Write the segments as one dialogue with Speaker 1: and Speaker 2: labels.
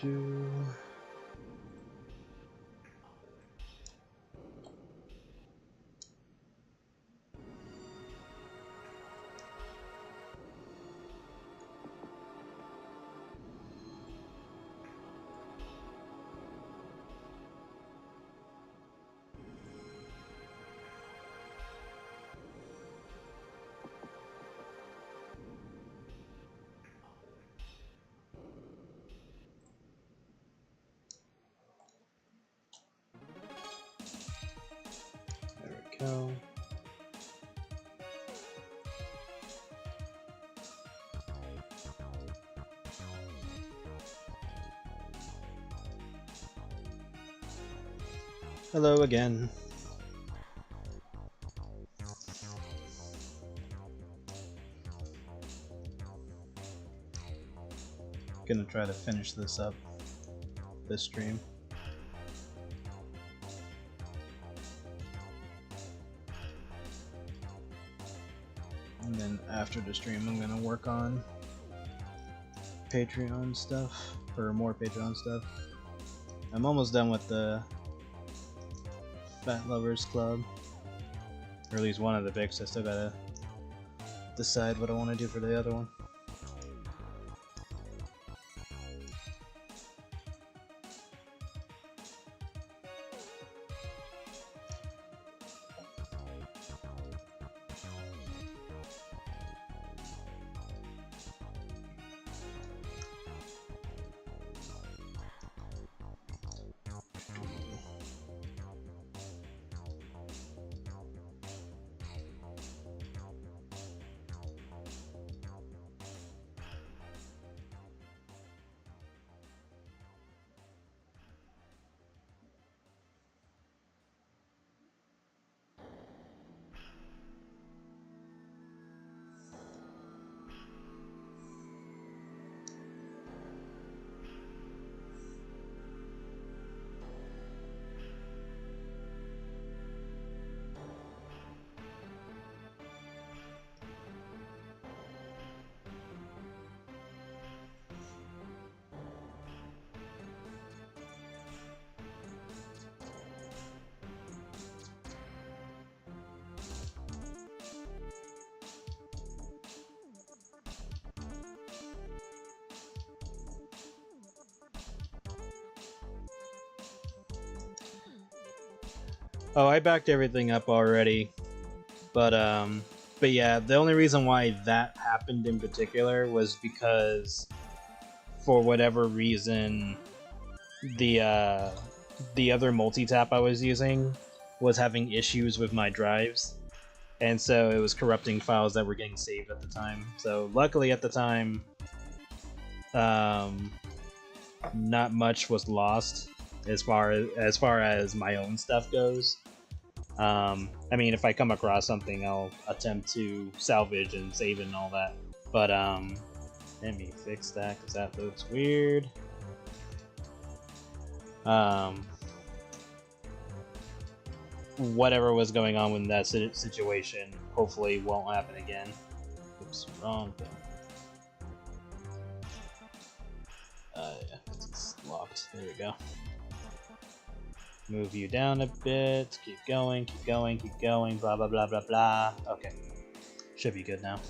Speaker 1: do. There we go. Hello again. Gonna try to finish this up this stream. And then after the stream I'm gonna work on Patreon stuff, or more Patreon stuff. I'm almost done with the Fat Lovers Club, or at least one of the picks. I still gotta decide what I want to do for the other one. Oh, I backed everything up already, but yeah, the only reason why that happened in particular was because, for whatever reason, the other multi-tap I was using was having issues with my drives, and so it was corrupting files that were getting saved at the time. So luckily at the time, not much was lost as far as my own stuff goes. I mean, if I come across something, I'll attempt to salvage and save it and all that. But let me fix that because that looks weird. Whatever was going on with that situation, hopefully won't happen again. Oops, wrong thing. Yeah, it's locked. There we go. Move you down a bit. Keep going, keep going, keep going. Blah, blah, blah, blah, blah. Okay. Should be good now.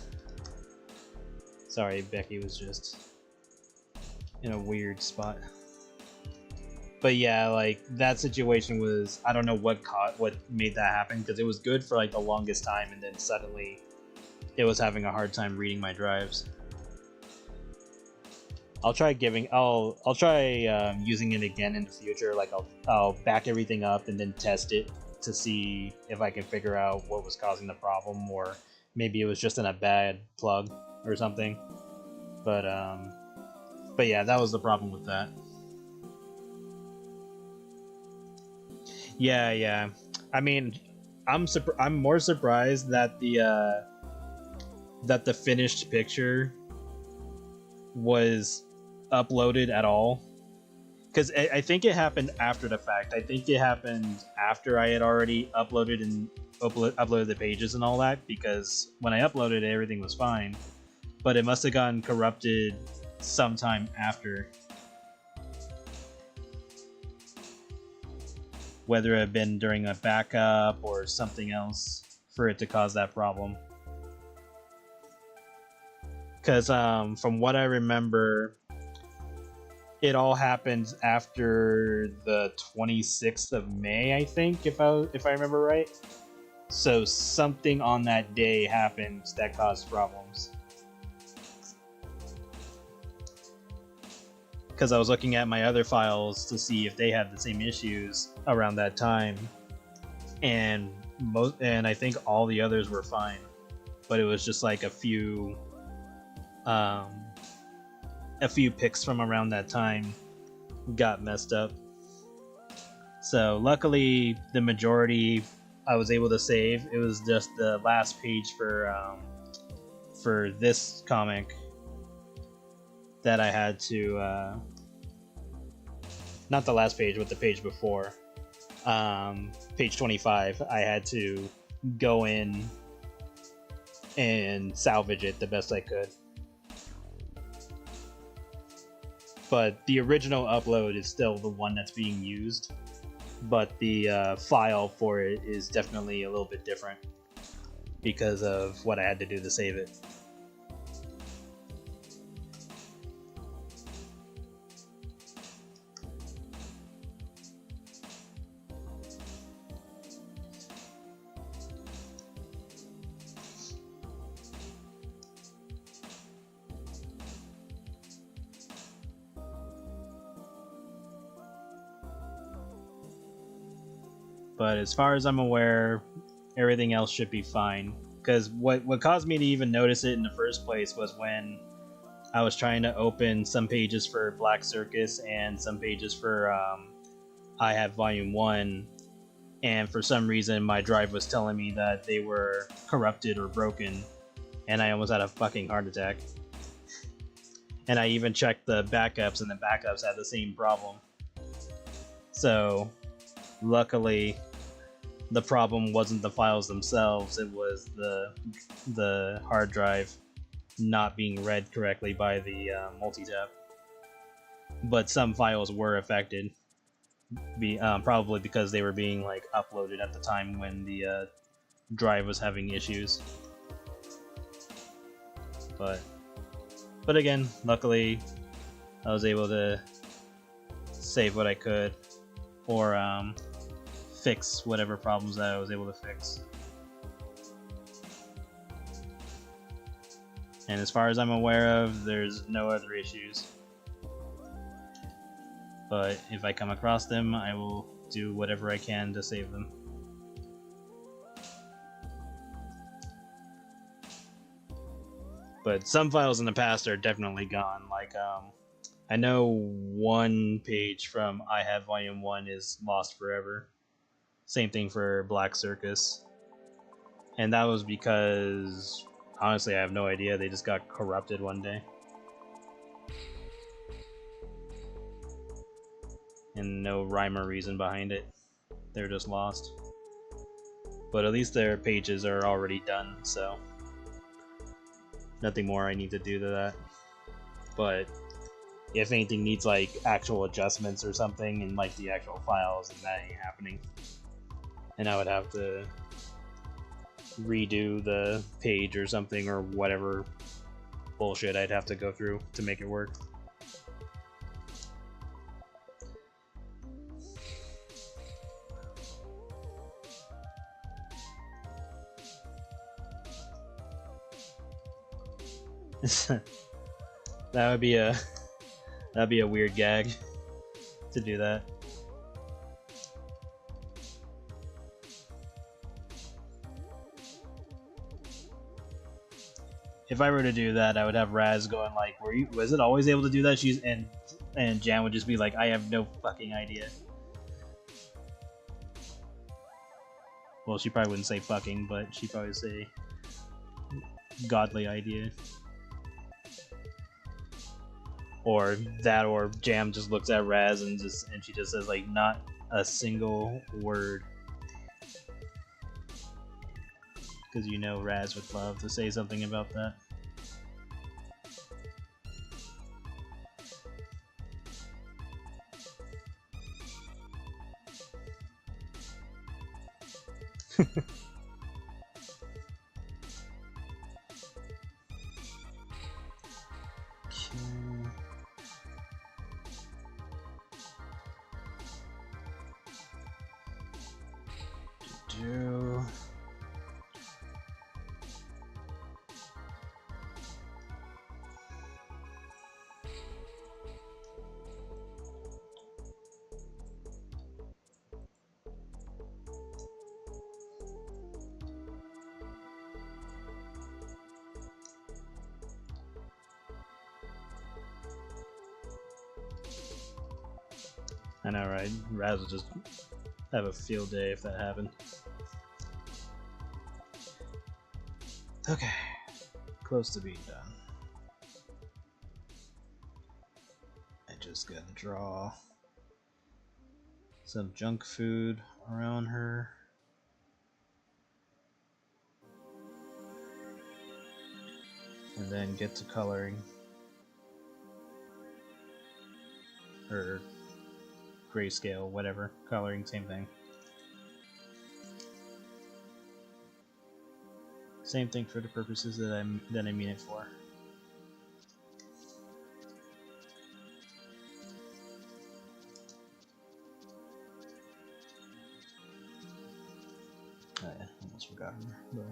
Speaker 1: Sorry, Becky was just in a weird spot. But yeah, like, that situation was... I don't know what made that happen, because it was good for, like, the longest time, and then suddenly it was having a hard time reading my drives. I'll try using it again in the future. Like I'll back everything up and then test it to see if I can figure out what was causing the problem, or maybe it was just in a bad plug or something. But yeah, that was the problem with that. Yeah. I mean, I'm more surprised that the finished picture was uploaded at all, because I think it happened after the fact. I think it happened after I had already uploaded and uploaded the pages and all that, because when I uploaded it, everything was fine, but it must have gotten corrupted sometime after. whether it had been during a backup or something else for it to cause that problem. Because from what I remember, it all happened after the 26th of May, I think, if I remember right. So something on that day happened that caused problems. Because I was looking at my other files to see if they had the same issues around that time, and I think all the others were fine, but it was just like a few pics from around that time got messed up. So luckily, the majority I was able to save. It was just the last page for this comic that I had to not the last page, but the page before, page 25. I had to go in and salvage it the best I could. But the original upload is still the one that's being used, but the file for it is definitely a little bit different because of what I had to do to save it. But as far as I'm aware, everything else should be fine. Because what caused me to even notice it in the first place was when I was trying to open some pages for Black Circus and some pages for I Have Volume 1, and for some reason my drive was telling me that they were corrupted or broken, and I almost had a fucking heart attack. And I even checked the backups, and the backups had the same problem. So luckily, the problem wasn't the files themselves, it was the hard drive not being read correctly by the multi-tap. But some files were affected, probably because they were being like uploaded at the time when the drive was having issues. But again, luckily, I was able to save what I could, or fix whatever problems that I was able to fix. And as far as I'm aware of, there's no other issues. But if I come across them, I will do whatever I can to save them. But some files in the past are definitely gone. Like, I know one page from I Have Volume 1 is lost forever. Same thing for Black Circus. And that was because, honestly, I have no idea. They just got corrupted one day. And no rhyme or reason behind it. They're just lost. But at least their pages are already done, so nothing more I need to do to that. But if anything needs like actual adjustments or something in like the actual files, then that ain't happening. And I would have to redo the page or something, or whatever bullshit I'd have to go through to make it work. That'd be a weird gag to do that. If I were to do that, I would have Raz going like, was it always able to do that? And Jan would just be like, I have no fucking idea. Well, she probably wouldn't say fucking, but she'd probably say godly idea. Or that, or Jam just looks at Raz and she just says like, not a single word. Because you know Raz would love to say something about that. Do I know, right? Raz would just have a field day if that happened. Okay, close to being done. I just gotta draw some junk food around her. And then get to coloring. Or grayscale, whatever. Coloring, same thing. Same thing for the purposes that I mean it for. I almost forgot her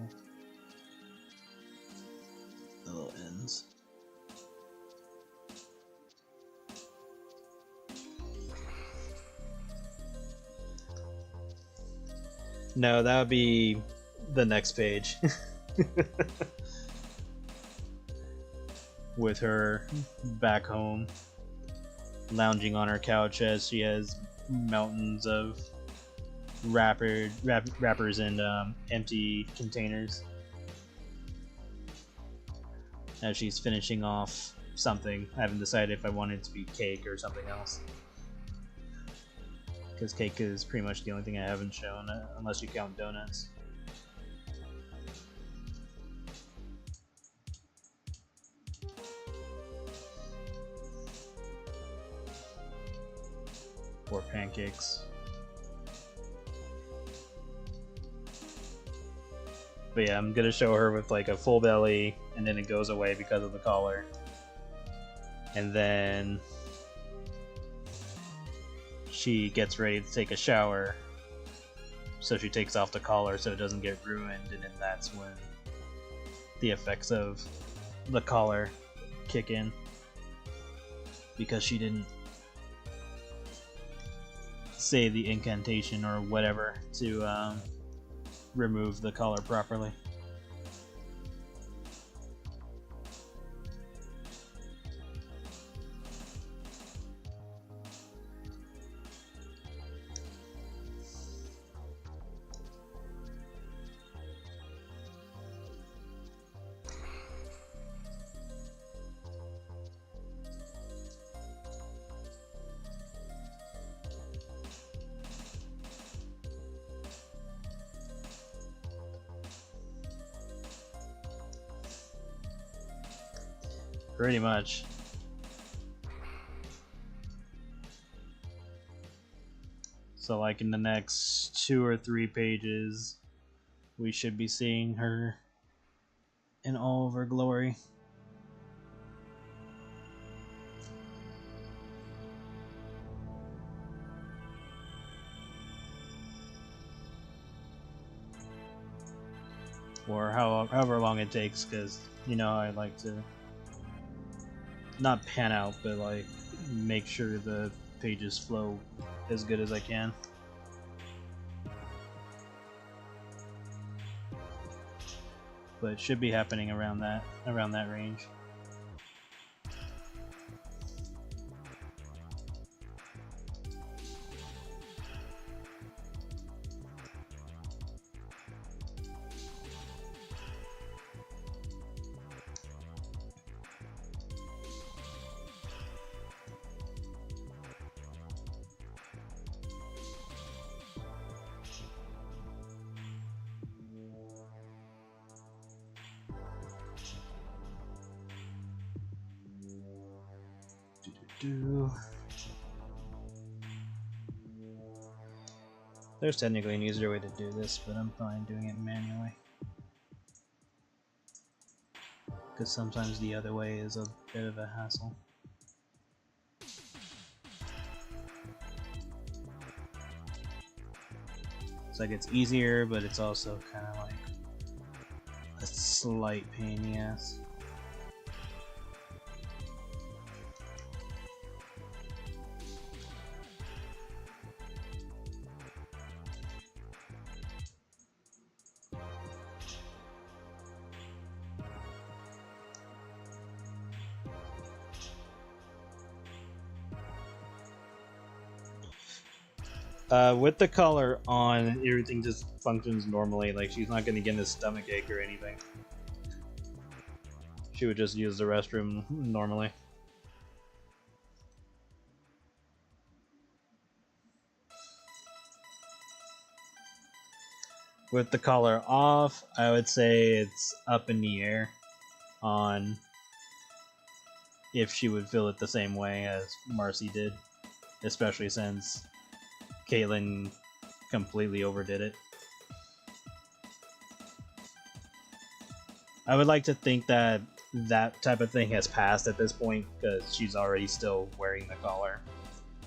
Speaker 1: little ends. No, that would be the next page. With her back home, lounging on her couch as she has mountains of wrappers and empty containers. As she's finishing off something. I haven't decided if I want it to be cake or something else. Because cake is pretty much the only thing I haven't shown, unless you count donuts. Or pancakes. But yeah, I'm gonna show her with like a full belly, and then it goes away because of the collar. And then she gets ready to take a shower, so she takes off the collar so it doesn't get ruined, and then that's when the effects of the collar kick in, because she didn't say the incantation or whatever to remove the collar properly. Pretty much. So like in the next 2 or 3 pages, we should be seeing her in all of her glory. Or however long it takes, because, you know, I like to not pan out, but like make sure the pages flow as good as I can. But it should be happening around that range. There's technically an easier way to do this, but I'm fine doing it manually. Because sometimes the other way is a bit of a hassle. It's like it's easier, but it's also kind of like a slight pain in the ass. With the color on, everything just functions normally. Like, she's not going to get a stomach ache or anything. She would just use the restroom normally. With the collar off, I would say it's up in the air on if she would feel it the same way as Marcy did, especially since Caitlyn completely overdid it. I would like to think that that type of thing has passed at this point because she's already still wearing the collar.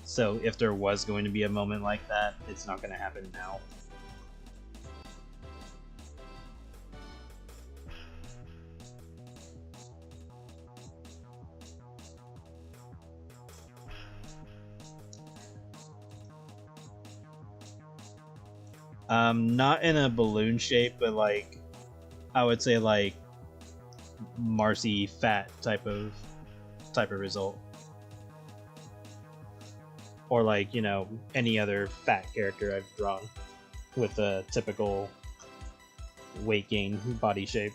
Speaker 1: So if there was going to be a moment like that, it's not going to happen now. Not in a balloon shape, but like, I would say like Marcy fat type of result. Or like, you know, any other fat character I've drawn with a typical weight gain body shape.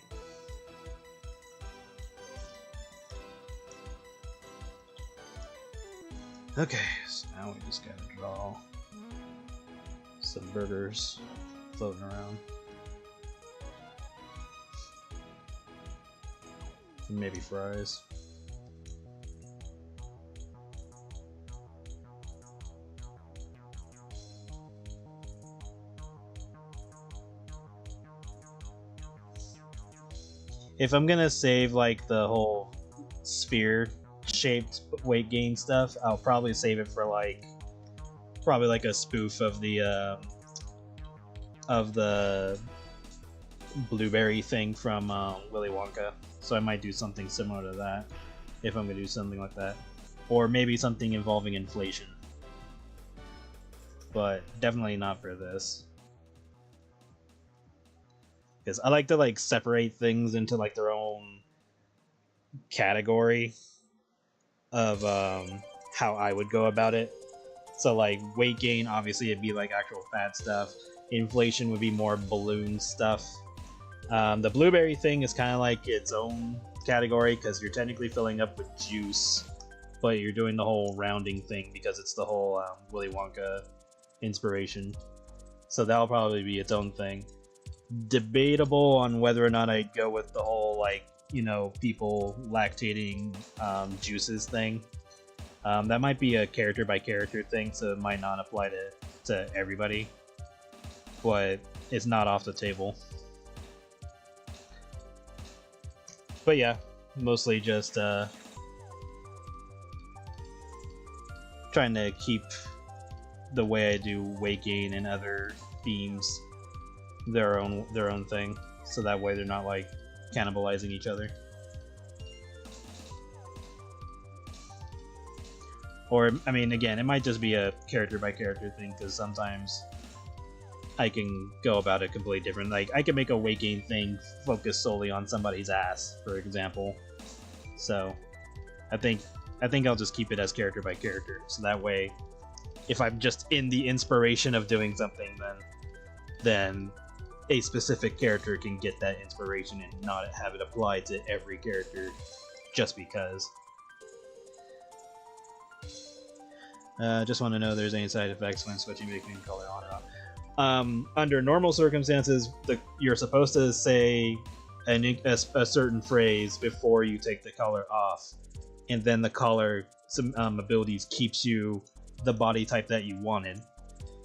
Speaker 1: Okay, so now we just gotta draw some burgers floating around. Maybe fries. If I'm gonna save like the whole sphere shaped weight gain stuff, I'll probably save it for like probably like a spoof of the blueberry thing from Willy Wonka. So I might do something similar to that if I'm gonna do something like that, or maybe something involving inflation. But definitely not for this, because I like to like separate things into like their own category of how I would go about it. So like weight gain, obviously it'd be like actual fat stuff. Inflation would be more balloon stuff. The blueberry thing is kind of like its own category because you're technically filling up with juice, but you're doing the whole rounding thing because it's the whole Willy Wonka inspiration. So that'll probably be its own thing. Debatable on whether or not I'd go with the whole like, you know, people lactating juices thing. That might be a character by character thing, so it might not apply to everybody, but it's not off the table. But yeah, mostly just trying to keep the way I do weight gain and other themes their own thing, so that way they're not like cannibalizing each other. Or, I mean, again, it might just be a character by character thing, because sometimes I can go about it completely different. Like, I can make a weight gain thing focus solely on somebody's ass, for example. So, I think I'll just keep it as character by character. So that way, if I'm just in the inspiration of doing something, then a specific character can get that inspiration and not have it applied to every character just because. Just want to know if there's any side effects when switching between color on and off. Under normal circumstances, you're supposed to say a certain phrase before you take the color off, and then the color abilities keeps you the body type that you wanted.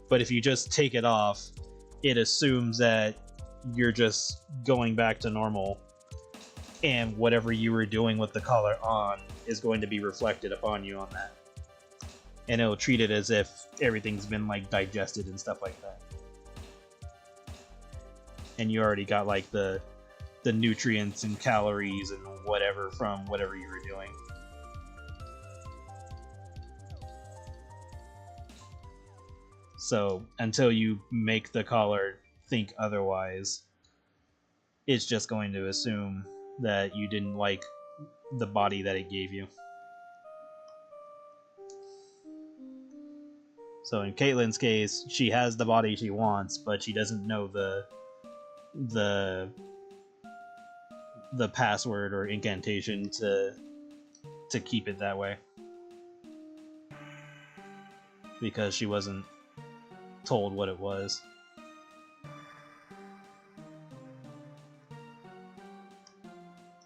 Speaker 1: But if you just take it off, it assumes that you're just going back to normal, and whatever you were doing with the collar on is going to be reflected upon you on that. And it'll treat it as if everything's been like digested and stuff like that. And you already got like the nutrients and calories and whatever from whatever you were doing. So until you make the collar think otherwise, it's just going to assume that you didn't like the body that it gave you. So in Caitlyn's case, she has the body she wants, but she doesn't know the password or incantation to keep it that way, because she wasn't told what it was.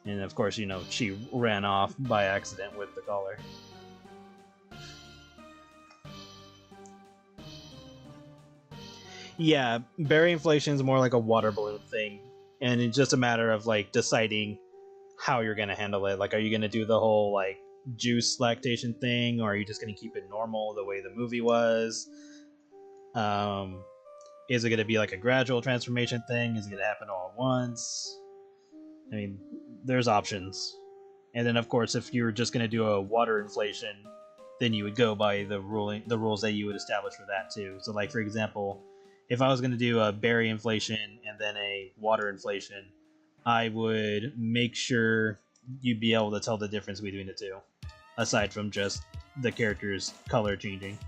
Speaker 1: And of course, you know, she ran off by accident with the collar. Yeah, berry inflation is more like a water balloon thing, and it's just a matter of like deciding how you're gonna handle it. Like, are you gonna do the whole like juice lactation thing, or are you just gonna keep it normal the way the movie was? Is it gonna be like a gradual transformation thing? Is it gonna happen all at once? I mean, there's options. And then, of course, if you're just gonna do a water inflation, then you would go by the rules that you would establish for that too. So, like for example, if I was gonna do a berry inflation and then a water inflation, I would make sure you'd be able to tell the difference between the two, aside from just the character's color changing.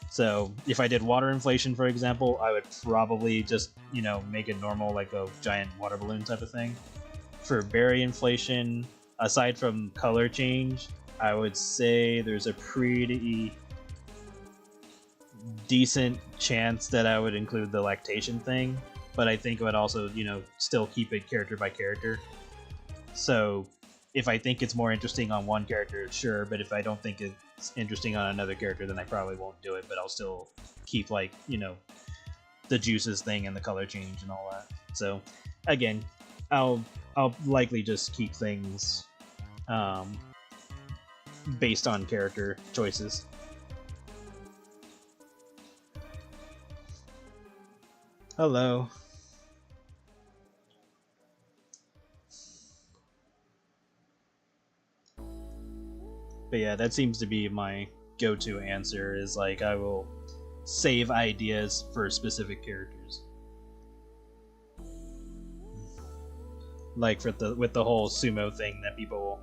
Speaker 1: So if I did water inflation, for example, I would probably just, you know, make it normal, like a giant water balloon type of thing. For berry inflation, aside from color change, I would say there's a pretty decent chance that I would include the lactation thing, but I think I would also, you know, still keep it character by character. So if I think it's more interesting on one character, sure, but if I don't think it's interesting on another character, then I probably won't do it, but I'll still keep, like, you know, the juices thing and the color change and all that. So again, I'll likely just keep things based on character choices. Hello. But yeah, that seems to be my go-to answer, is like I will save ideas for specific characters. Like with the whole sumo thing that people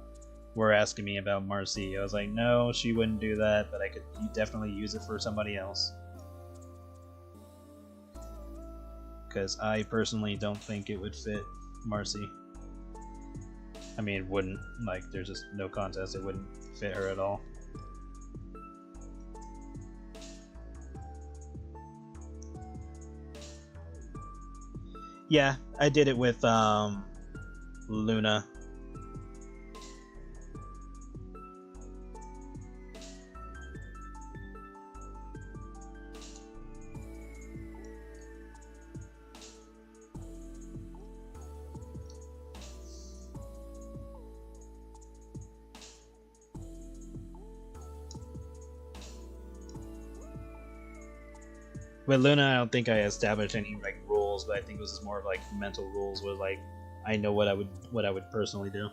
Speaker 1: were asking me about Marcy, I was like, no, she wouldn't do that, but I could definitely use it for somebody else. Because I personally don't think it would fit Marcy. I mean, it wouldn't. Like, there's just no contest. It wouldn't fit her at all. Yeah, I did it with Luna. With Luna, I don't think I established any like rules, but I think it was just more of like mental rules, where like I know what I would personally do.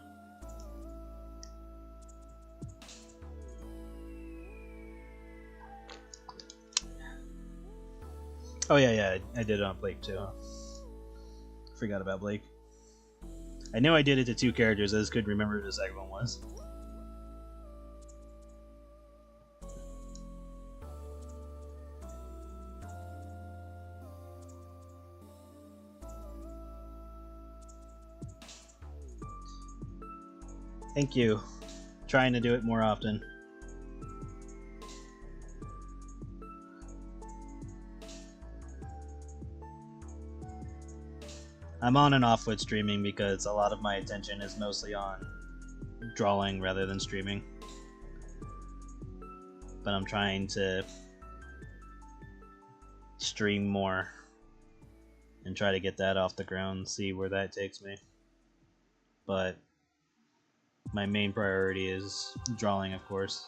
Speaker 1: Oh yeah, I did it on Blake too. Forgot about Blake. I knew I did it to 2 characters. I just couldn't remember who the second one was. Thank you. Trying to do it more often. I'm on and off with streaming because a lot of my attention is mostly on drawing rather than streaming. But I'm trying to stream more and try to get that off the ground, see where that takes me. But my main priority is drawing, of course.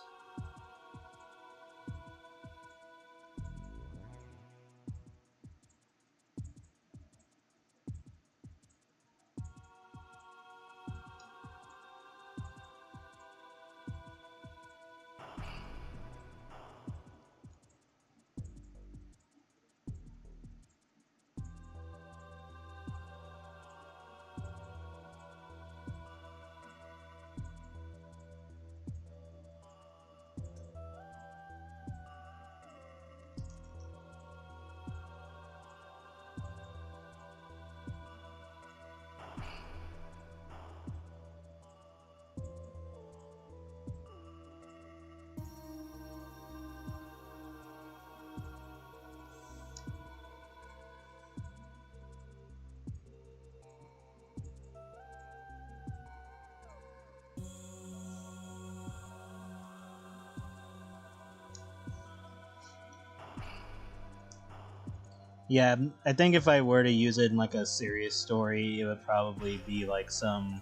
Speaker 1: Yeah, I think if I were to use it in like a serious story, it would probably be like some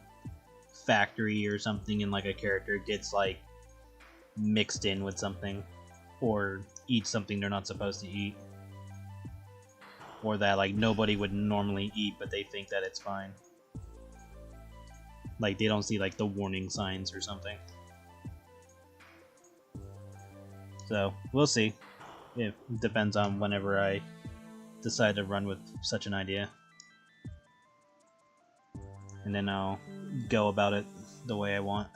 Speaker 1: factory or something, and like a character gets like mixed in with something, or eats something they're not supposed to eat, or that like nobody would normally eat, but they think that it's fine. Like they don't see like the warning signs or something. So we'll see. It depends on whenever I decide to run with such an idea, and then I'll go about it the way I want.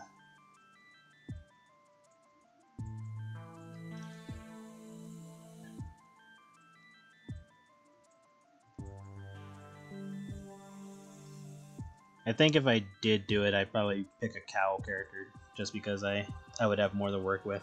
Speaker 1: I think if I did do it, I'd probably pick a cow character, just because I would have more to work with.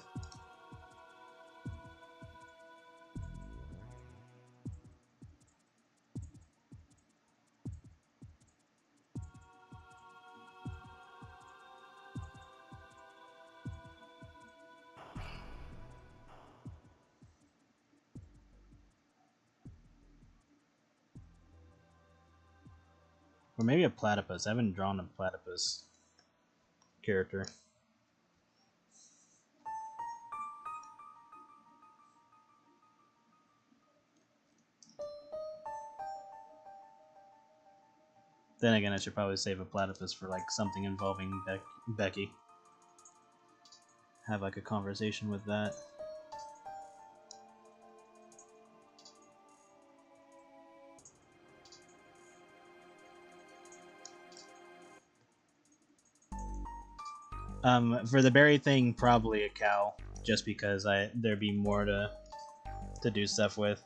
Speaker 1: Or maybe a platypus. I haven't drawn a platypus character. Then again, I should probably save a platypus for like something involving Becky. Have like a conversation with that. For the berry thing, probably a cow, just because there'd be more to do stuff with.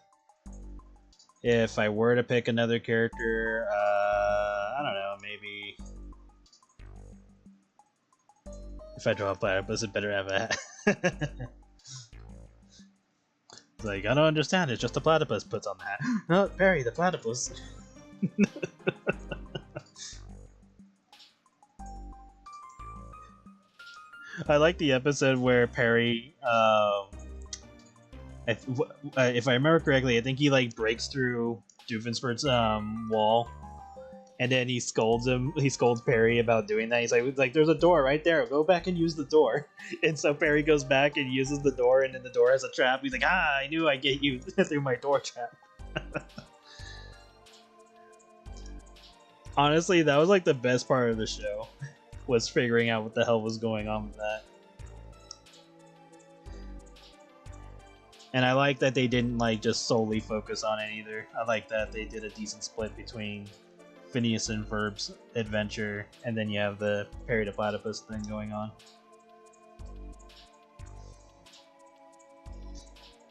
Speaker 1: If I were to pick another character, I don't know, maybe if I draw a platypus, it better have a hat. It's like, I don't understand, it's just a platypus puts on the hat. No, Perry, the platypus. I like the episode where Perry, if I remember correctly, I think he like breaks through Doofenshmirtz's wall, and then he scolds him. He scolds Perry about doing that. He's like, "There's a door right there. Go back and use the door." And so Perry goes back and uses the door, and then the door has a trap. He's like, "Ah, I knew I'd get you through my door trap." Honestly, that was like the best part of the show, was figuring out what the hell was going on with that. And I like that they didn't like just solely focus on it either. I like that they did a decent split between Phineas and Ferb's adventure, and then you have the Perry the Platypus thing going on.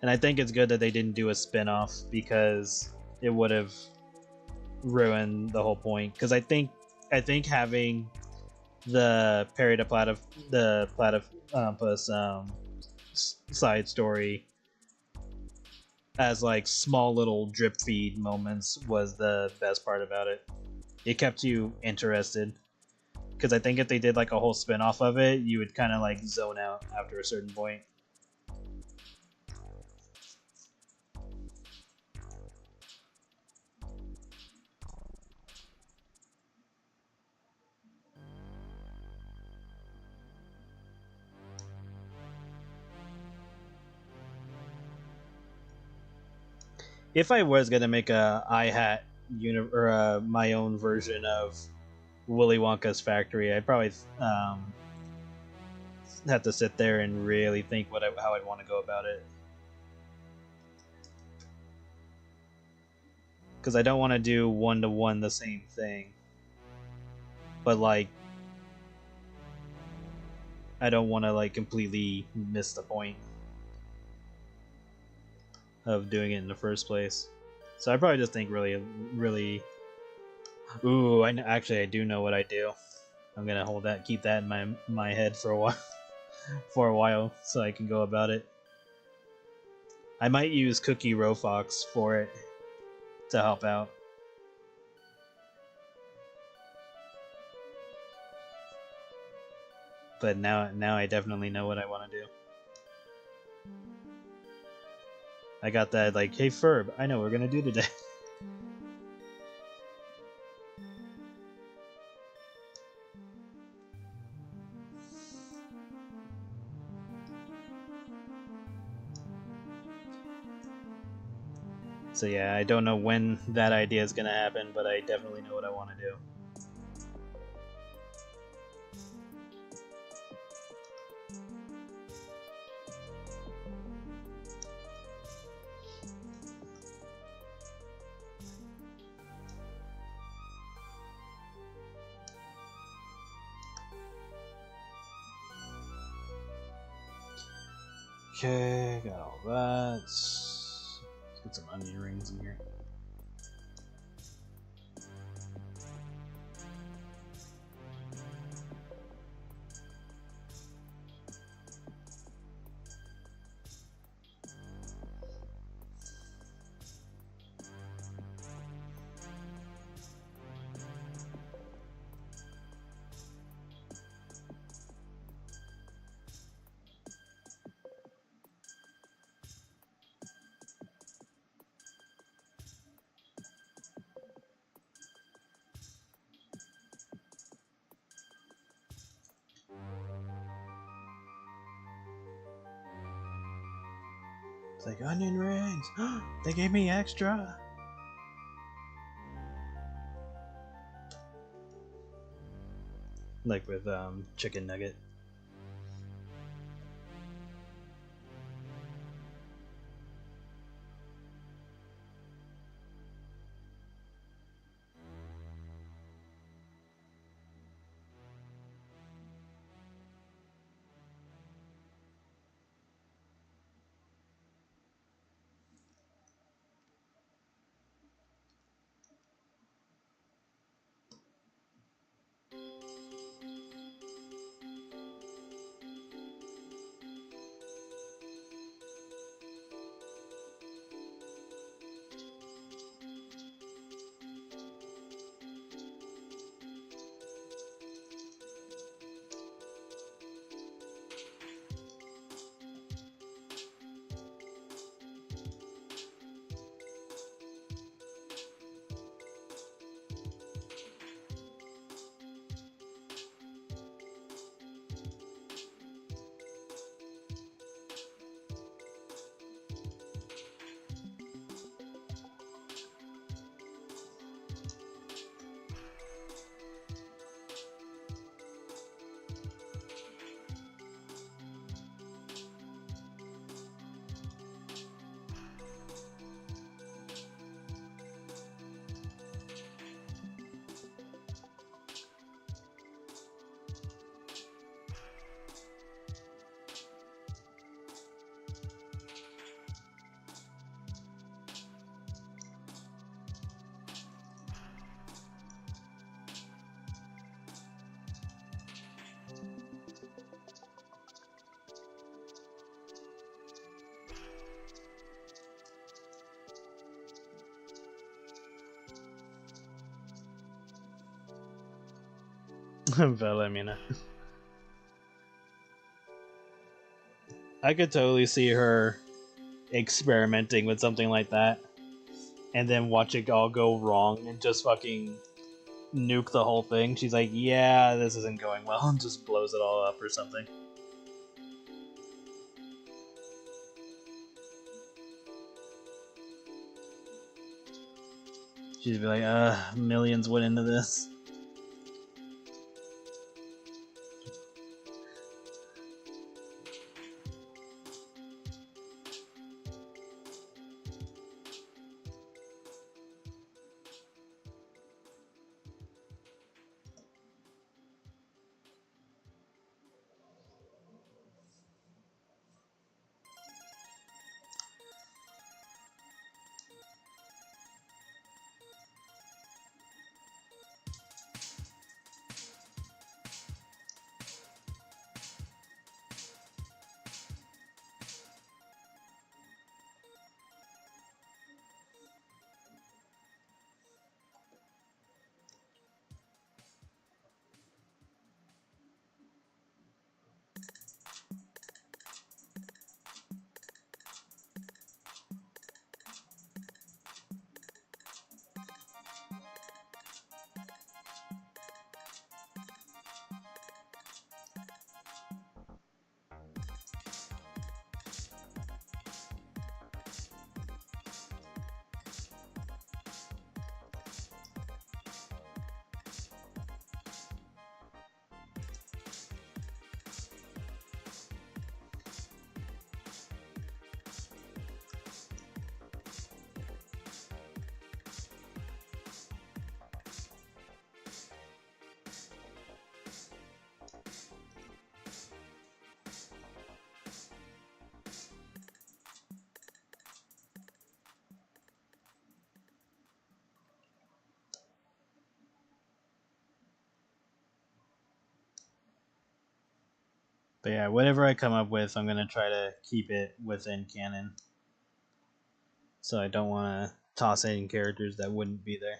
Speaker 1: And I think it's good that they didn't do a spin-off, because it would have ruined the whole point. Because I think having the Perry the Platypus side story as like small little drip feed moments was the best part about it. It kept you interested, because I think if they did like a whole spin-off of it, you would kind of like zone out after a certain point. If I was gonna make a iHat or my own version of Willy Wonka's factory, I'd probably have to sit there and really think how I'd want to go about it. Because I don't want to do one-to-one the same thing. But, like, I don't want to, like, completely miss the point of doing it in the first place. So I probably just think really. Ooh, actually I do know what I do. I'm gonna keep that in my head for a while, so I can go about it. I might use Cookie Rofox for it to help out. But now I definitely know what I want to do. I got that, like, hey Ferb, I know what we're gonna do today. So yeah, I don't know when that idea is gonna happen, but I definitely know what I want to do. Okay, got all that. Let's get some onion rings in here. It's like, onion rings! They gave me extra! Like with chicken nugget. Valemina. I could totally see her experimenting with something like that, and then watch it all go wrong and just fucking nuke the whole thing. She's like, yeah, this isn't going well, and just blows it all up or something. She'd be like, millions went into this. But yeah, whatever I come up with, I'm gonna try to keep it within canon. So I don't want to toss in characters that wouldn't be there.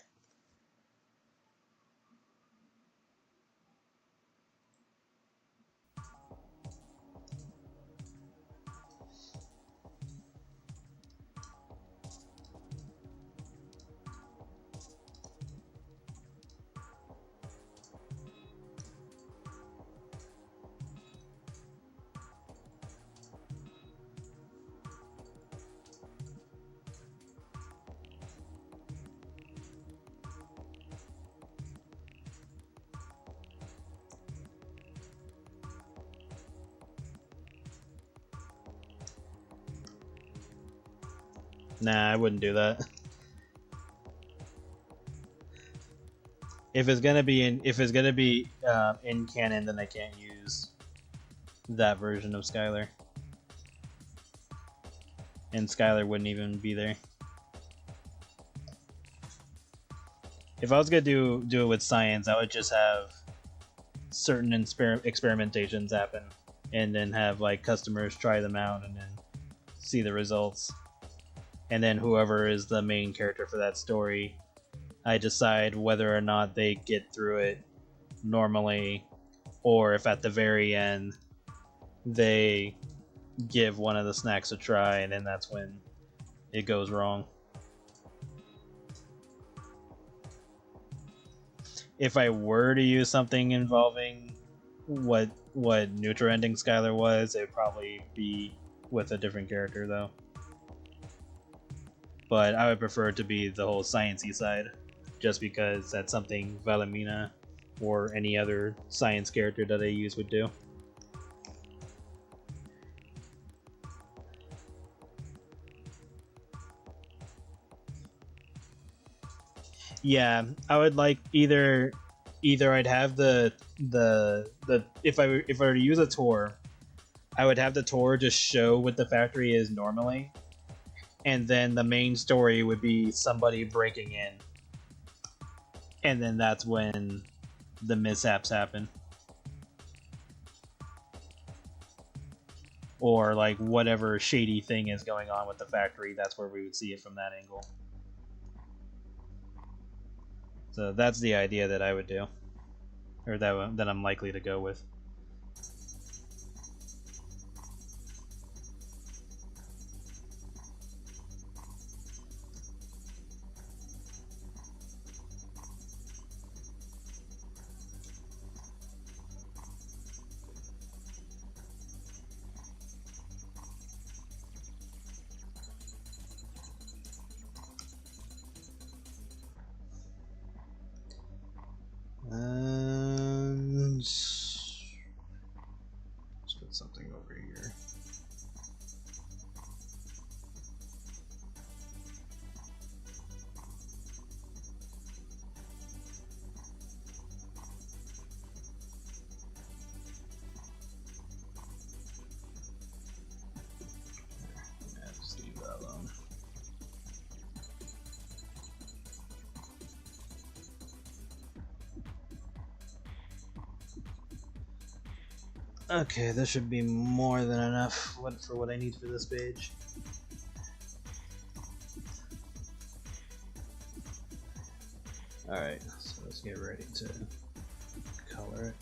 Speaker 1: Nah, I wouldn't do that. If it's gonna be in canon, then I can't use that version of Skylar, and Skylar wouldn't even be there. If I was gonna do it with science, I would just have certain experimentations happen, and then have like customers try them out, and then see the results. And then whoever is the main character for that story, I decide whether or not they get through it normally, or if at the very end they give one of the snacks a try, and then that's when it goes wrong. If I were to use something involving what neutral ending Skylar was, it would probably be with a different character though. But I would prefer it to be the whole sciencey side, just because that's something Valamina or any other science character that I use would do. Yeah, I would like either I'd have the if I were to use a tour, I would have the tour just show what the factory is normally, and then the main story would be somebody breaking in, and then that's when the mishaps happen, or like whatever shady thing is going on with the factory, that's where we would see it from that angle. So that's the idea that I would do, or that I'm likely to go with. put something over here. Okay, this should be more than enough for what I need for this page. Alright, so let's get ready to color it.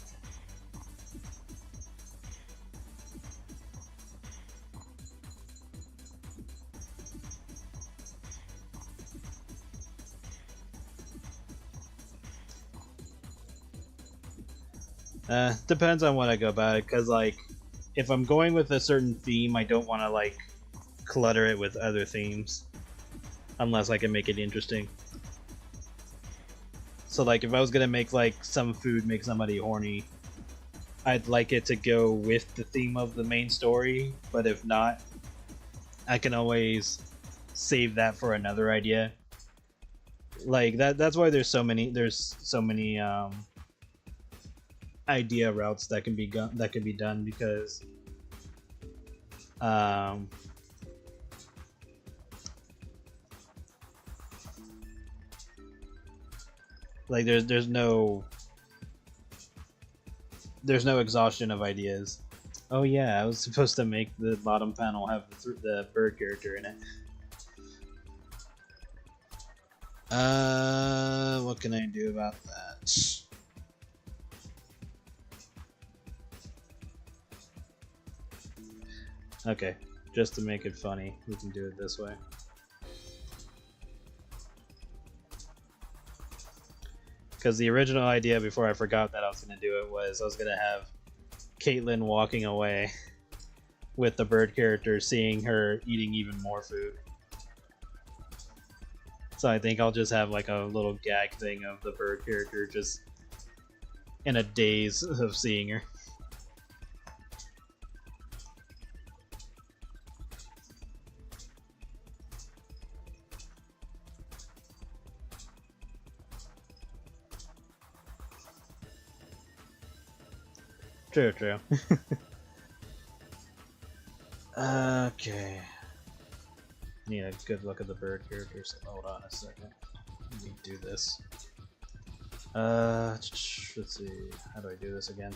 Speaker 1: Depends on what I go about it, because like, if I'm going with a certain theme, I don't want to like clutter it with other themes, unless I can make it interesting. So like, if I was gonna make like some food make somebody horny, I'd like it to go with the theme of the main story, but if not, I can always save that for another idea. Like that's why there's so many idea routes that can be done, because like there's no exhaustion of ideas. Oh yeah, I was supposed to make the bottom panel have the bird character in it. What can I do about that? Okay, just to make it funny, we can do it this way. Because the original idea, before I forgot that I was going to do it, was I was going to have Caitlin walking away with the bird character, seeing her eating even more food. So I think I'll just have like a little gag thing of the bird character just in a daze of seeing her. True, true. Okay. Need a good look at the bird characters. Hold on a second. Let me do this. Let's see. How do I do this again?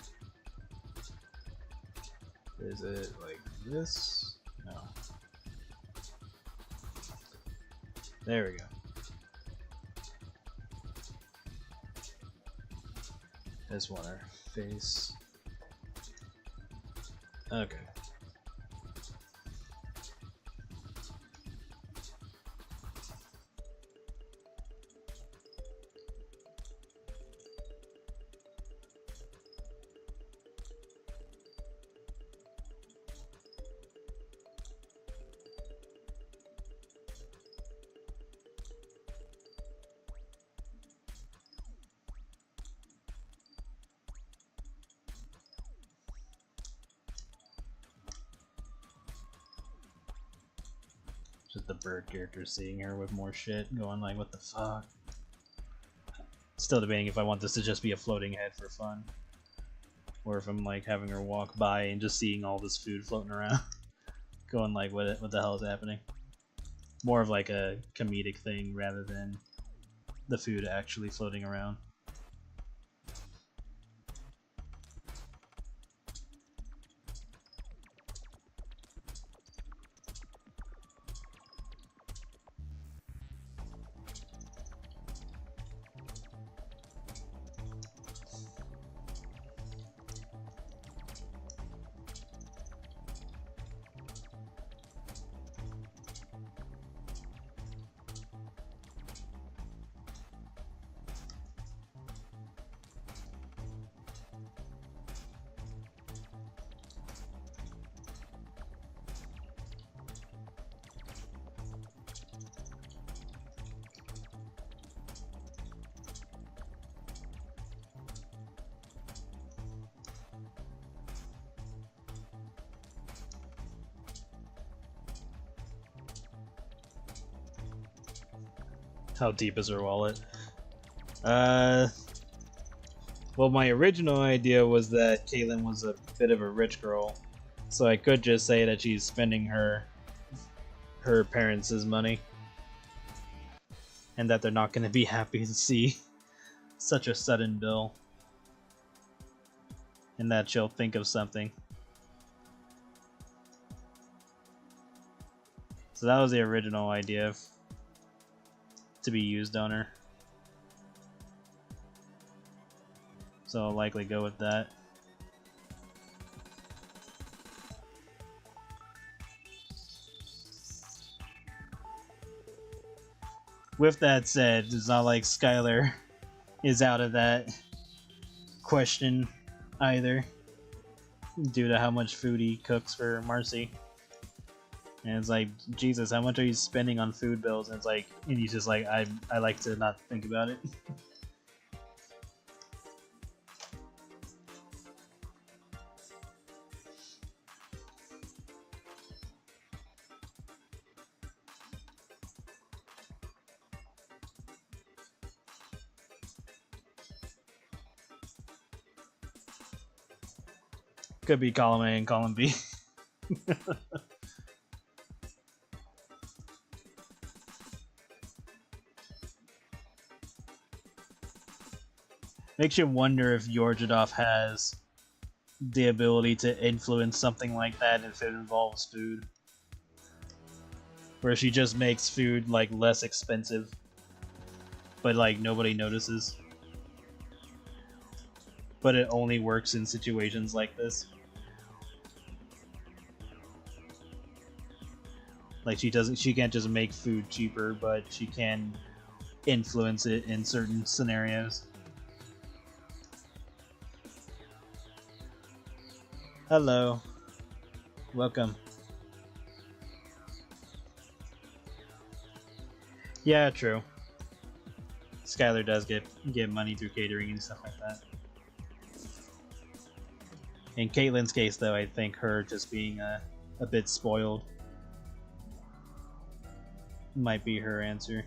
Speaker 1: Is it like this? No. There we go. This one, our face. Okay. Just the bird character seeing her with more shit, going like, what the fuck? Still debating if I want this to just be a floating head for fun, or if I'm like having her walk by and just seeing all this food floating around, going like, what the hell is happening? More of like a comedic thing rather than the food actually floating around. How deep is her wallet? Well, my original idea was that Caitlyn was a bit of a rich girl, so I could just say that she's spending her parents' money, and that they're not going to be happy to see such a sudden bill, and that she'll think of something. So that was the original idea to be used on her. So I'll likely go with that. With that said, it's not like Skylar is out of that question either, due to how much food he cooks for Marcy. And it's like, Jesus, how much are you spending on food bills? And it's like, and he's just like, I like to not think about it. Could be column A and column B. Makes you wonder if Yorjadov has the ability to influence something like that if it involves food. Where she just makes food like less expensive, but like nobody notices. But it only works in situations like this. Like she can't just make food cheaper, but she can influence it in certain scenarios. Hello. Welcome. Yeah, true. Skylar does get money through catering and stuff like that. In Caitlyn's case, though, I think her just being a bit spoiled might be her answer.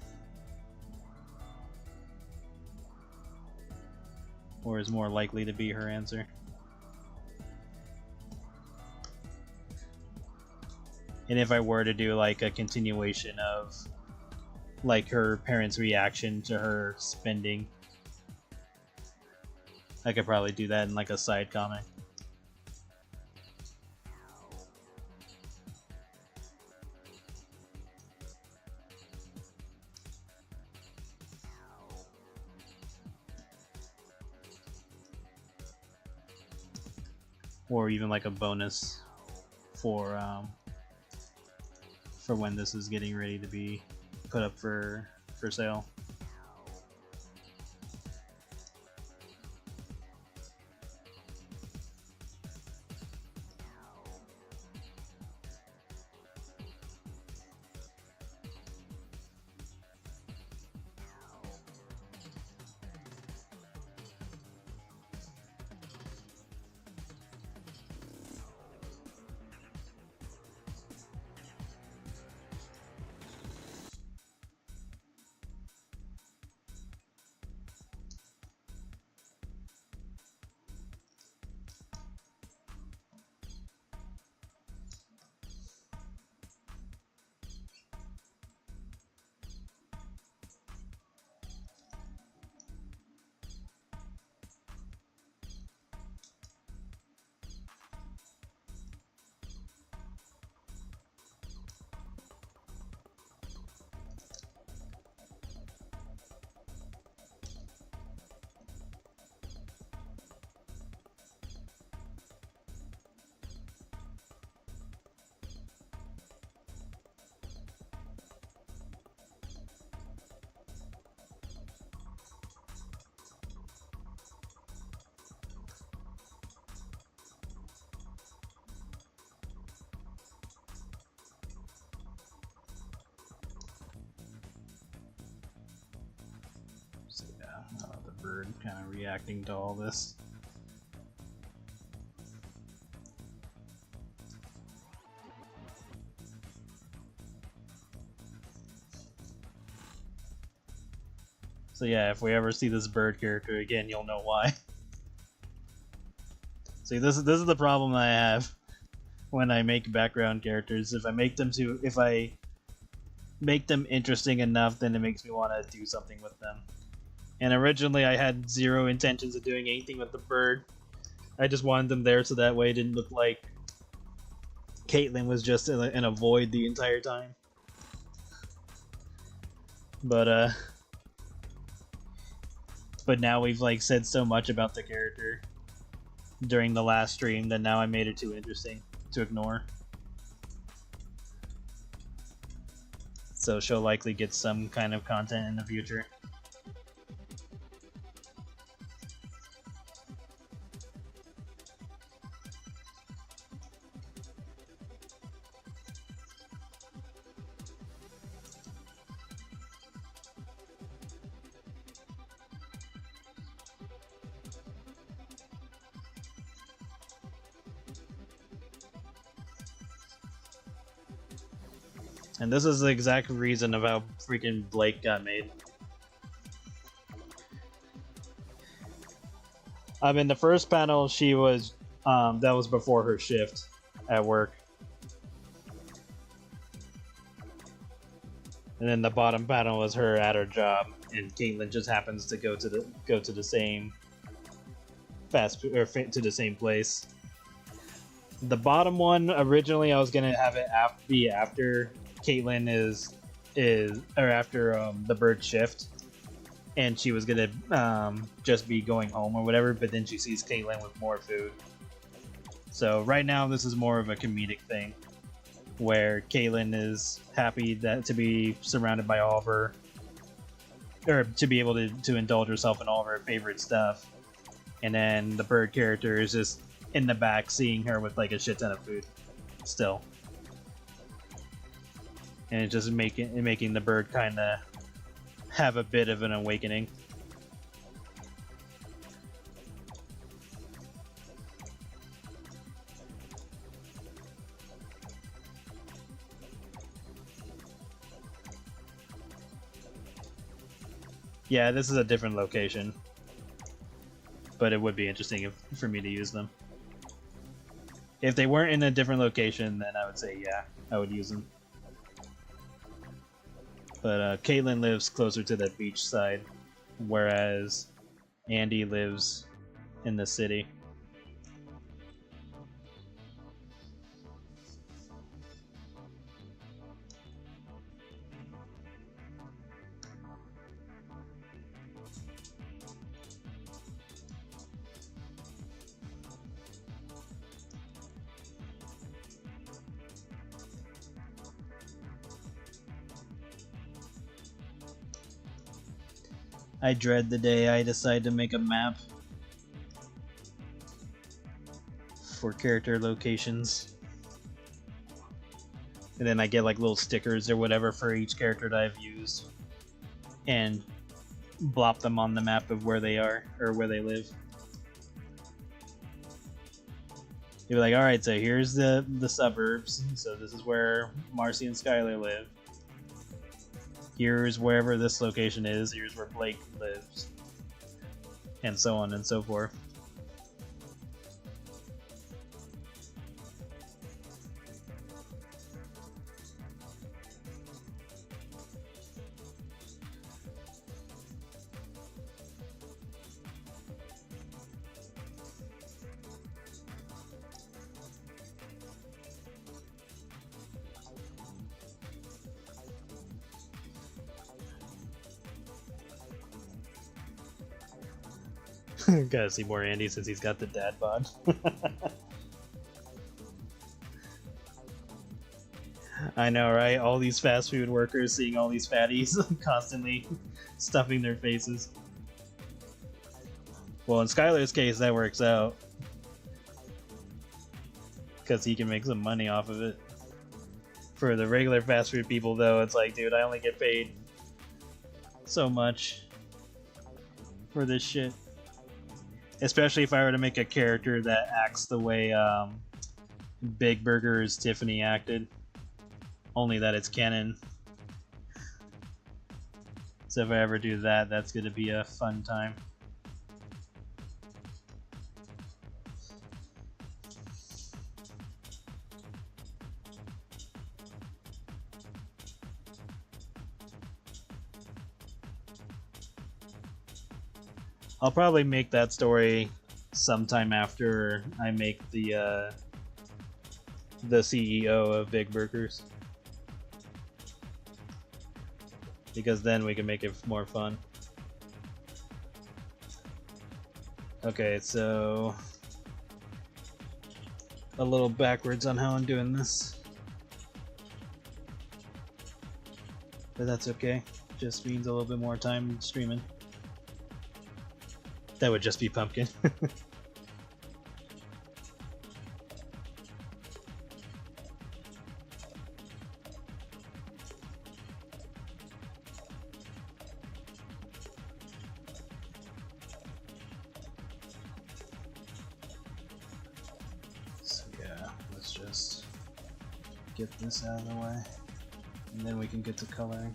Speaker 1: Or is more likely to be her answer. And if I were to do like a continuation of like her parents' reaction to her spending, I could probably do that in like a side comic. Or even like a bonus for when this is getting ready to be put up for sale. So yeah, the bird kind of reacting to all this. So yeah, if we ever see this bird character again, you'll know why. See, this is the problem I have when I make background characters. If I make them interesting enough, then it makes me want to do something with them. And originally, I had zero intentions of doing anything with the bird. I just wanted them there so that way it didn't look like Caitlyn was just in a void the entire time. But now we've like said so much about the character during the last stream that now I made it too interesting to ignore. So she'll likely get some kind of content in the future. And this is the exact reason of how freaking Blake got made. I mean, the first panel, she was, that was before her shift at work. And then the bottom panel was her at her job, and Caitlyn just happens to go to the same fast food, or to the same place. The bottom one, originally I was gonna have it be after Caitlyn after the bird shift, and she was gonna just be going home or whatever, but then she sees Caitlyn with more food. So right now this is more of a comedic thing, where Caitlyn is happy to be surrounded by all of her, or to be able to indulge herself in all of her favorite stuff, and then the bird character is just in the back seeing her with like a shit ton of food still. And it's just making the bird kind of have a bit of an awakening. Yeah, this is a different location, but it would be interesting for me to use them. If they weren't in a different location, then I would say yeah, I would use them. But Caitlyn lives closer to the beach side, whereas Andy lives in the city. I dread the day I decide to make a map for character locations. And then I get like little stickers or whatever for each character that I've used, and blop them on the map of where they are, or where they live. You're like, alright, so here's the suburbs, so this is where Marcy and Skylar live. Here's wherever this location is, here's where Blake lives. And so on and so forth. Gotta see more Andy since he's got the dad bod. I know, right? All these fast food workers seeing all these fatties constantly stuffing their faces. Well, in Skylar's case, that works out, because he can make some money off of it. For the regular fast food people, though, it's like, dude, I only get paid so much for this shit. Especially if I were to make a character that acts the way Big Burger's Tiffany acted. Only that it's canon. So if I ever do that, that's going to be a fun time. I'll probably make that story sometime after I make the CEO of Big Burgers, because then we can make it more fun. Okay, so a little backwards on how I'm doing this, but that's okay. Just means a little bit more time streaming. That would just be pumpkin. So yeah, let's just get this out of the way, and then we can get to coloring.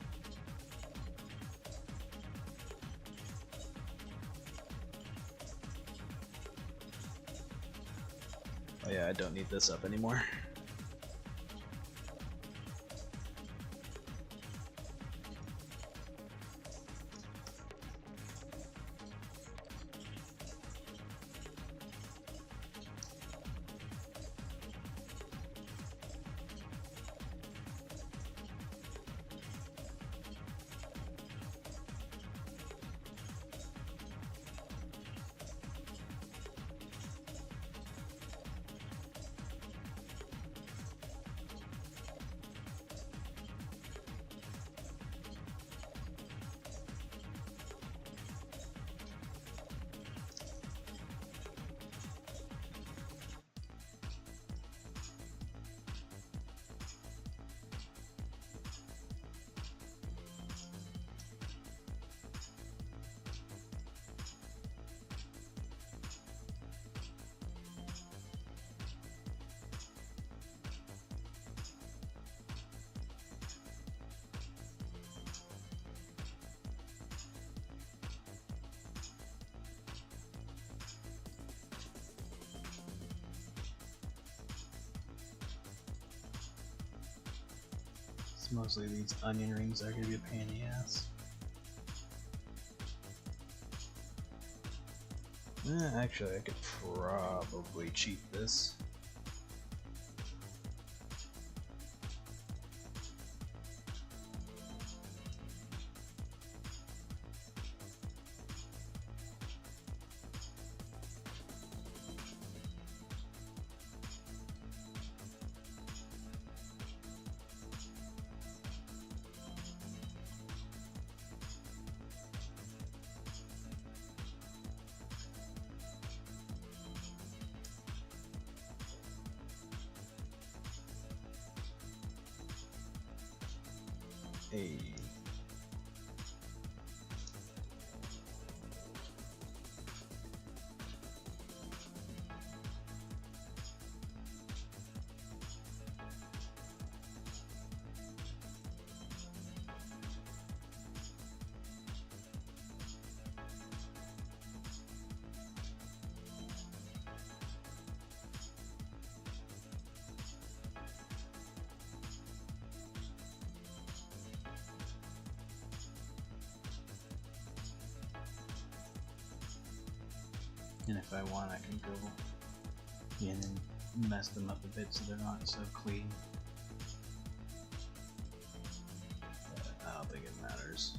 Speaker 1: Oh yeah, I don't need this up anymore. Mostly these onion rings are going to be a pain in the ass. Actually, I could probably cheat this. Hey. And if I want, I can go in and mess them up a bit so they're not so clean. But I don't think it matters.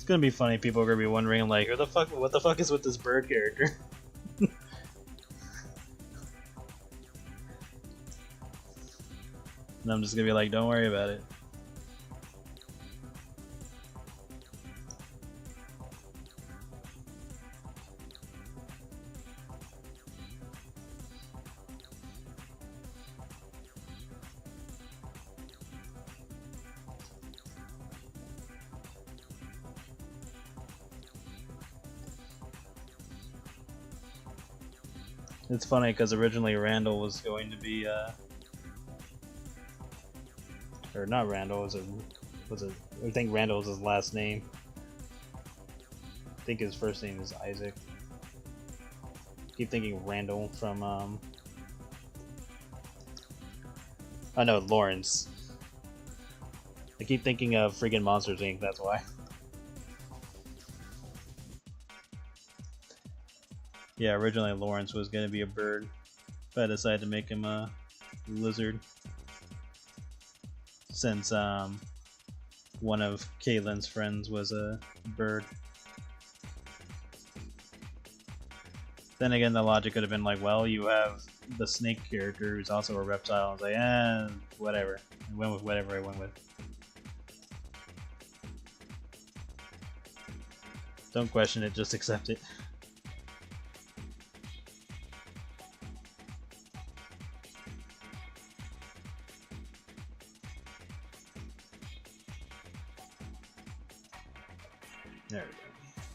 Speaker 1: It's gonna be funny. People are gonna be wondering, like, what the fuck is with this bird character? And I'm just gonna be like, don't worry about it. It's funny because originally Randall was going to be, or not Randall, was it? I think Randall was his last name. I think his first name is Isaac. I keep thinking Randall from, oh no, Lawrence. I keep thinking of freaking Monsters Inc., that's why. Yeah, originally Lawrence was gonna be a bird, but I decided to make him a lizard. Since one of Caitlin's friends was a bird. Then again, the logic could have been like, well, you have the snake character who's also a reptile. I was like, whatever. I went with whatever I went with. Don't question it, just accept it. There we go.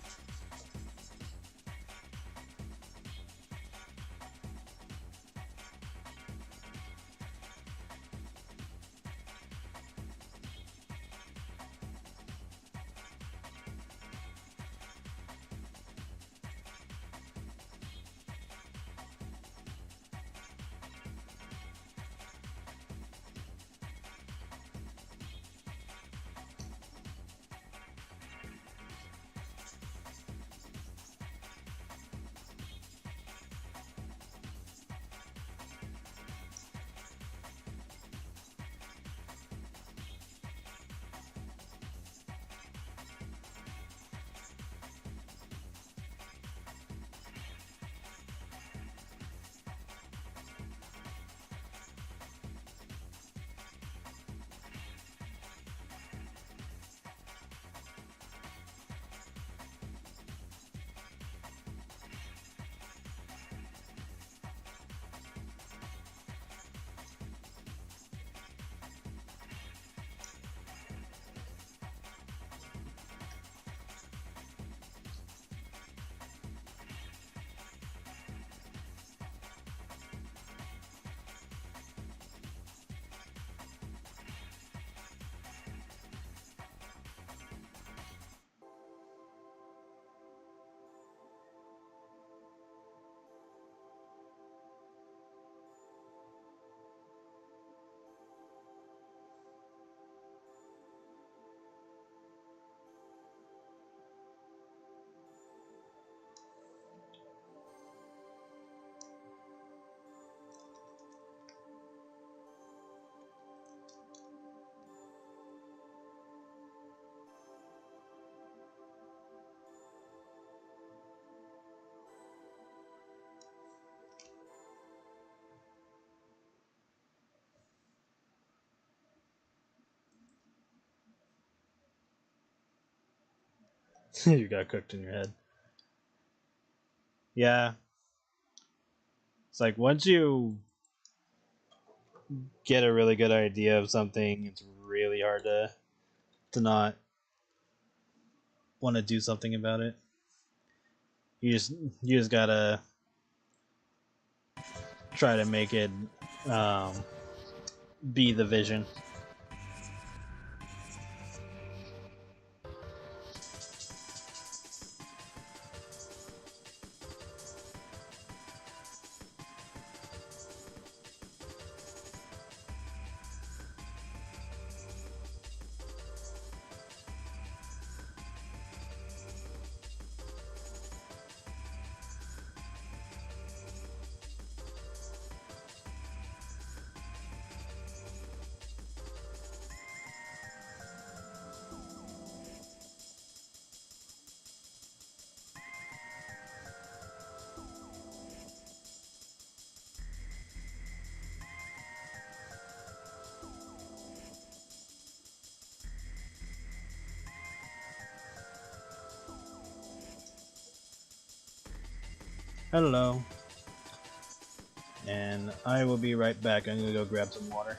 Speaker 1: You got cooked in your head. Yeah. It's like once you get a really good idea of something, it's really hard to not want to do something about it. You just gotta try to make it be the vision. Hello. And I will be right back. I'm gonna go grab some water.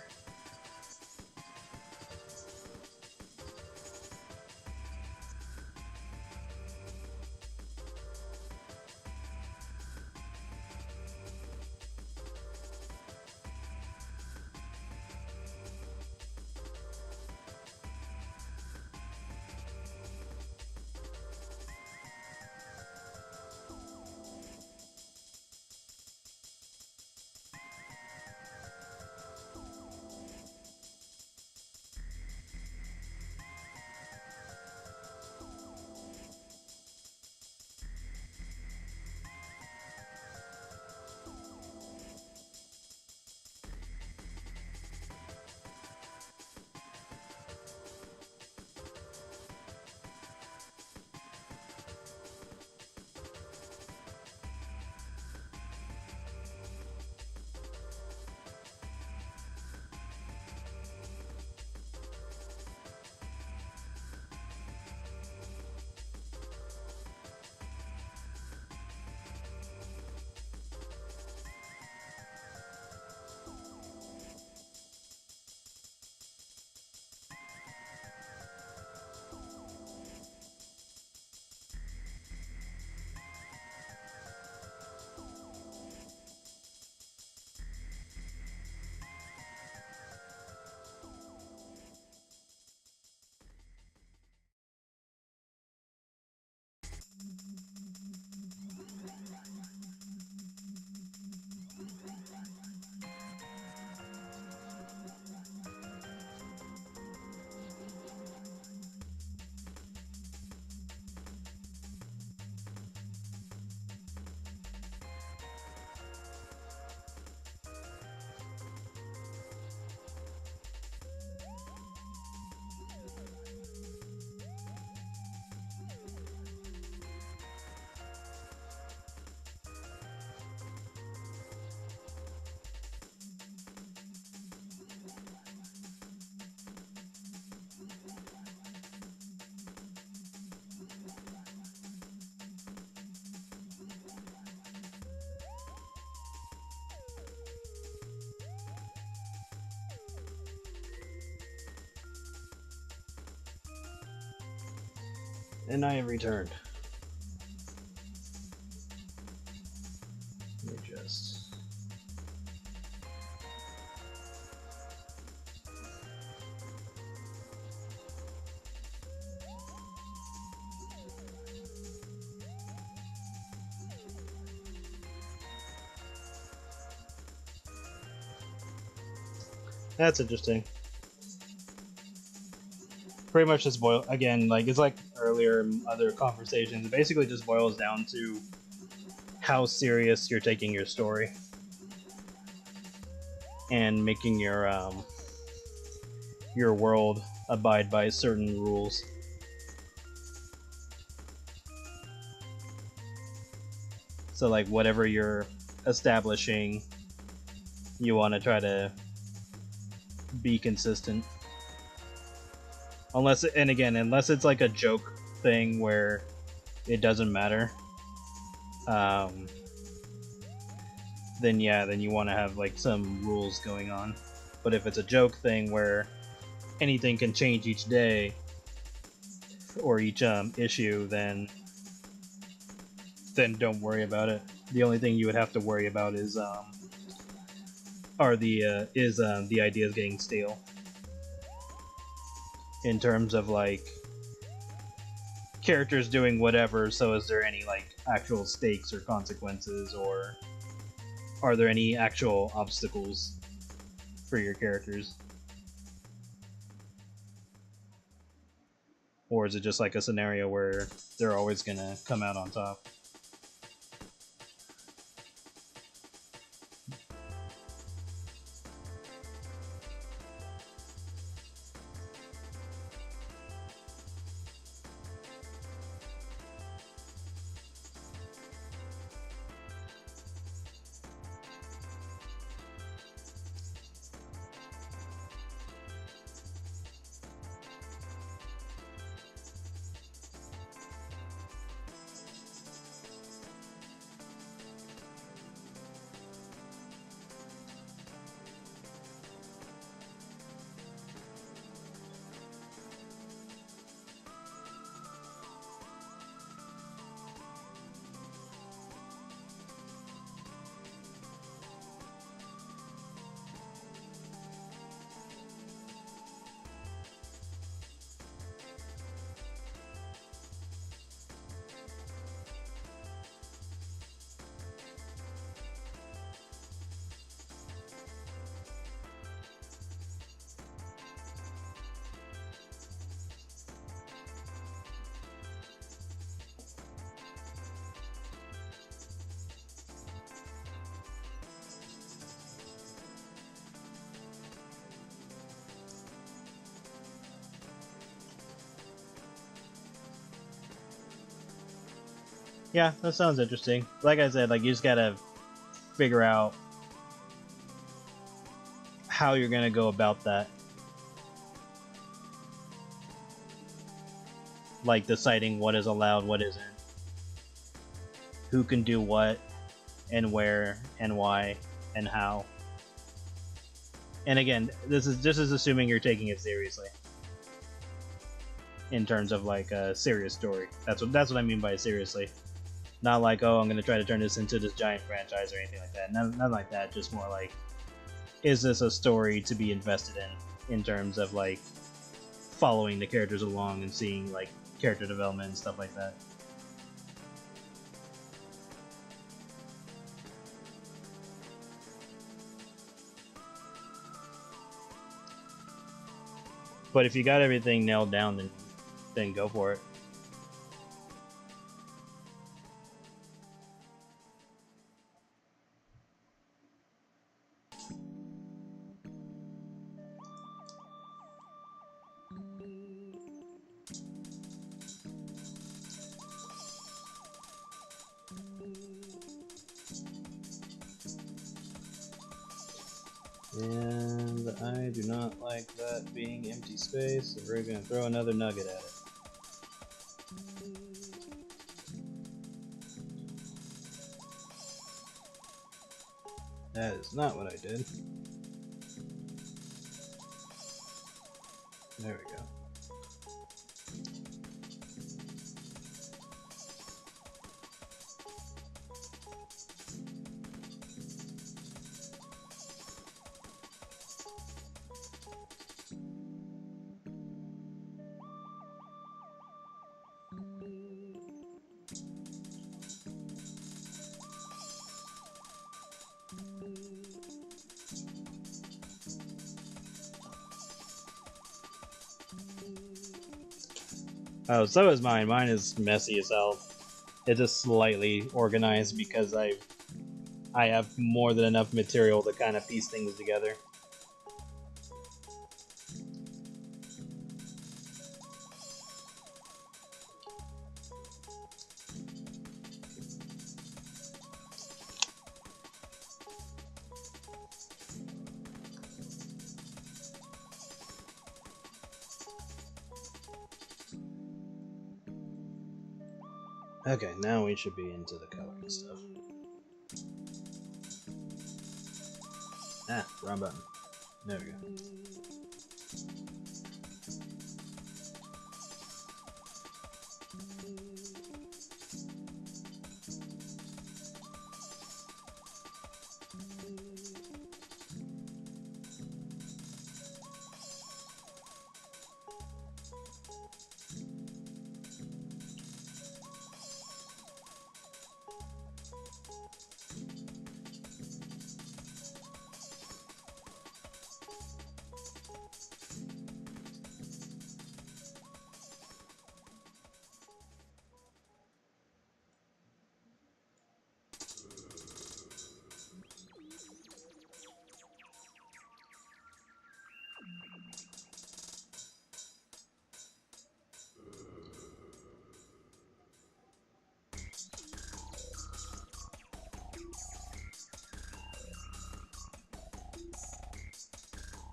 Speaker 1: And I have returned. Let me just... That's interesting. Pretty much just boil again, like it's like earlier in other conversations. It basically just boils down to how serious you're taking your story and making your world abide by certain rules. So like whatever you're establishing, you want to try to be consistent. Unless, and again, unless it's like a joke thing where it doesn't matter, then yeah, then you want to have like some rules going on. But if it's a joke thing where anything can change each day or each issue, then don't worry about it. The only thing you would have to worry about is the ideas getting stale. In terms of like characters doing whatever, so is there any like actual stakes or consequences, or are there any actual obstacles for your characters? Or is it just like a scenario where they're always gonna come out on top? Yeah, that sounds interesting. Like I said, like you just gotta figure out how you're gonna go about that. Like deciding what is allowed, what isn't, who can do what, and where, and why, and how. And again, this is assuming you're taking it seriously in terms of like a serious story. That's what I mean by seriously. Not like, oh, I'm gonna try to turn this into this giant franchise or anything like that. None like that. Just more like, is this a story to be invested in terms of like following the characters along and seeing like character development and stuff like that. But if you got everything nailed down, then go for it. And I do not like that being empty space, so we're gonna throw another nugget at it. That is not what I did. There we go. Oh, so is mine. Mine is messy as hell. It's just slightly organized because I have more than enough material to kind of piece things together. Okay, now we should be into the coloring stuff. Ah, wrong button. There we go.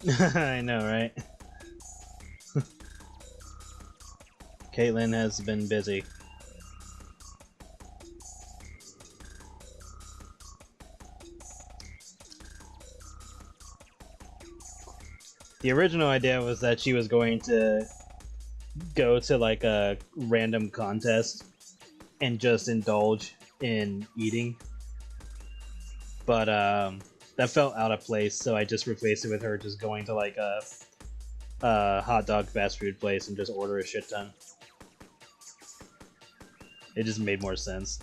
Speaker 1: I know, right? Caitlin has been busy. The original idea was that she was going to go to like a random contest and just indulge in eating. But that felt out of place, so I just replaced it with her just going to like a hot dog fast food place and just order a shit ton. It just made more sense.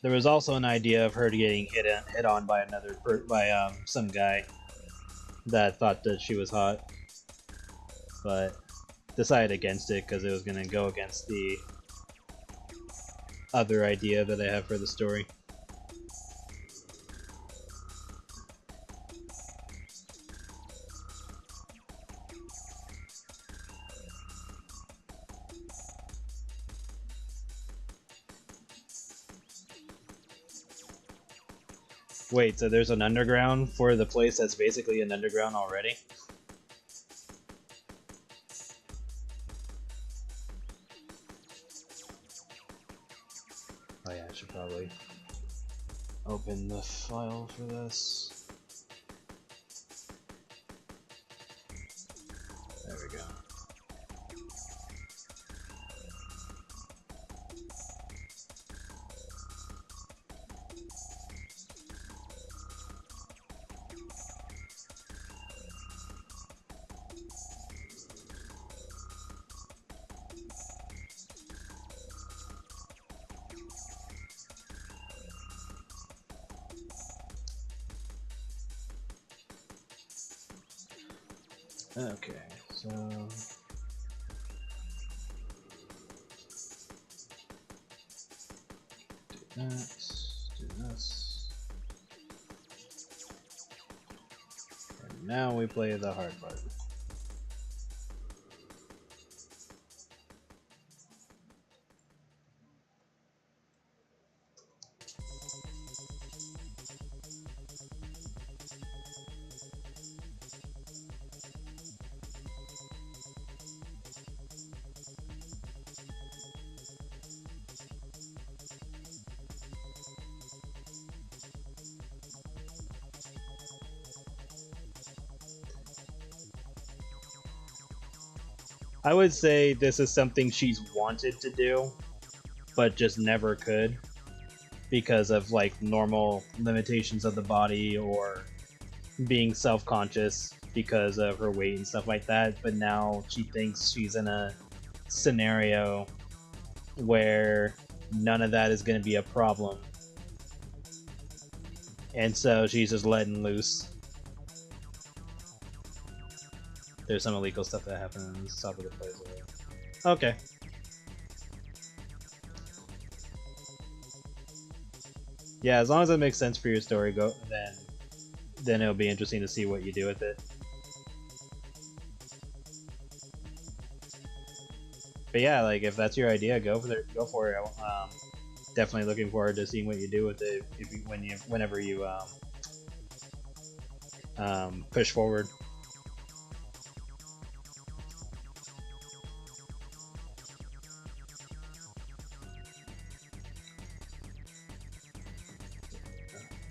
Speaker 1: There was also an idea of her getting hit on by some guy that thought that she was hot, but decided against it because it was gonna go against the other idea that I have for the story. Wait, so there's an underground for the place that's basically an underground already? Oh yeah, I should probably open the file for this. There we go. Okay, so do this, and now we play the hard button. I would say this is something she's wanted to do, but just never could because of like normal limitations of the body or being self-conscious because of her weight and stuff like that. But now she thinks she's in a scenario where none of that is going to be a problem, and so she's just letting loose. There's some illegal stuff that happens top of the place. Okay. Yeah, as long as it makes sense for your story, then it'll be interesting to see what you do with it. But yeah, like if that's your idea, go for it. Go for it. Definitely looking forward to seeing what you do with it whenever you push forward.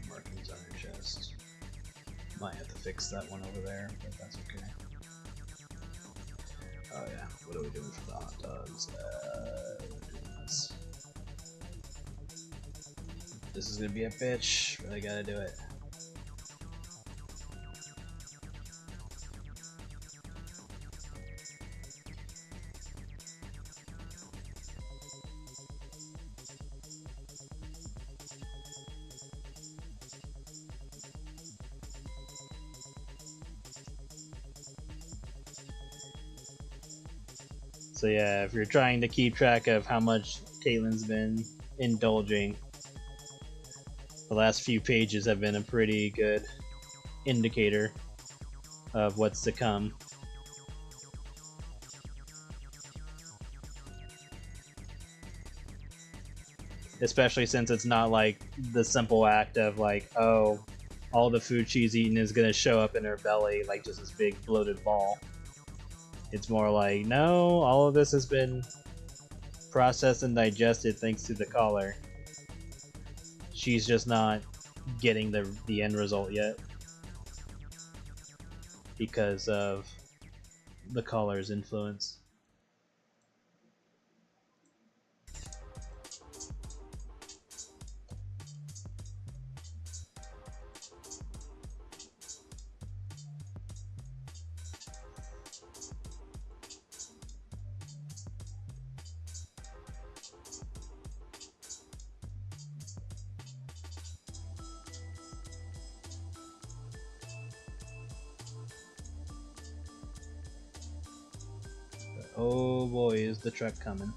Speaker 1: Markings on your chest. Might have to fix that one over there, but that's okay. Oh yeah, what are we doing for the hot dogs? We're doing this. This is gonna be a bitch. Really gotta do it. So yeah, if you're trying to keep track of how much Caitlin's been indulging, the last few pages have been a pretty good indicator of what's to come. Especially since it's not like the simple act of like, oh, all the food she's eaten is gonna show up in her belly like just this big bloated ball. It's more like, no, all of this has been processed and digested thanks to the collar. She's just not getting the end result yet because of the collar's influence. Oh boy, is the truck coming.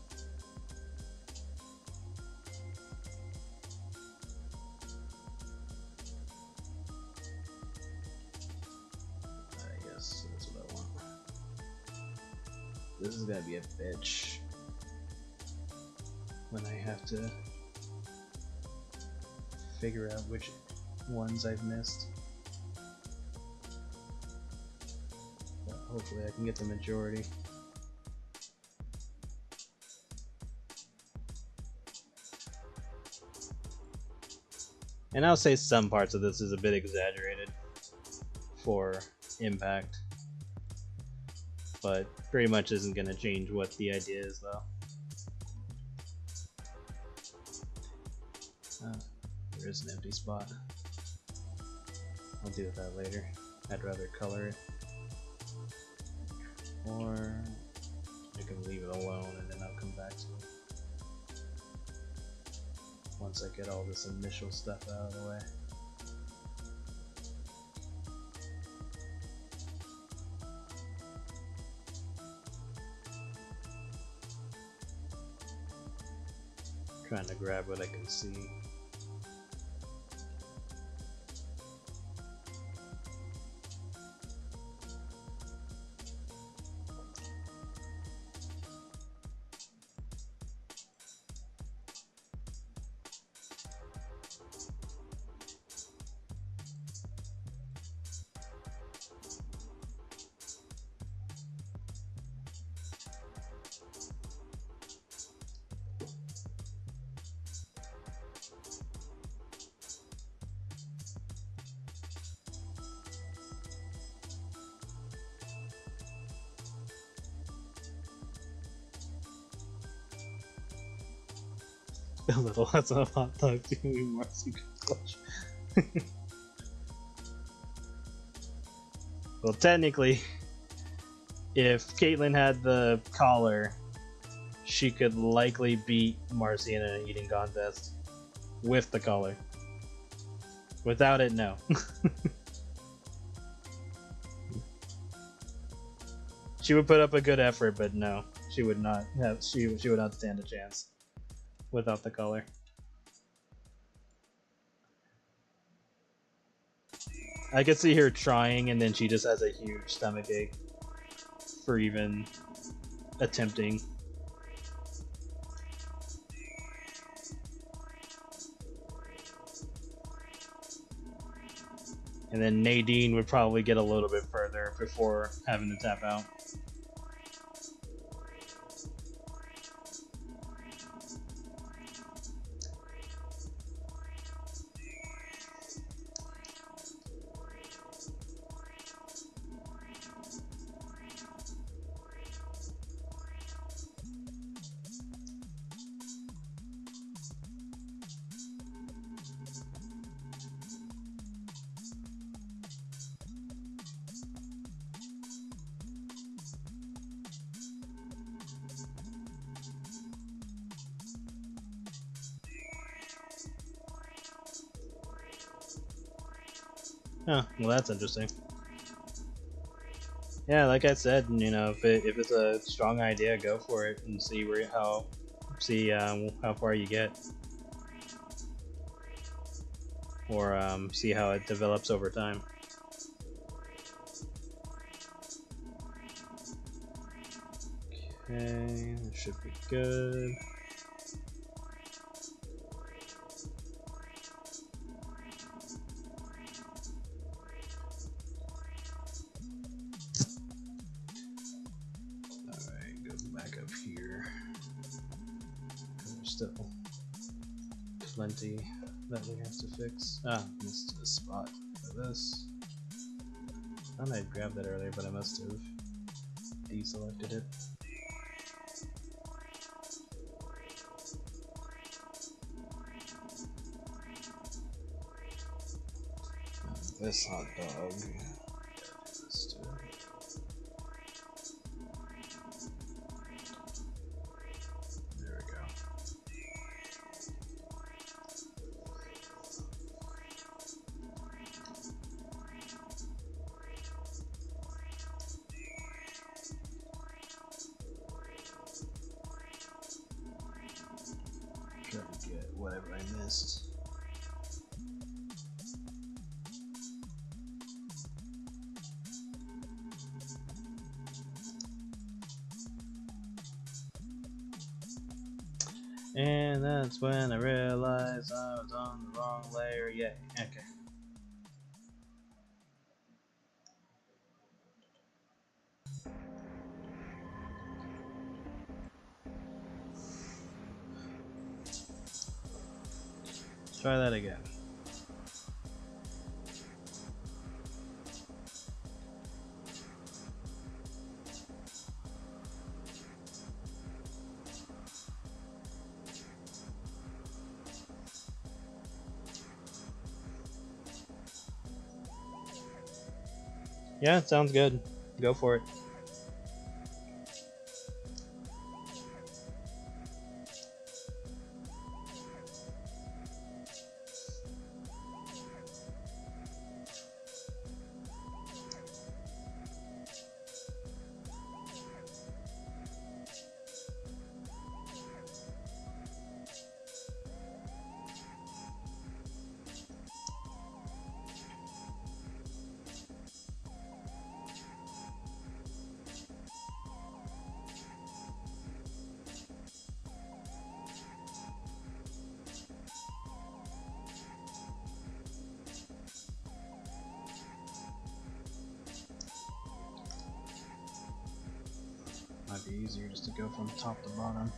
Speaker 1: Yes, that's what I want. This is gonna be a bitch when I have to figure out which ones I've missed. But hopefully I can get the majority. And I'll say some parts of this is a bit exaggerated for impact, but pretty much isn't going to change what the idea is, though. There is an empty spot. I'll deal with that later. I'd rather color it. Or I can leave it alone and then I'll come back to it once I get all this initial stuff out of the way. Trying to grab what I can see. A little less of a hot dog to me, Marcy clutch. Well, technically, if Caitlyn had the collar, she could likely beat Marcy in an eating contest with the collar. Without it, no. She would put up a good effort, but no, she would not have. She would not stand a chance without the color. I could see her trying, and then she just has a huge stomach ache for even attempting. And then Nadine would probably get a little bit further before having to tap out. Oh, well, that's interesting. Yeah, like I said, you know, if it's a strong idea, go for it and see how far you get, or see how it develops over time. Okay, that should be good. Still plenty that we have to fix. Ah, missed a spot for this. I thought I'd grabbed that earlier, but I must have deselected it. This hot dog. Let's do it. Try to get whatever I missed. And that's when I realized I was on the wrong layer. Yay. Okay. try that again. Yeah, sounds good. Go for it. Might be easier just to go from top to bottom.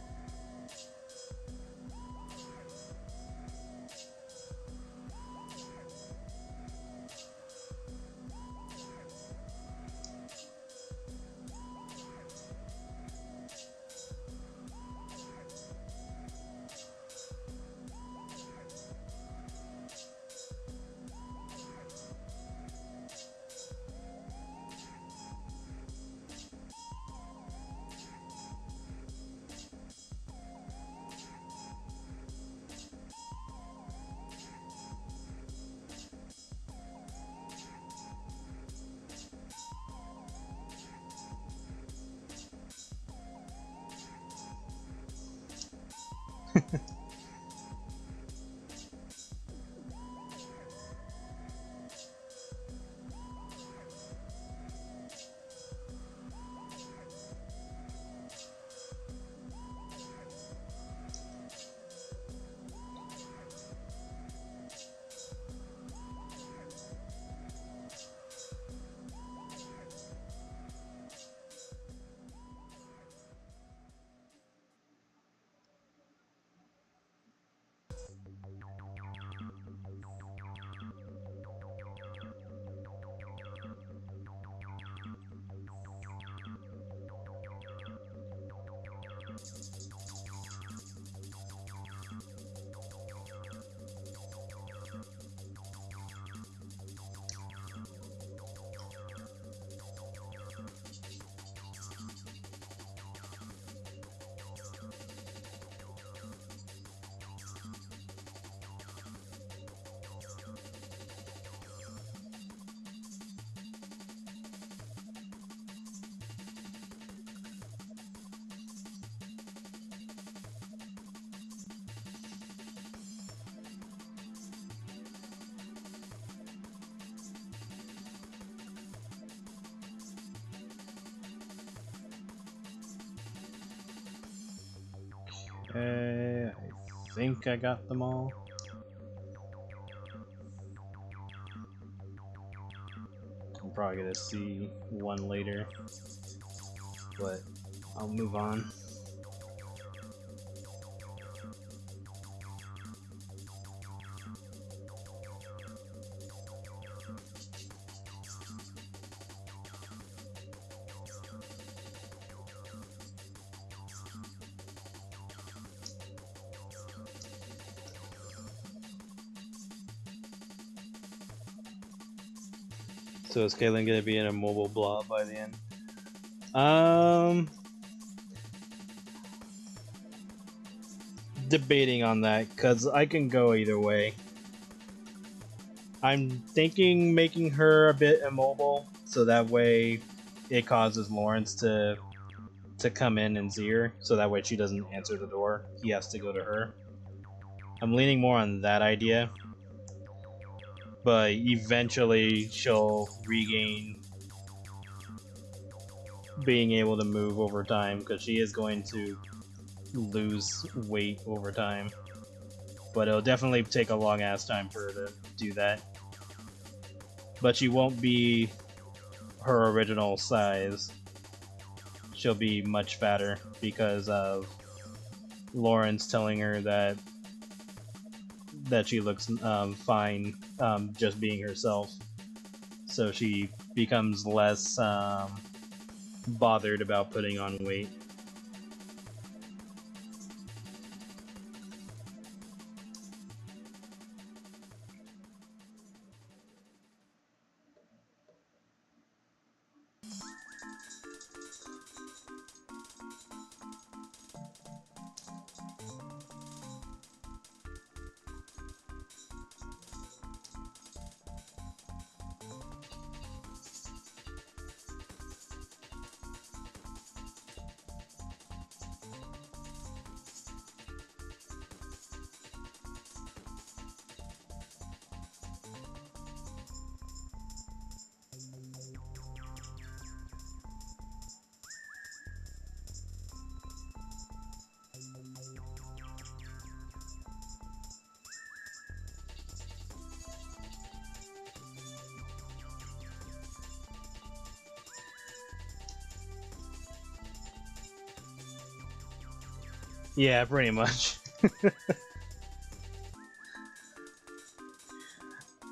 Speaker 1: Okay, I think I got them all. I'm probably gonna see one later, but I'll move on. So is Caitlyn gonna be in a mobile blob by the end? Debating on that, cause I can go either way. I'm thinking making her a bit immobile, so that way it causes Lawrence to come in and see her, so that way she doesn't answer the door. He has to go to her. I'm leaning more on that idea, but eventually she'll regain being able to move over time, because she is going to lose weight over time. But it'll definitely take a long ass time for her to do that. But she won't be her original size. She'll be much fatter because of Lawrence telling her that that she looks fine just being herself. So she becomes less bothered about putting on weight. Yeah, pretty much.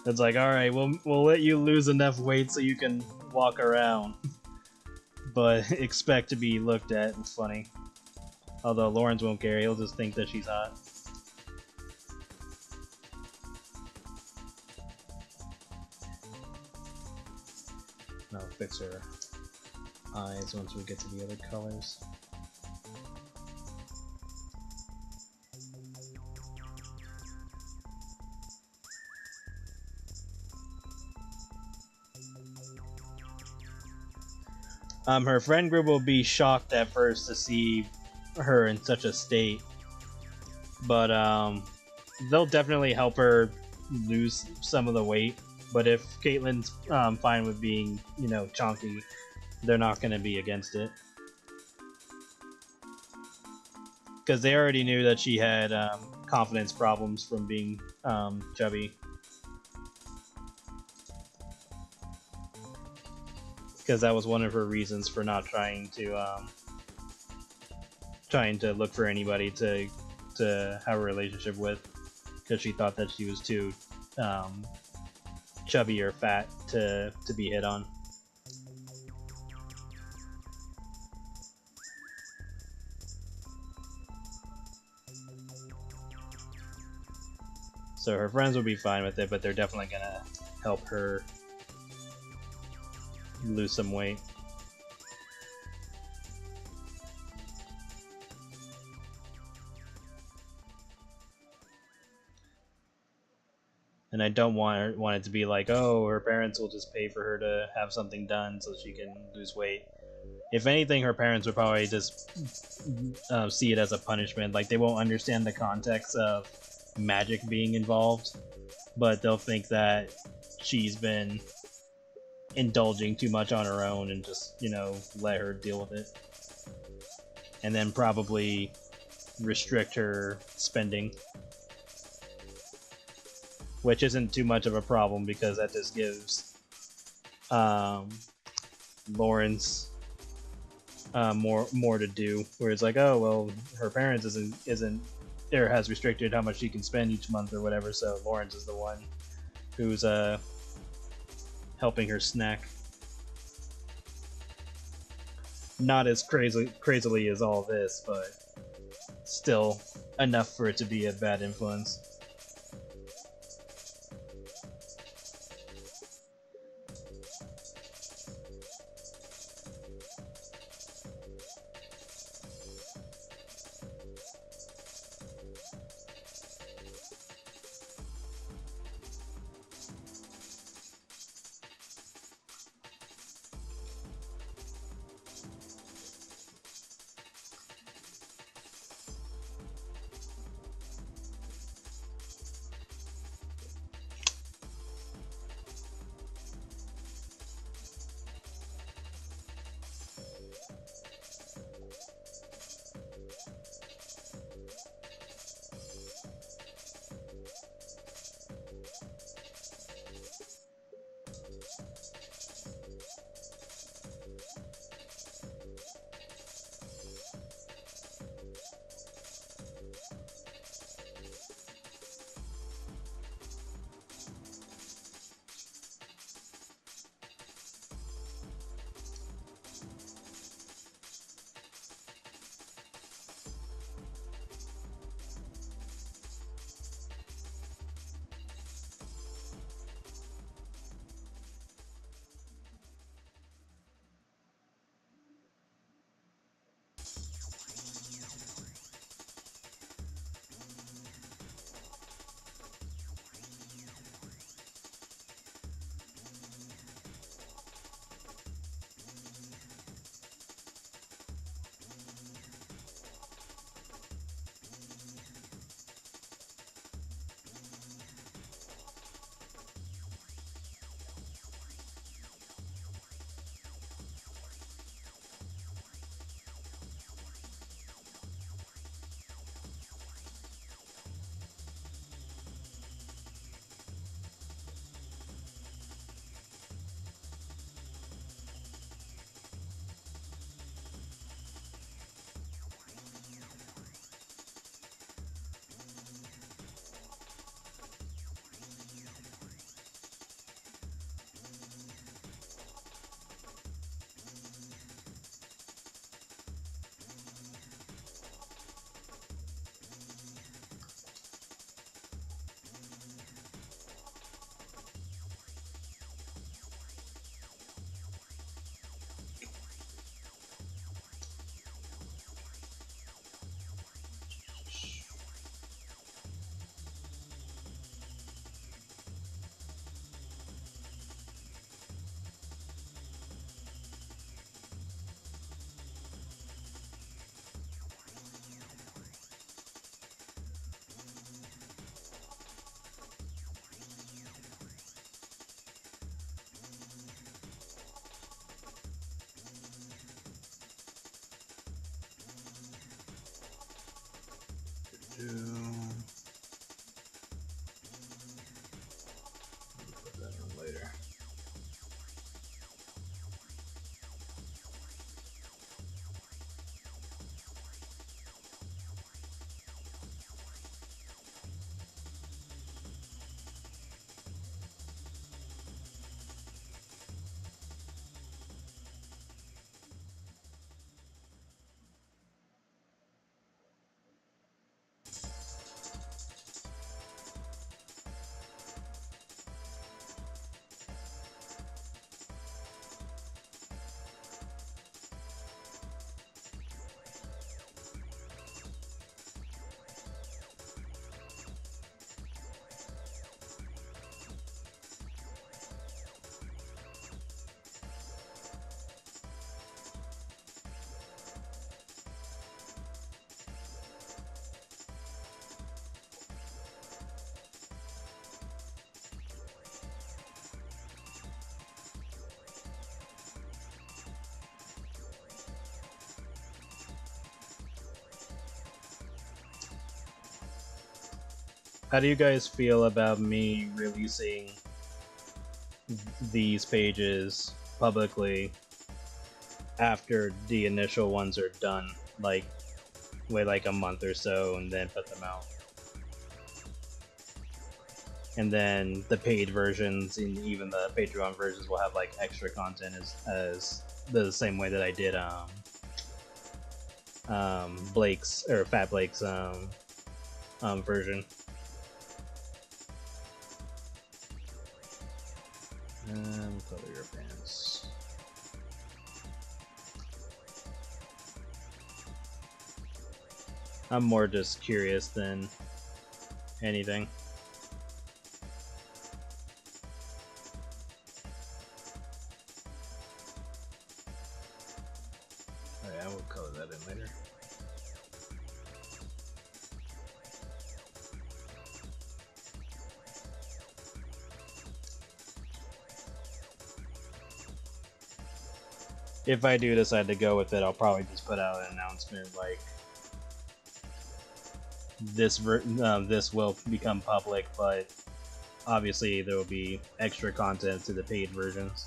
Speaker 1: It's like, all right, we'll let you lose enough weight so you can walk around, but expect to be looked at and funny. Although Lawrence won't care; he'll just think that she's hot. And I'll fix her eyes once we get to the other colors. Her friend group will be shocked at first to see her in such a state, but they'll definitely help her lose some of the weight. But if Caitlin's fine with being, you know, chonky, they're not going to be against it. Because they already knew that she had confidence problems from being chubby. Because that was one of her reasons for not trying to look for anybody to have a relationship with, because she thought that she was too chubby or fat to be hit on. So her friends will be fine with it, but they're definitely gonna help her lose some weight. And I don't want it to be like, oh, her parents will just pay for her to have something done so she can lose weight. If anything, her parents would probably just see it as a punishment. Like, they won't understand the context of magic being involved, but they'll think that she's been indulging too much on her own and just, you know, let her deal with it. And then probably restrict her spending. Which isn't too much of a problem, because that just gives Lawrence more to do. Where it's like, oh well, her parents isn't or has restricted how much she can spend each month or whatever. So Lawrence is the one who's helping her snack. Not as crazily as all this, but still enough for it to be a bad influence. Put that on later. How do you guys feel about me releasing these pages publicly after the initial ones are done? Like, wait like a month or so and then put them out. And then the paid versions and even the Patreon versions will have like extra content as the same way that I did Blake's or Fat Blake's version. Color your pants. I'm more just curious than anything. Oh yeah, we'll color that in later. If I do decide to go with it, I'll probably just put out an announcement like this will become public, but obviously there will be extra content to the paid versions.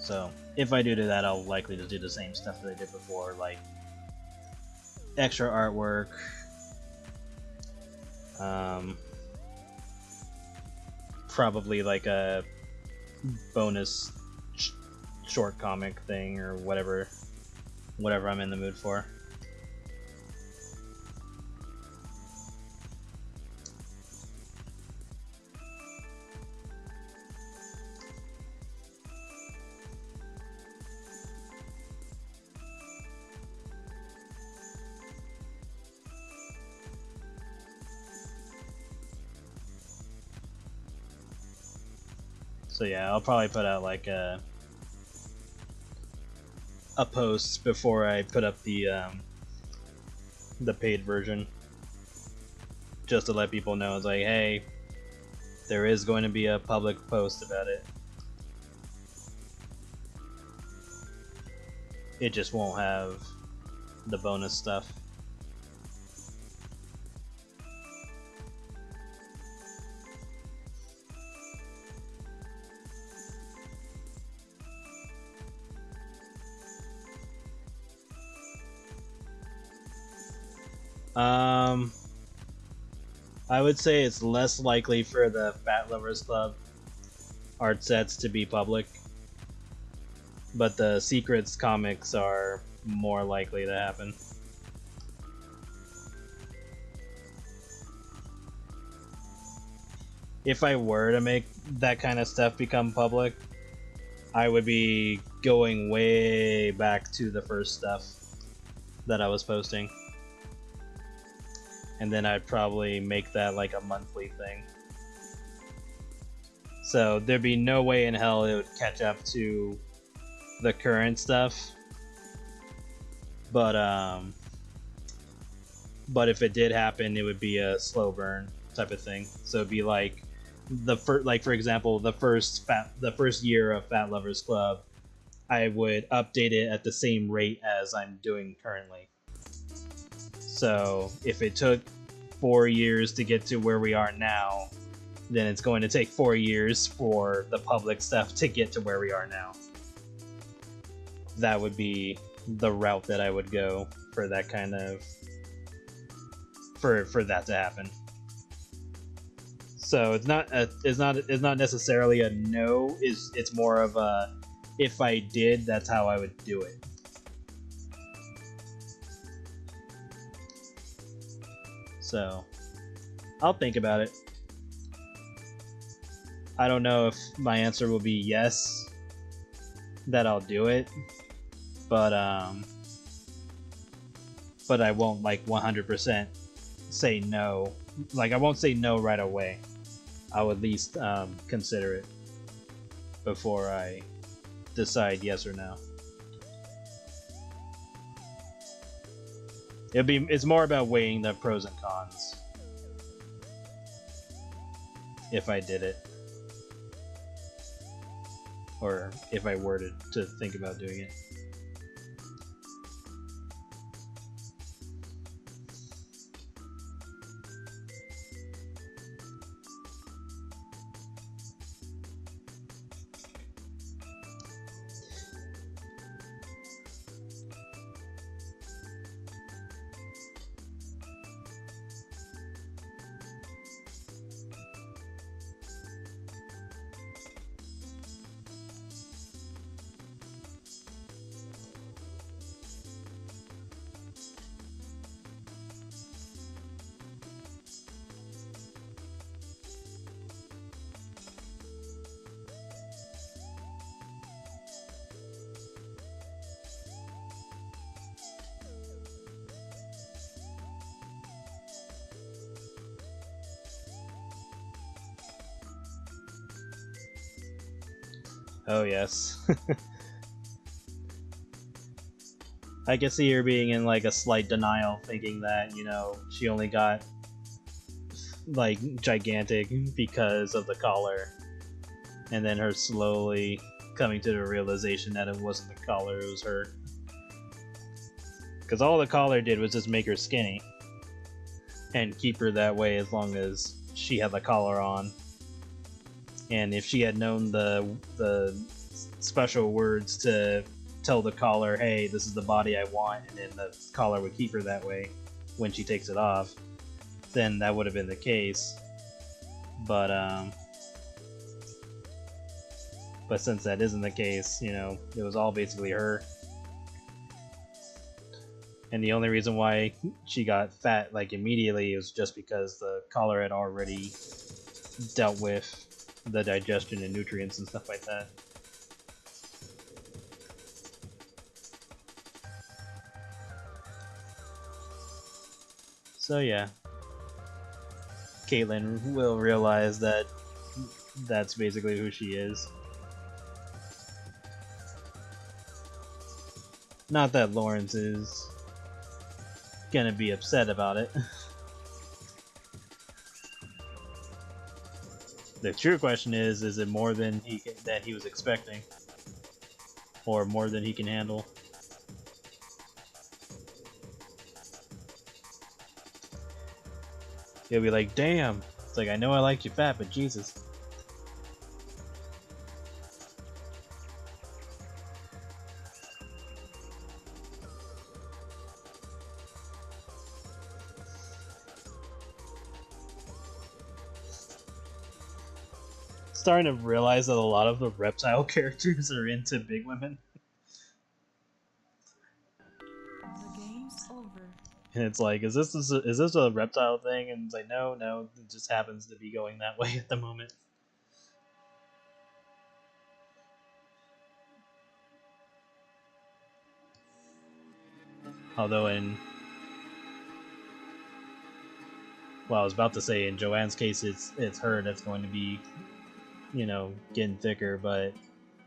Speaker 1: So if I do that, I'll likely just do the same stuff that I did before, like extra artwork, probably like a bonus short comic thing or whatever I'm in the mood for. So yeah, I'll probably put out like a post before I put up the paid version, just to let people know. It's like, hey, there is going to be a public post about it. It just won't have the bonus stuff. I would say it's less likely for the Fat Lovers Club art sets to be public, but the Secrets comics are more likely to happen. If I were to make that kind of stuff become public, I would be going way back to the first stuff that I was posting. And then I'd probably make that like a monthly thing. So there'd be no way in hell it would catch up to the current stuff. But if it did happen, it would be a slow burn. type of thing. So it'd be like like for example, the first year of Fat Lovers Club, I would update it at the same rate as I'm doing currently. So if it took 4 years to get to where we are now, then it's going to take 4 years for the public stuff to get to where we are now. That would be the route that I would go for that kind of for that to happen. So it's not necessarily a no. It's more of a if I did, that's how I would do it. So I'll think about it. I don't know if my answer will be yes, that I'll do it, but I won't like 100% say no. Like I won't say no right away. I'll at least consider it before I decide yes or no. It's more about weighing the pros and cons if I did it, or if I were to think about doing it. Oh yes. I can see her being in like a slight denial, thinking that, you know, she only got like gigantic because of the collar, and then her slowly coming to the realization that it wasn't the collar, it was her. Because all the collar did was just make her skinny and keep her that way as long as she had the collar on. And if she had known the special words to tell the collar, hey, this is the body I want, and then the collar would keep her that way when she takes it off, then that would have been the case. But since that isn't the case, you know, it was all basically her. And the only reason why she got fat like immediately was just because the collar had already dealt with the digestion and nutrients and stuff like that. So yeah, Caitlyn will realize that that's basically who she is. Not that Lawrence is gonna be upset about it. The true question is it more than that he was expecting? Or more than he can handle? He'll be like, damn! It's like, I know I like you fat, but Jesus. Starting to realize that a lot of the reptile characters are into big women.
Speaker 2: The game's over.
Speaker 1: And it's like, is this a reptile thing? And it's like, no, it just happens to be going that way at the moment. Although well, I was about to say in Joanne's case, it's her that's going to be, you know, getting thicker, but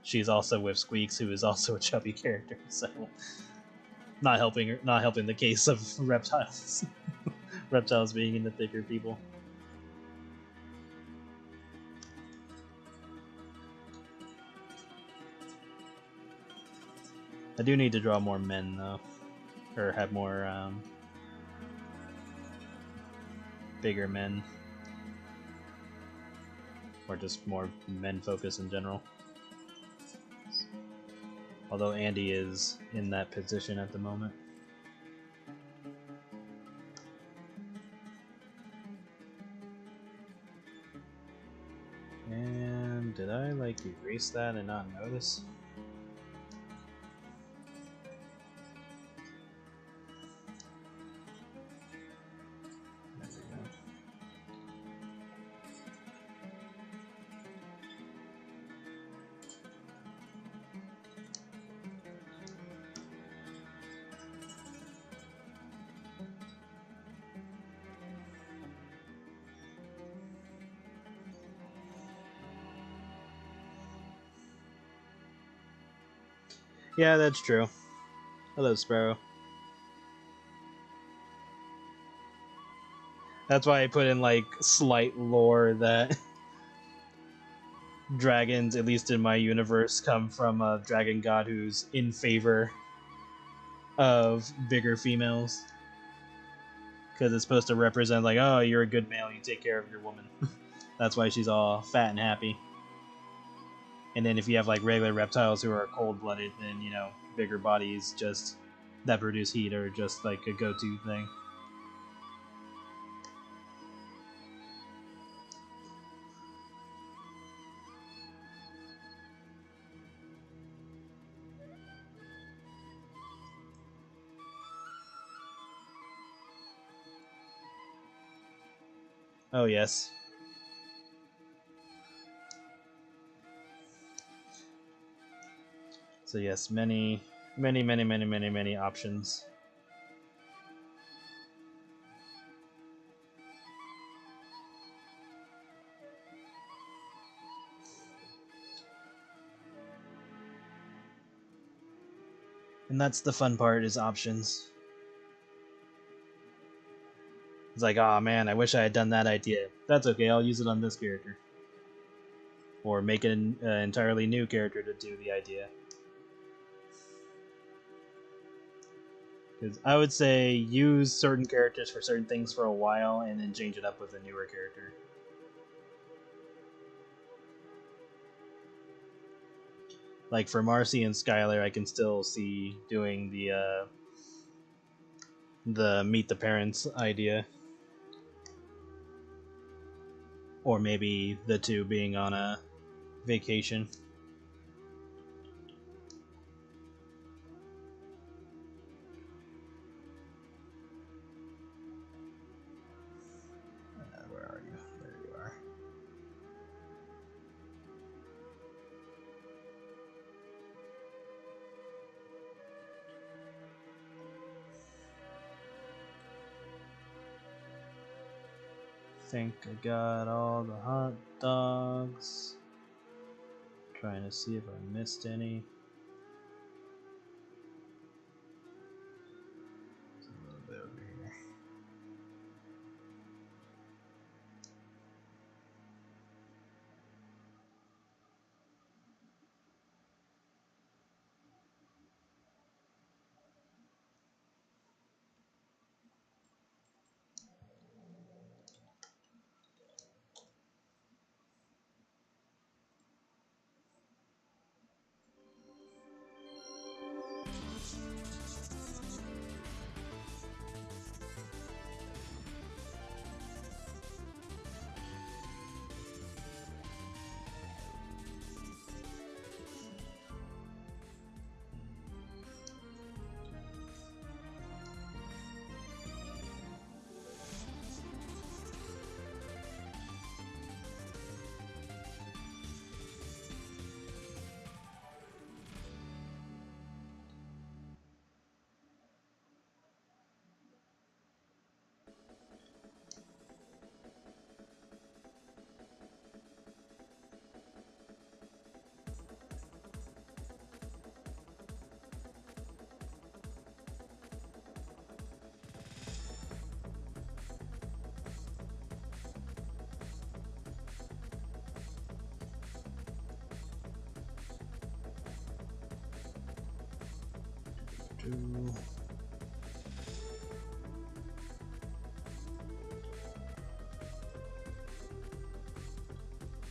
Speaker 1: she's also with Squeaks, who is also a chubby character, so not helping the case of reptiles. Reptiles being into thicker people. I do need to draw more men though, or have more bigger men, or just more men focus in general. Although Andy is in that position at the moment. And did I like erase that and not notice? There we go. Yeah, that's true. Hello, Sparrow. That's why I put in like slight lore that dragons, at least in my universe, come from a dragon god who's in favor of bigger females. Because it's supposed to represent like, oh, you're a good male, you take care of your woman. That's why she's all fat and happy. And then if you have like regular reptiles who are cold-blooded, then you know bigger bodies just that produce heat are just like a go-to thing. Oh yes. So yes, many options. And that's the fun part, is options. It's like, oh man, I wish I had done that idea. That's okay, I'll use it on this character. Or make an entirely new character to do the idea. Because I would say use certain characters for certain things for a while and then change it up with a newer character. Like for Marcy and Skylar, I can still see doing the meet the parents idea, or maybe the two being on a vacation. Where are you? There you are. Think I got all the hot dogs. Trying to see if I missed any. There's a little bit over here.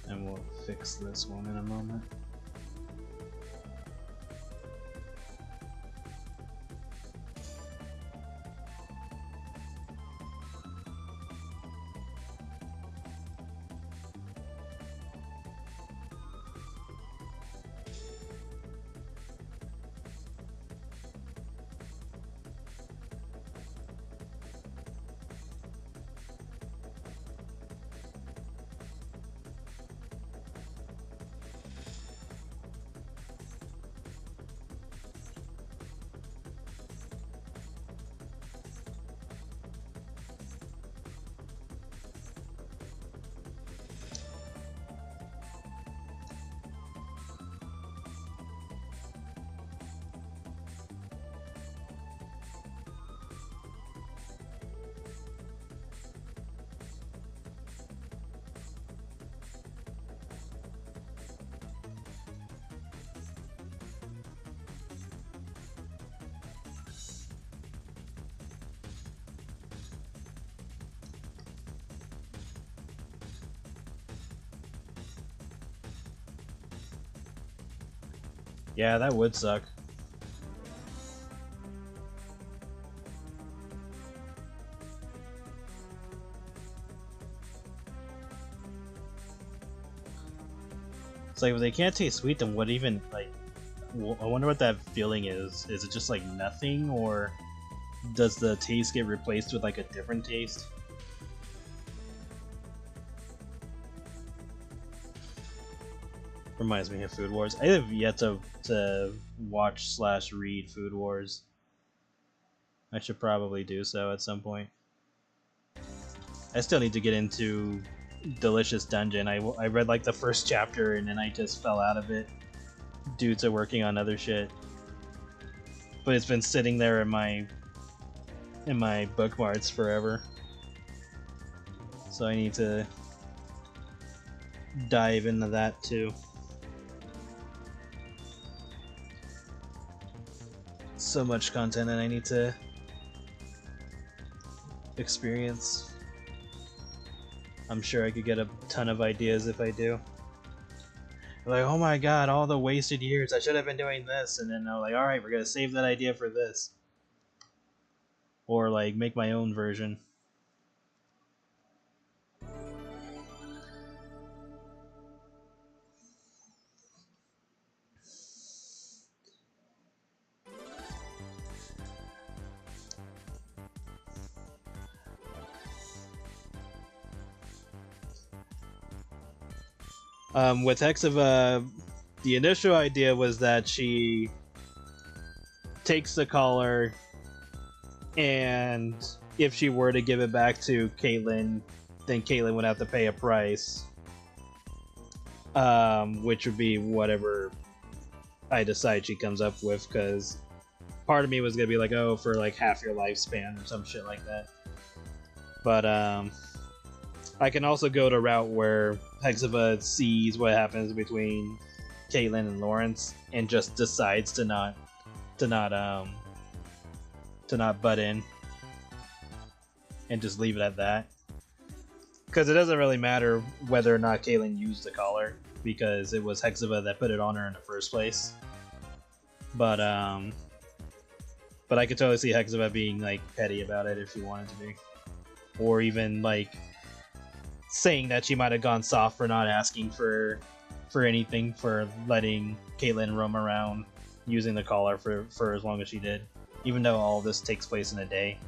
Speaker 1: And we'll fix this one in a moment. Yeah, that would suck. It's like if they can't taste sweet, then what even, like, I wonder what that feeling is. Is it just like nothing, or does the taste get replaced with like a different taste? Reminds me of Food Wars. I have yet to watch/read Food Wars. I should probably do so at some point. I still need to get into Delicious Dungeon. I read like the first chapter and then I just fell out of it due to working on other shit. But it's been sitting there in my bookmarks forever. So I need to dive into that too. So much content that I need to experience. I'm sure I could get a ton of ideas if I do. Like, oh my god, all the wasted years, I should have been doing this, and then I'm like, alright, we're gonna save that idea for this. Or like, make my own version. With Hexiva, the initial idea was that she takes the collar, and if she were to give it back to Caitlyn, then Caitlyn would have to pay a price, which would be whatever I decide she comes up with, because part of me was going to be like, oh, for like half your lifespan or some shit like that. But I can also go the route where Hexiva sees what happens between Caitlyn and Lawrence and just decides to not butt in and just leave it at that. Because it doesn't really matter whether or not Caitlyn used the collar, because it was Hexiva that put it on her in the first place. But I could totally see Hexiva being like petty about it if she wanted to be, or even like saying that she might have gone soft for not asking for anything, for letting Caitlyn roam around using the collar for as long as she did, even though all this takes place in a day.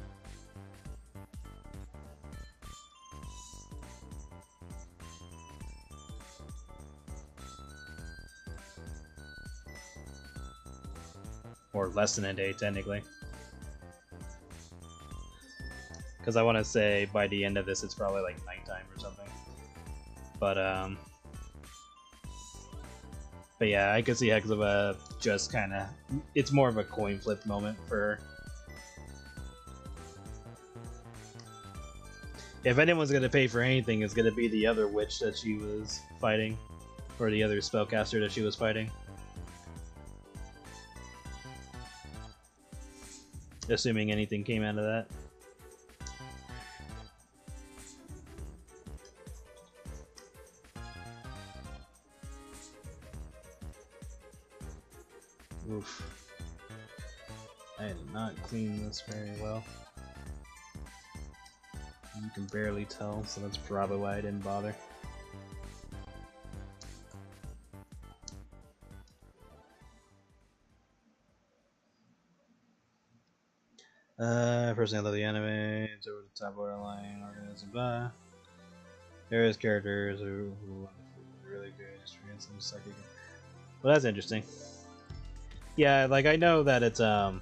Speaker 1: Or less than a day, technically. Because I want to say by the end of this it's probably like nighttime or something. But yeah, I could see Hexiva just kind of... It's more of a coin flip moment for her. If anyone's going to pay for anything, it's going to be the other witch that she was fighting. Or the other spellcaster that she was fighting. assuming anything came out of that. Oof. I did not clean this very well. You can barely tell, so that's probably why I didn't bother. First I love the anime, it's over the top borderline, organism, blah. Various characters who are really good, experience them psychic. Well, that's interesting. Yeah, like I know that it's or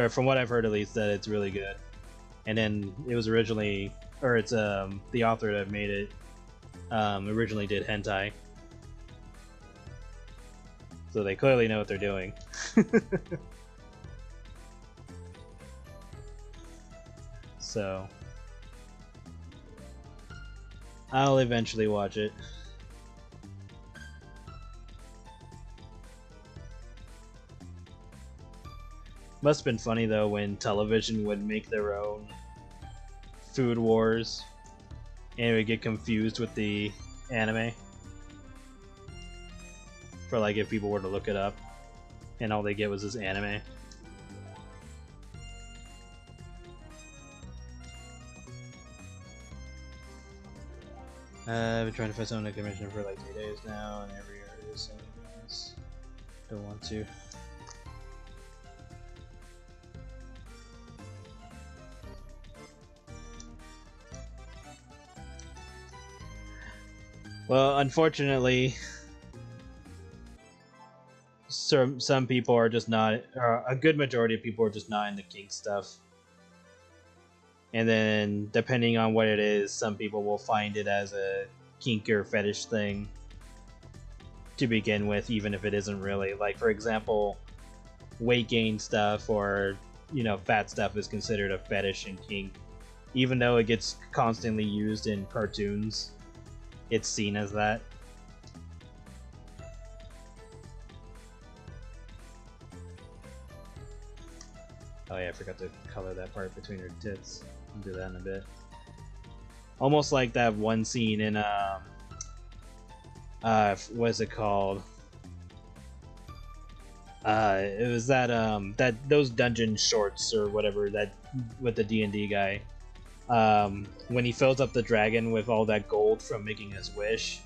Speaker 1: from what I've heard at least, that it's really good. And then it was originally, or it's the author that made it originally did hentai, so they clearly know what they're doing. So I'll eventually watch it. Must have been funny though when television would make their own food wars and it would get confused with the anime. For like if people were to look it up and all they get was this anime. I've been trying to find someone to commission for like 3 days now, and every artist is don't want to. Well, unfortunately, some people are just not, or a good majority of people are just not into kink stuff. And then, depending on what it is, some people will find it as a kink or fetish thing to begin with, even if it isn't really. Like, for example, weight gain stuff or, you know, fat stuff is considered a fetish and kink. Even though it gets constantly used in cartoons, it's seen as that. Oh yeah, I forgot to color that part between her tits. I'll do that in a bit. Almost like that one scene in what is it called? It was that those dungeon shorts or whatever that with the D&D guy. When he fills up the dragon with all that gold from making his wish.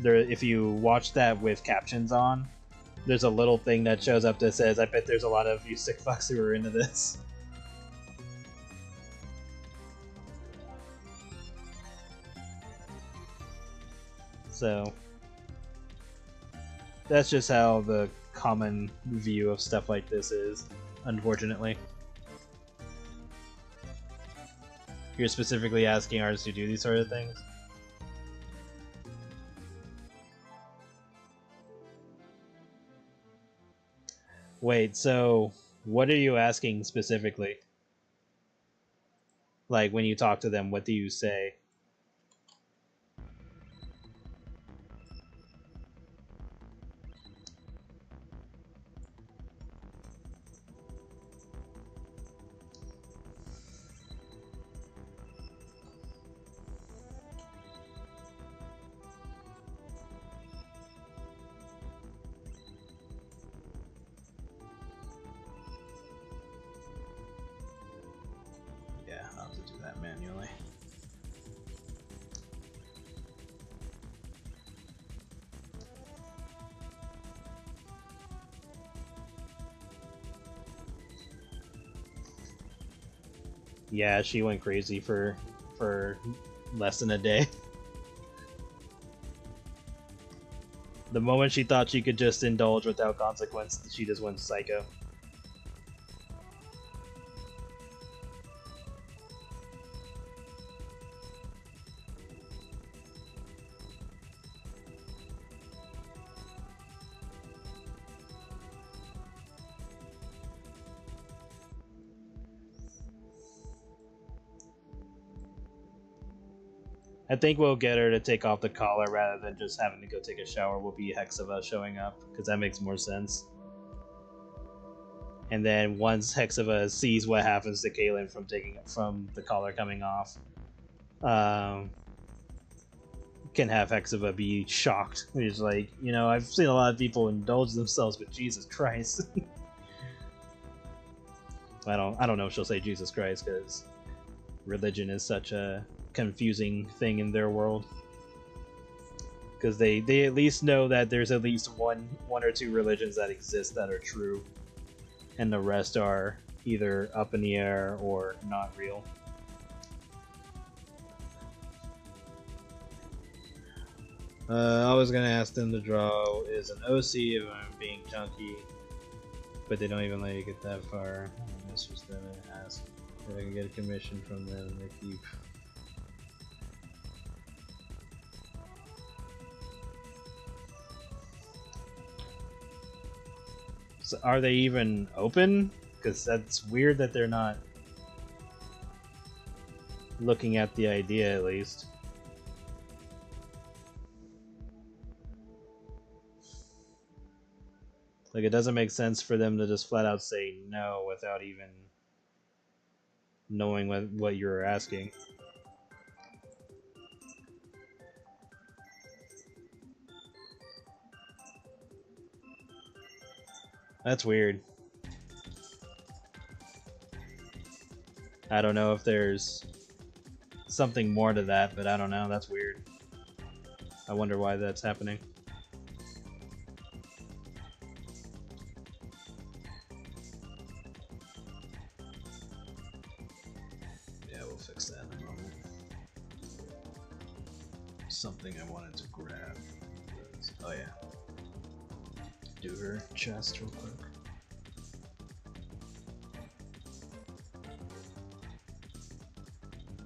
Speaker 1: There, if you watch that with captions on, there's a little thing that shows up that says, "I bet there's a lot of you sick fucks who are into this." So that's just how the common view of stuff like this is, unfortunately. You're specifically asking artists to do these sort of things? Wait, so what are you asking specifically? Like, when you talk to them, what do you say? Yeah, I'll have to do that manually. Yeah, she went crazy for less than a day. The moment she thought she could just indulge without consequence, she just went psycho. I think we'll get her to take off the collar rather than just having to go take a shower. Will be Hexava showing up, because that makes more sense. and then once Hexiva sees what happens to Kaylin from the collar coming off, can have Hexiva be shocked. He's like, you know, I've seen a lot of people indulge themselves, but Jesus Christ. I don't know if she'll say Jesus Christ, because religion is such a confusing thing in their world. Because they at least know that there's at least one or two religions that exist that are true, and the rest are either up in the air or not real. I was gonna ask them to draw is an OC if I'm being chunky, but they don't even let you get that far. That's just them and ask if I can get a commission from them. They keep. So are they even open? Because that's weird that they're not looking at the idea at least. Like, it doesn't make sense for them to just flat out say no without even knowing what you're asking. That's weird. I don't know if there's something more to that, but I don't know. That's weird. I wonder why that's happening. Yeah, we'll fix that in a moment. Something I wanted to grab was, oh yeah. Do her chest real quick.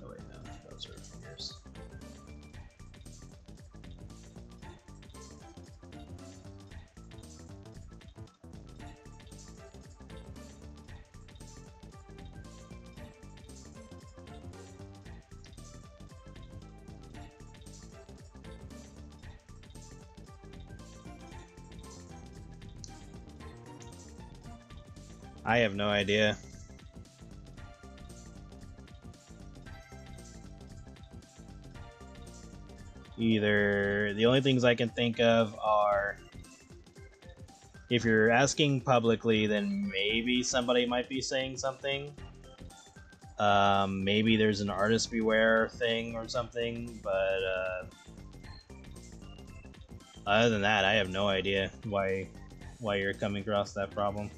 Speaker 1: Oh wait, no, those are fingers. I have no idea. Either the only things I can think of are if you're asking publicly, then maybe somebody might be saying something. Maybe there's an artist beware thing or something, but other than that, I have no idea why you're coming across that problem.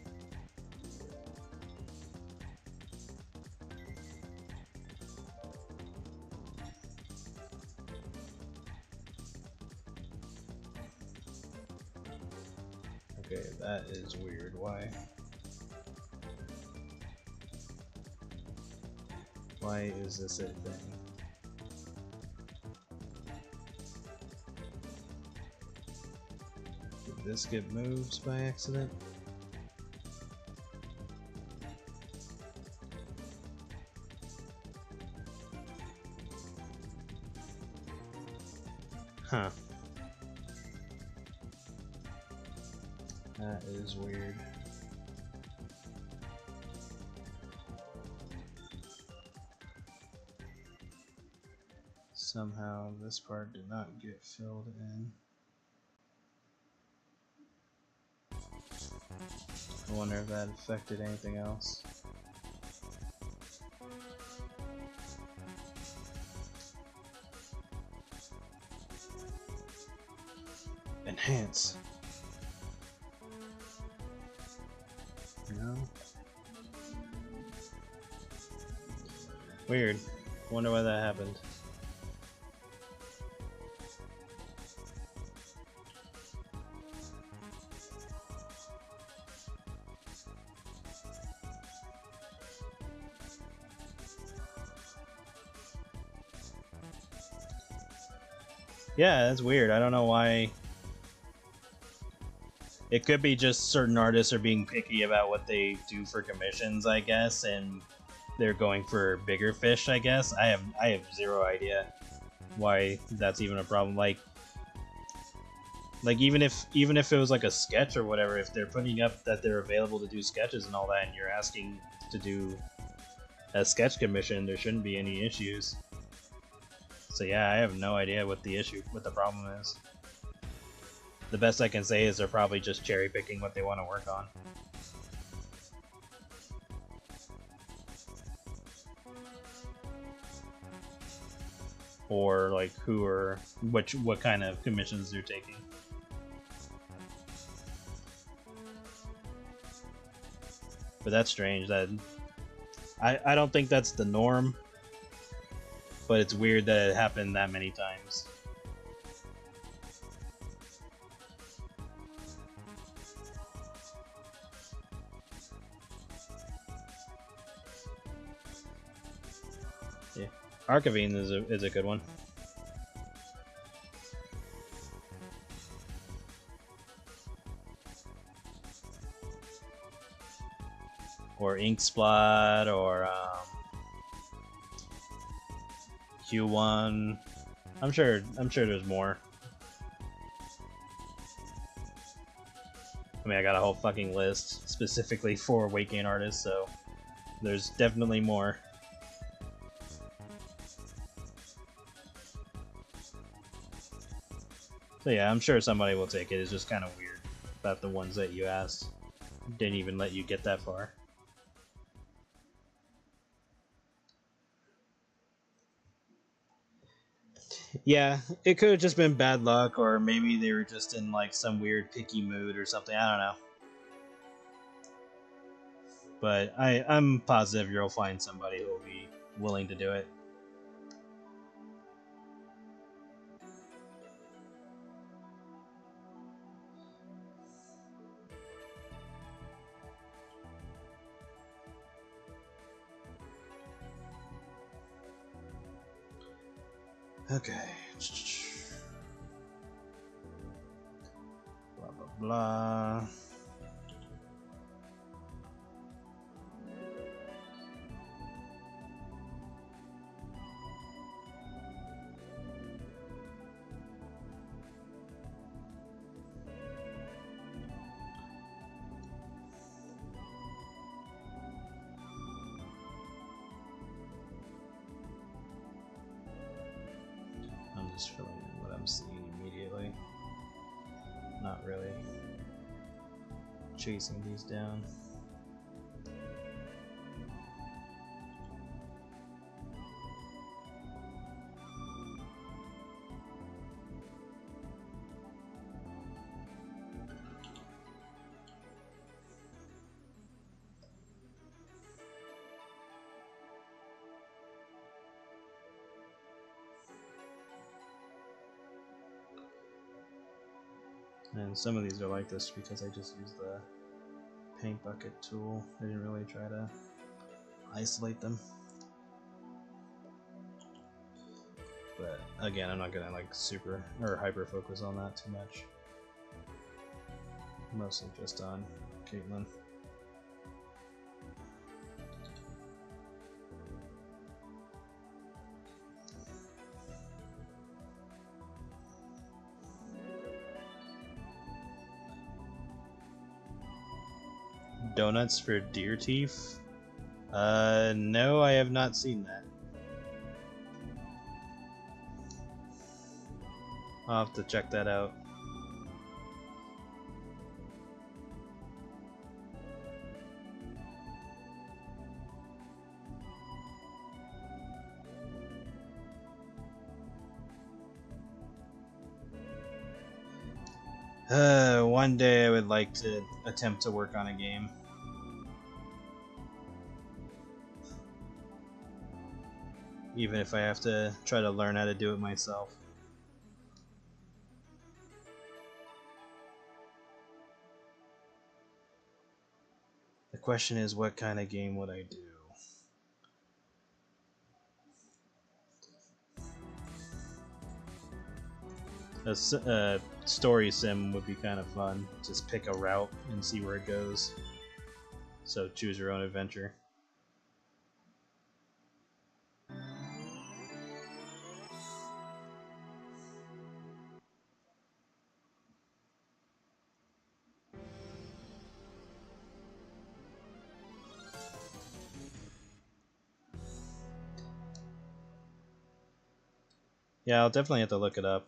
Speaker 1: Okay, that is weird. Why? Why is this a thing? Did this get moved by accident? Huh. That is weird. Somehow this part did not get filled in. I wonder if that affected anything else. Enhance. No. Weird. Wonder why that happened. Yeah, that's weird. I don't know why. It could be just certain artists are being picky about what they do for commissions, I guess, and they're going for bigger fish, I guess. I have zero idea why that's even a problem. Like, Like even if it was like a sketch or whatever, if they're putting up that they're available to do sketches and all that, and you're asking to do a sketch commission, there shouldn't be any issues. So yeah, I have no idea what the problem is. The best I can say is they're probably just cherry picking what they want to work on. Or like what kind of commissions they're taking. But that's strange. I don't think that's the norm, but it's weird that it happened that many times. Yeah, Archivine is a good one. Or Inksplot, or Q1. I'm sure there's more. I mean, I got a whole fucking list specifically for weight gain artists, so there's definitely more. So yeah, I'm sure somebody will take it. It's just kind of weird that the ones that you asked didn't even let you get that far. Yeah, it could have just been bad luck, or maybe they were just in like some weird picky mood or something. I don't know. But I'm positive you'll find somebody who will be willing to do it. Okay. Blah blah blah. I'm just filling in what I'm seeing immediately. Not really chasing these down. And some of these are like this because I just used the paint bucket tool. I didn't really try to isolate them. But again, I'm not gonna like super or hyper focus on that too much. Mostly just on Caitlyn. Donuts for deer teeth? No, I have not seen that. I'll have to check that out. One day I would like to attempt to work on a game. Even if I have to try to learn how to do it myself. The question is, what kind of game would I do? A story sim would be kind of fun. Just pick a route and see where it goes. So choose your own adventure. Yeah, I'll definitely have to look it up.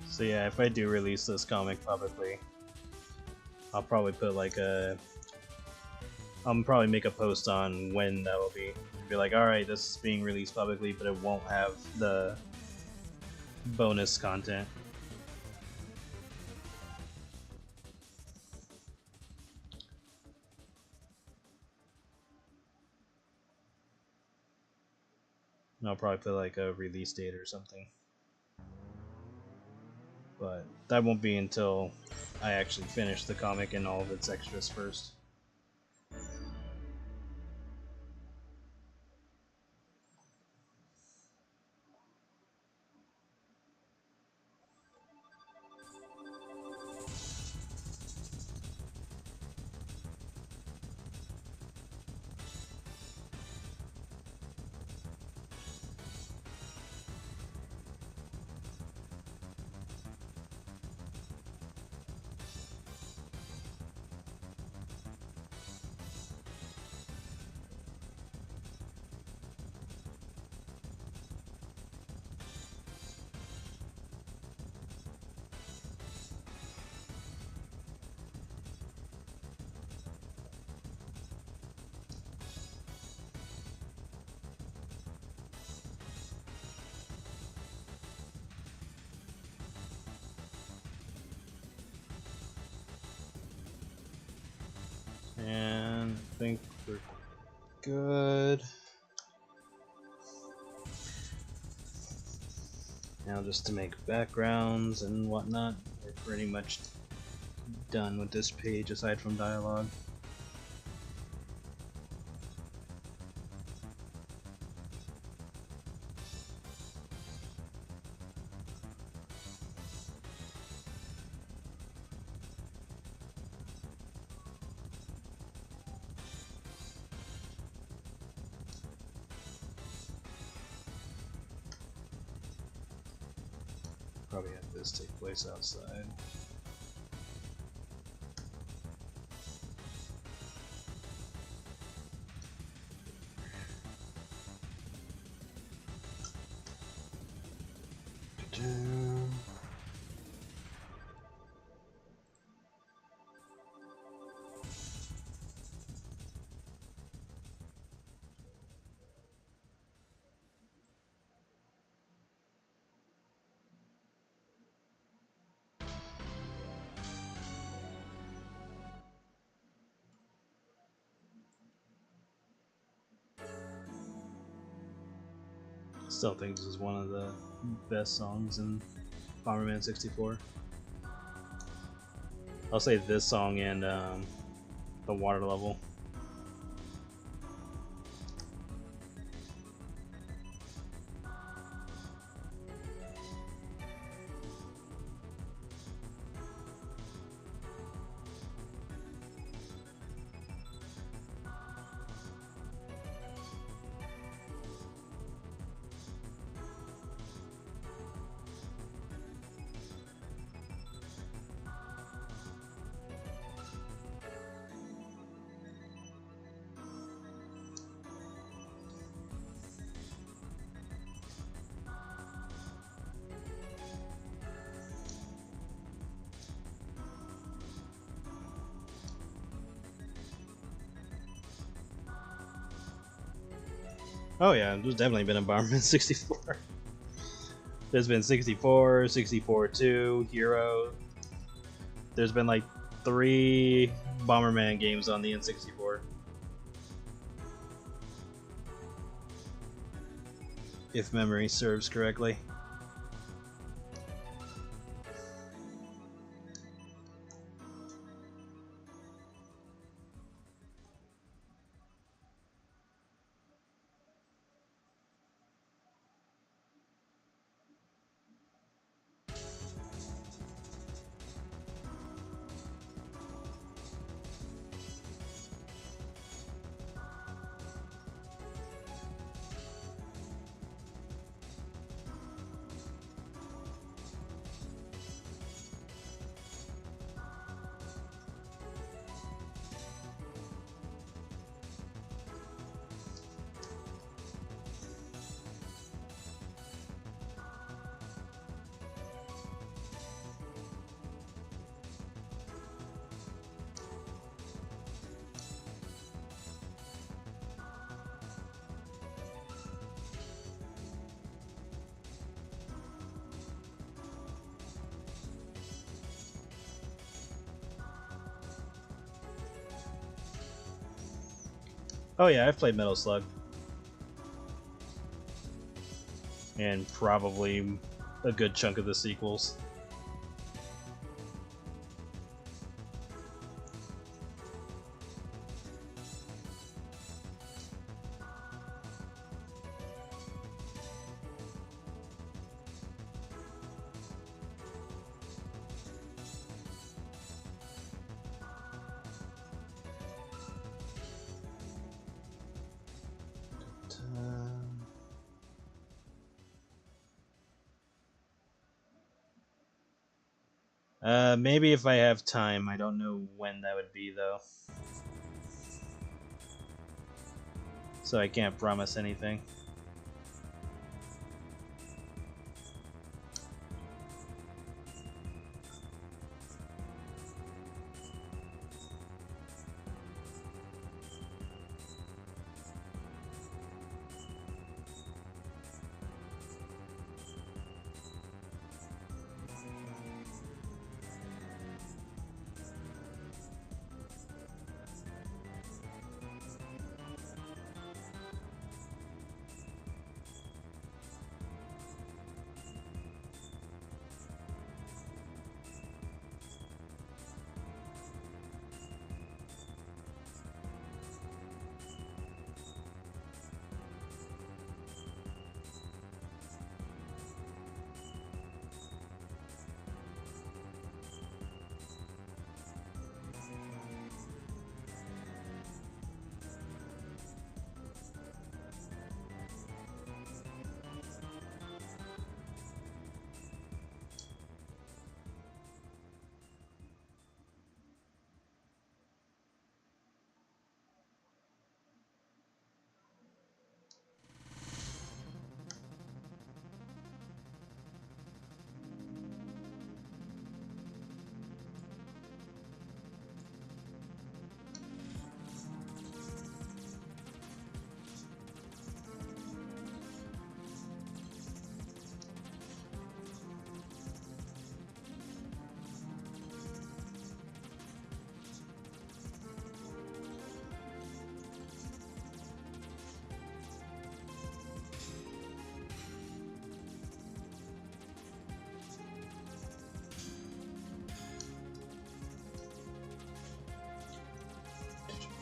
Speaker 1: So yeah, if I do release this comic publicly, I'll probably put like I'll probably make a post on when that will be. Be like, alright, this is being released publicly, but it won't have the bonus content. And I'll probably put like a release date or something. But that won't be until I actually finish the comic and all of its extras first. think we're good. Now just to make backgrounds and whatnot, we're pretty much done with this page aside from dialogue. Probably have this take place outside. Still think this is one of the best songs in Bomberman 64. I'll say this song and the water level. Oh yeah, there's definitely been a Bomberman 64. There's been 64, 64-2, Hero. There's been like 3 Bomberman games on the N64. If memory serves correctly. Oh yeah, I've played Metal Slug. And probably a good chunk of the sequels. Maybe if I have time. I don't know when that would be though. So I can't promise anything.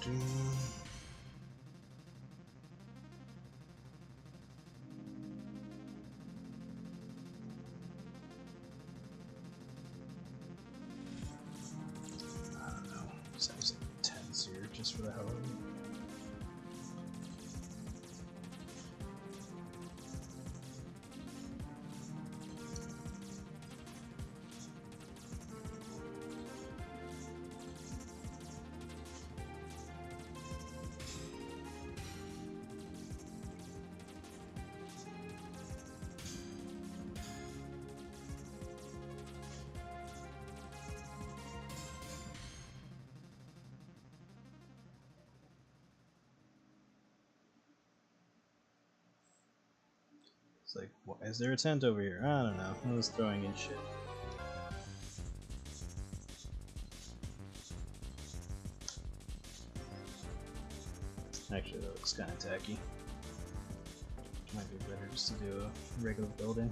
Speaker 1: don't know. Sounds like 10s here just for the hell of it. It's like, what, is there a tent over here? I don't know. I was throwing in shit. Actually, that looks kind of tacky. Might be better just to do a regular building.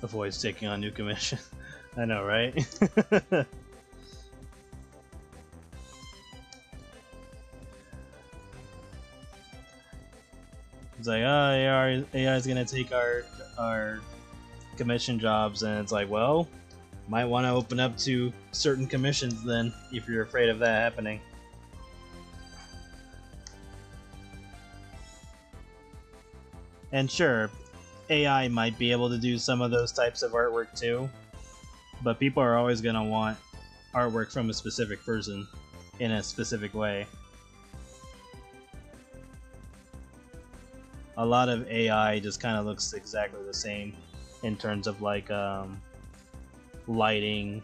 Speaker 1: Avoids taking on new commission. I know, right? It's like, oh, AI is gonna take our commission jobs, and it's like, well, might want to open up to certain commissions then, if you're afraid of that happening. And sure, AI might be able to do some of those types of artwork too, but people are always gonna want artwork from a specific person in a specific way. A lot of AI just kind of looks exactly the same in terms of like lighting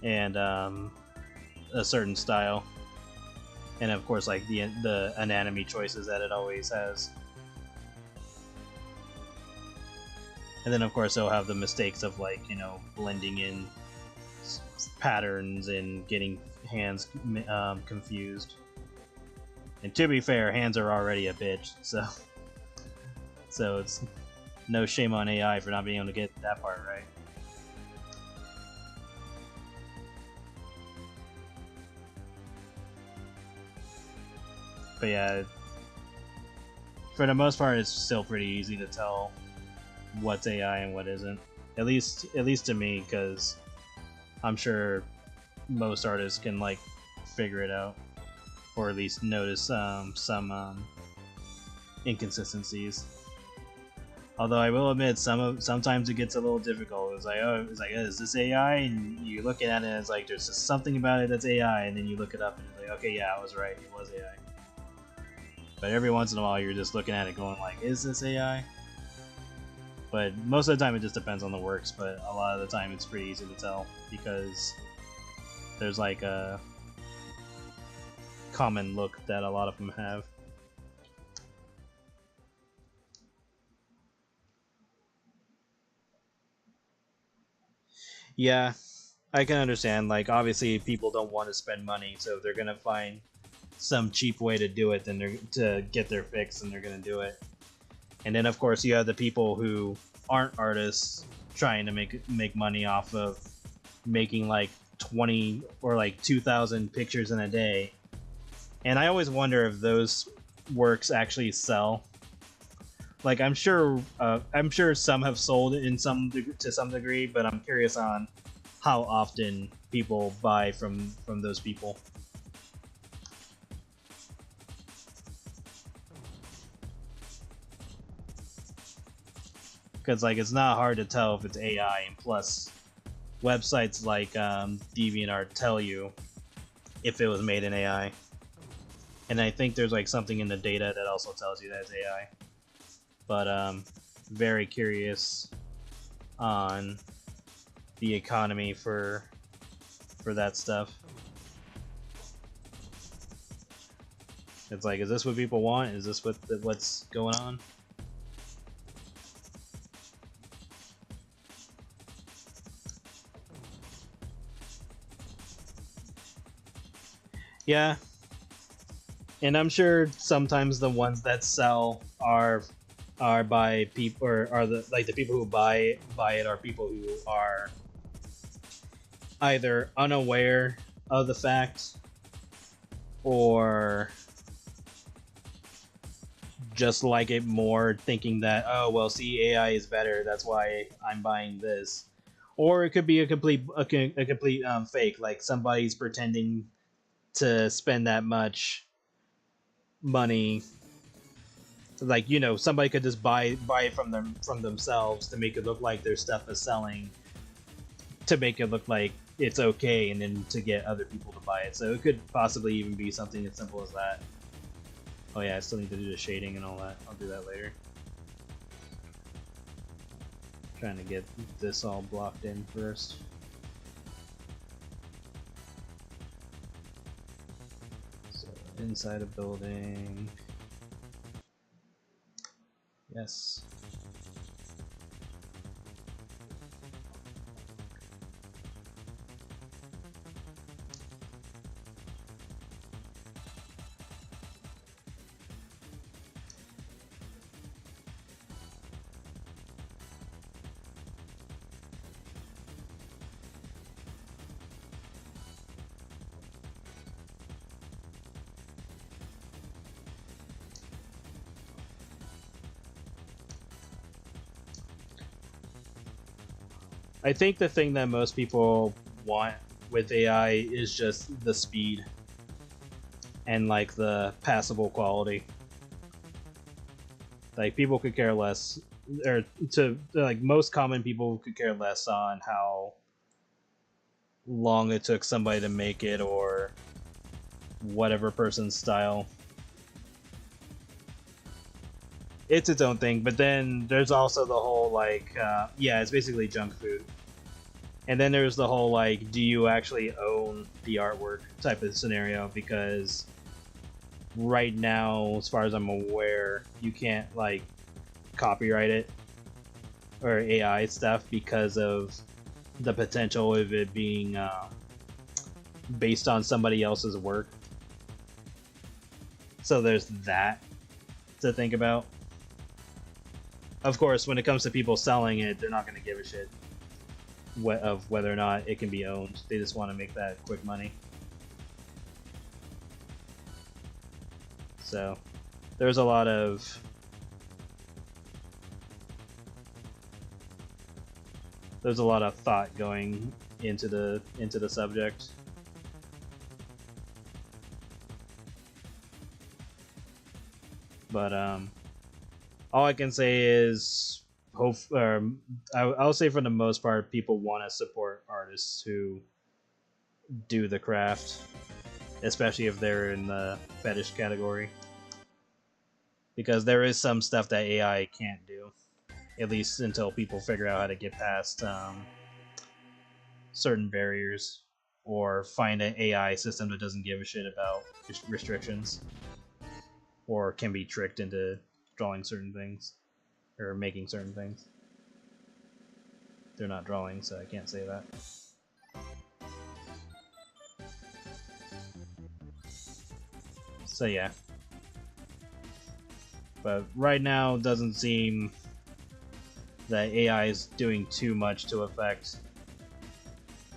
Speaker 1: and a certain style, and of course like the anatomy choices that it always has. And then of course they'll have the mistakes of like, you know, blending in patterns and getting hands confused. And to be fair, hands are already a bitch, so it's no shame on AI for not being able to get that part right. But yeah, for the most part, it's still pretty easy to tell what's AI and what isn't. At least to me, because I'm sure most artists can like figure it out, or at least notice some inconsistencies. Although I will admit, sometimes it gets a little difficult. It's like, oh, is this AI? And you look at it, and it's like, there's just something about it that's AI, and then you look it up, and it's like, okay, yeah, I was right, it was AI. But every once in a while, you're just looking at it, going like, is this AI? But most of the time, it just depends on the works. But a lot of the time, it's pretty easy to tell because there's like a common look that a lot of them have. Yeah, I can understand. Like, obviously, people don't want to spend money, so they're gonna find some cheap way to do it, then they're to get their fix, and they're gonna do it. And then, of course, you have the people who aren't artists trying to make money off of making like 20 or like 2,000 pictures in a day. And I always wonder if those works actually sell. Like, I'm sure some have sold in to some degree, but I'm curious on how often people buy from those people. Because like it's not hard to tell if it's AI, and plus websites like DeviantArt tell you if it was made in AI, and I think there's like something in the data that also tells you that it's AI. But very curious on the economy for that stuff. It's like, is this what people want? Is this what's going on? Yeah, and I'm sure sometimes the ones that sell are by people, or are the like the people who buy it are people who are either unaware of the fact or just like it more, thinking that, oh well, see, AI is better, that's why I'm buying this. Or it could be a complete fake, like somebody's pretending to spend that much money. Like, you know, somebody could just buy it from themselves to make it look like their stuff is selling, to make it look like it's okay, and then to get other people to buy it. So it could possibly even be something as simple as that. Oh yeah, I still need to do the shading and all that. I'll do that later. Trying to get this all blocked in first. So inside a building. Yes. I think the thing that most people want with AI is just the speed and like the passable quality. Like, people could care less, or to like most common people could care less on how long it took somebody to make it, or whatever person's style. It's its own thing, but then there's also the whole like, yeah, it's basically junk food. And then there's the whole like, do you actually own the artwork type of scenario? Because right now, as far as I'm aware, you can't like copyright it or AI stuff because of the potential of it being based on somebody else's work. So there's that to think about. Of course, when it comes to people selling it, they're not going to give a shit of whether or not it can be owned. They just want to make that quick money. So there's a lot of thought going into the subject. But all I can say is hope. I'll say for the most part, people want to support artists who do the craft, especially if they're in the fetish category, because there is some stuff that AI can't do, at least until people figure out how to get past certain barriers, or find an AI system that doesn't give a shit about restrictions, or can be tricked into drawing certain things or making certain things. they're not drawing, so I can't say that. So yeah. But right now, it doesn't seem that AI is doing too much to affect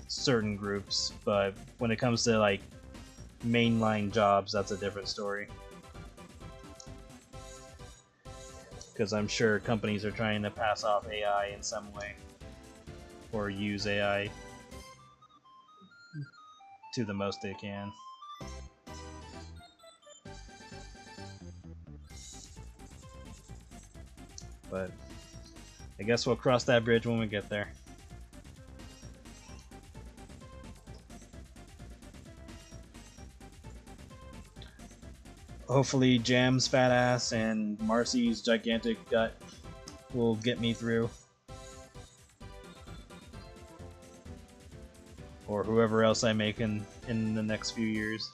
Speaker 1: certain groups, but when it comes to like mainline jobs, that's a different story. Because I'm sure companies are trying to pass off AI in some way, or use AI to the most they can. But I guess we'll cross that bridge when we get there. Hopefully Jam's fat ass and Marcy's gigantic gut will get me through. Or whoever else I make in the next few years.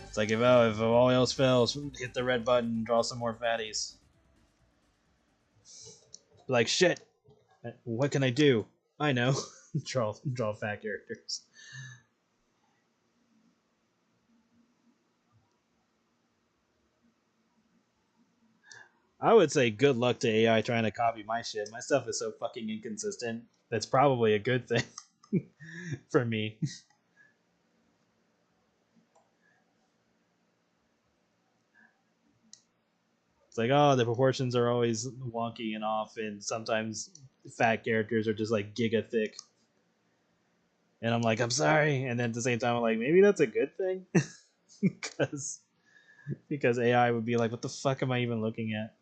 Speaker 1: It's like if all else fails, hit the red button, draw some more fatties. Like shit, what can I do? I know, draw fat characters. I would say good luck to AI trying to copy my shit. My stuff is so fucking inconsistent. That's probably a good thing for me. It's like, oh, the proportions are always wonky and off, and sometimes fat characters are just like giga thick. And I'm like, I'm sorry. And then at the same time, I'm like, maybe that's a good thing, because AI would be like, what the fuck am I even looking at?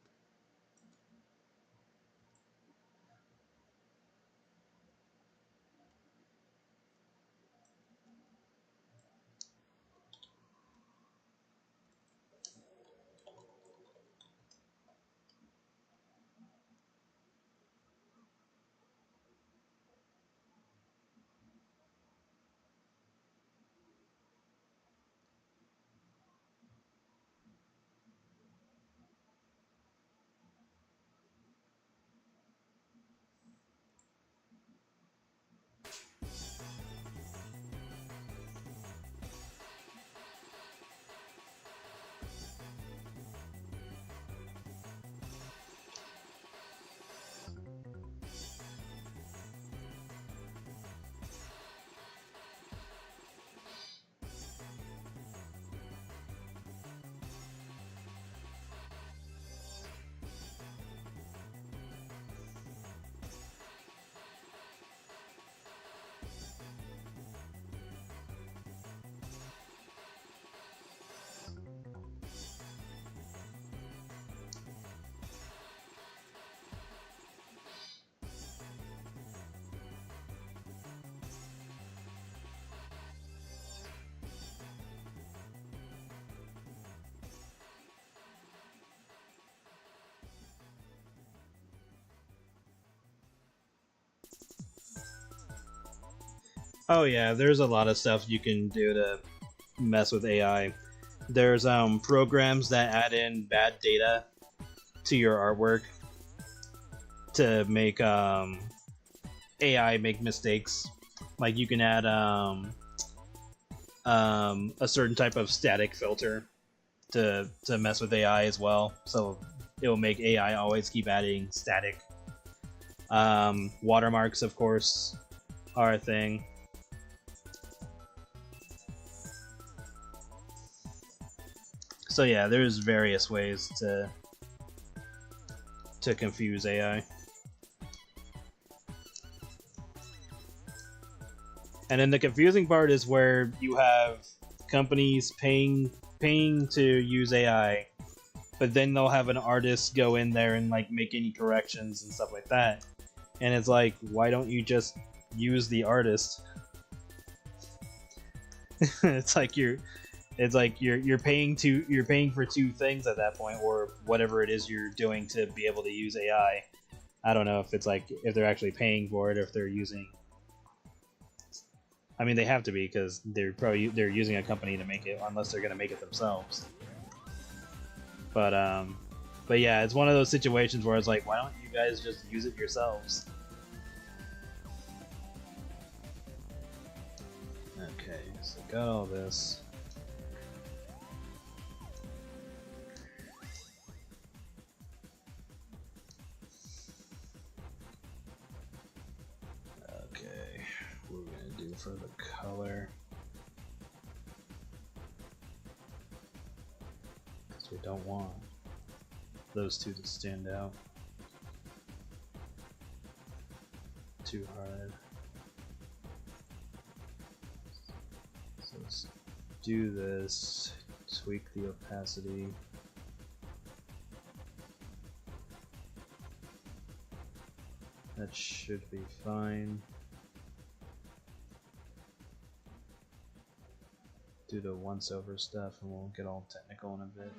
Speaker 1: Oh yeah, there's a lot of stuff you can do to mess with AI. There's programs that add in bad data to your artwork to make AI make mistakes. Like you can add a certain type of static filter to mess with AI as well. So it will make AI always keep adding static. Watermarks, of course, are a thing. So yeah, there's various ways to confuse AI. And then the confusing part is where you have companies paying to use AI, but then they'll have an artist go in there and like make any corrections and stuff like that. And it's like, why don't you just use the artist? It's like you're paying for two things at that point, or whatever it is you're doing to be able to use AI. I don't know if it's like if they're actually paying for it, or if they're using. I mean, they have to be because they're using a company to make it, unless they're gonna make it themselves. But But yeah, it's one of those situations where it's like, why don't you guys just use it yourselves? Okay, so got all this. Okay, what we're gonna do for the color. Because we don't want those two to stand out too hard. So let's do this, tweak the opacity. That should be fine. Do the once over stuff and we'll get all technical in a bit.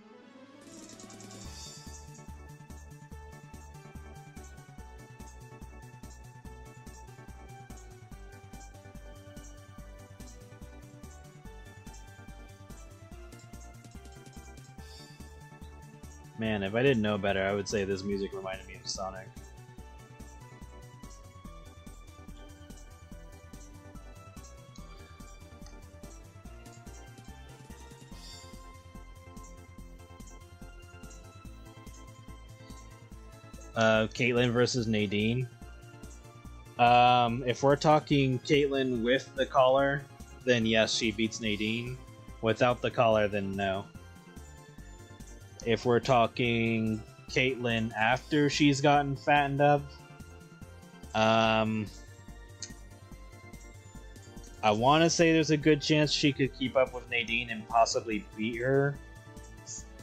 Speaker 1: Man, if I didn't know better, I would say this music reminded me of Sonic. Caitlyn versus Nadine. If we're talking Caitlyn with the collar, then yes, she beats Nadine. Without the collar, then no. If we're talking Caitlyn after she's gotten fattened up, I want to say there's a good chance she could keep up with Nadine and possibly beat her.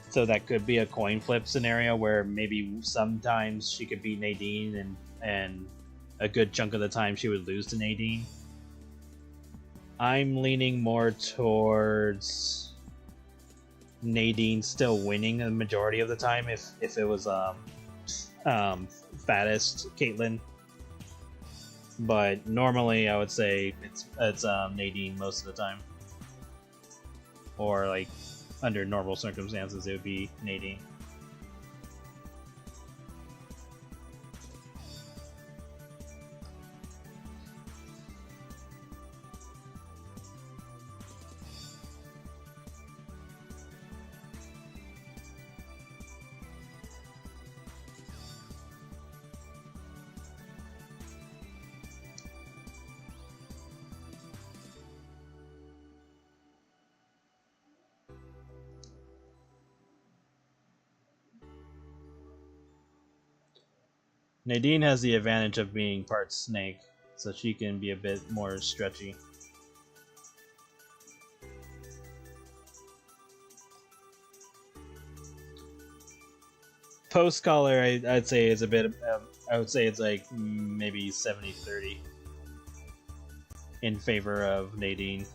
Speaker 1: So that could be a coin flip scenario where maybe sometimes she could beat Nadine and a good chunk of the time she would lose to Nadine. I'm leaning more towards Nadine still winning the majority of the time if it was fattest Caitlyn. But normally I would say it's Nadine most of the time. Or like under normal circumstances it would be Nadine. Nadine has the advantage of being part snake, so she can be a bit more stretchy. Post collar, I'd say is a bit. I would say it's like maybe 70-30 in favor of Nadine.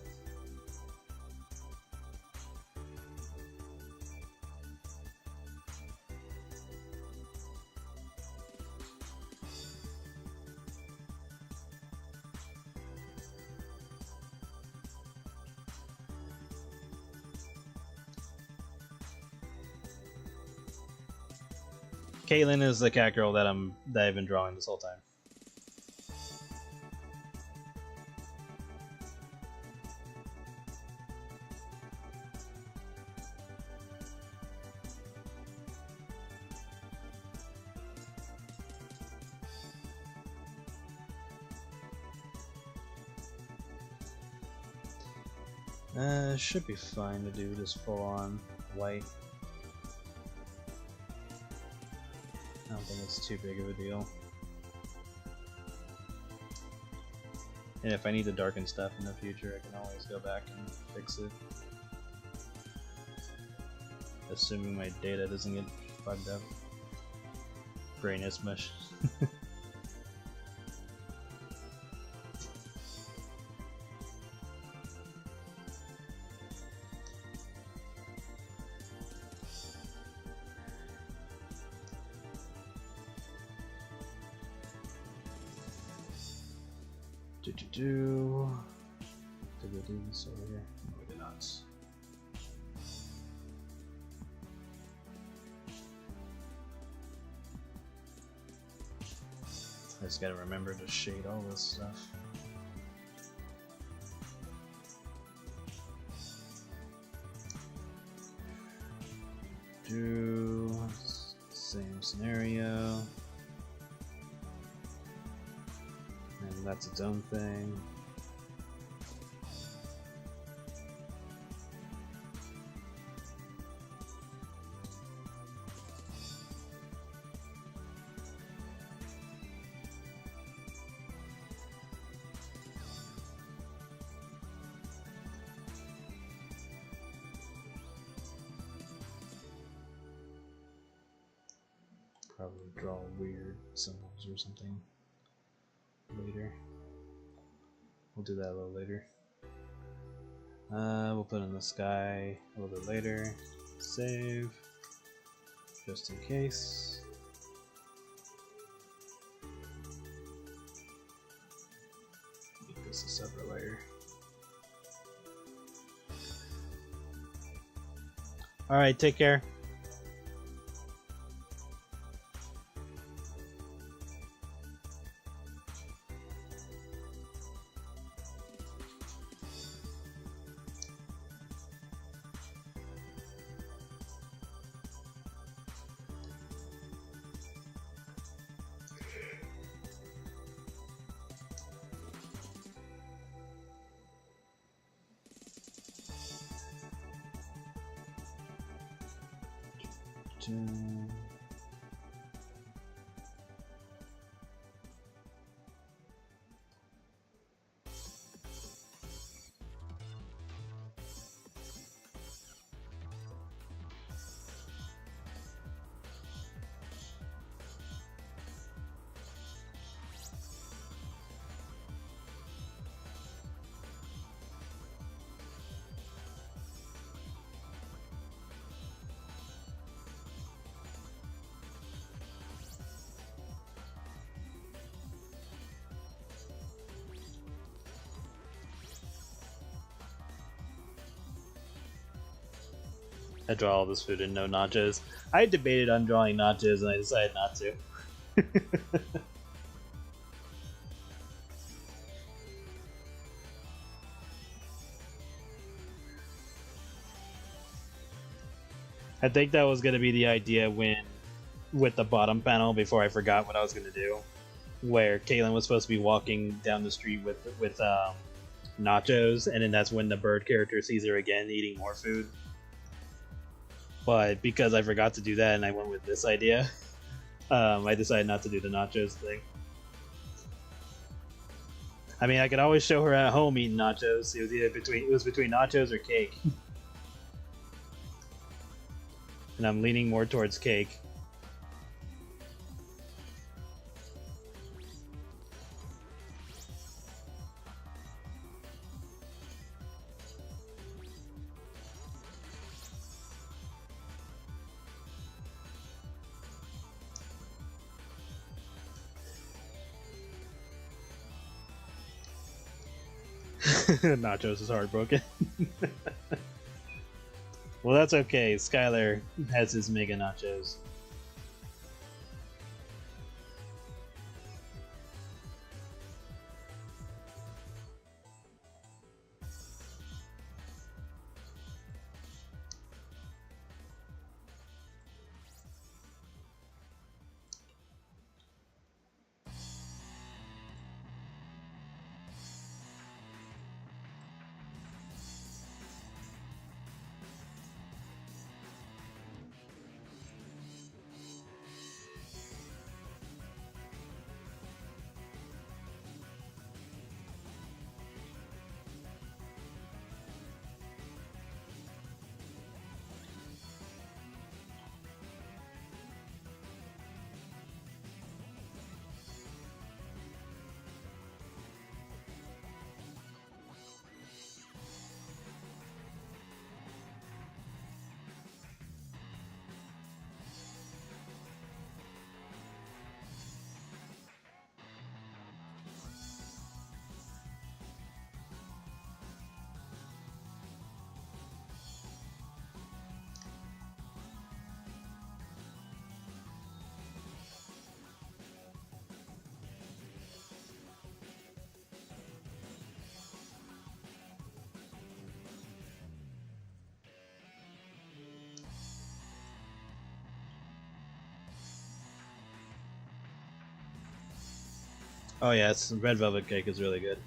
Speaker 1: Caitlyn is the cat girl that I've been drawing this whole time. Should be fine to do this full on white. I don't think it's too big of a deal. And if I need to darken stuff in the future, I can always go back and fix it. Assuming my data doesn't get bugged up. Brain is mush. Did we do this over here? No, we did not. I just gotta remember to shade all this stuff. Do same scenario. And that's its own thing. Probably draw weird symbols or something later. We'll do that a little later. We'll put in the sky a little bit later. Save, just in case. Make this a separate layer. Alright, take care. I draw all this food and no nachos. I debated on drawing nachos and I decided not to. I think that was going to be the idea with the bottom panel before I forgot what I was going to do. Where Caitlin was supposed to be walking down the street with nachos, and then that's when the bird character sees her again eating more food. But because I forgot to do that and I went with this idea, I decided not to do the nachos thing. I mean, I could always show her at home eating nachos. It was between nachos or cake. And I'm leaning more towards cake. Nachos is heartbroken. Well, that's okay. Skylar has his mega nachos. Oh yeah, it's red velvet cake is really good.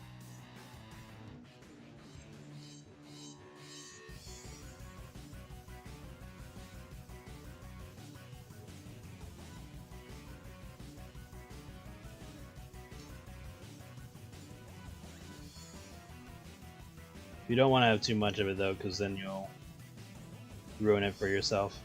Speaker 1: You don't want to have too much of it though, because then you'll ruin it for yourself.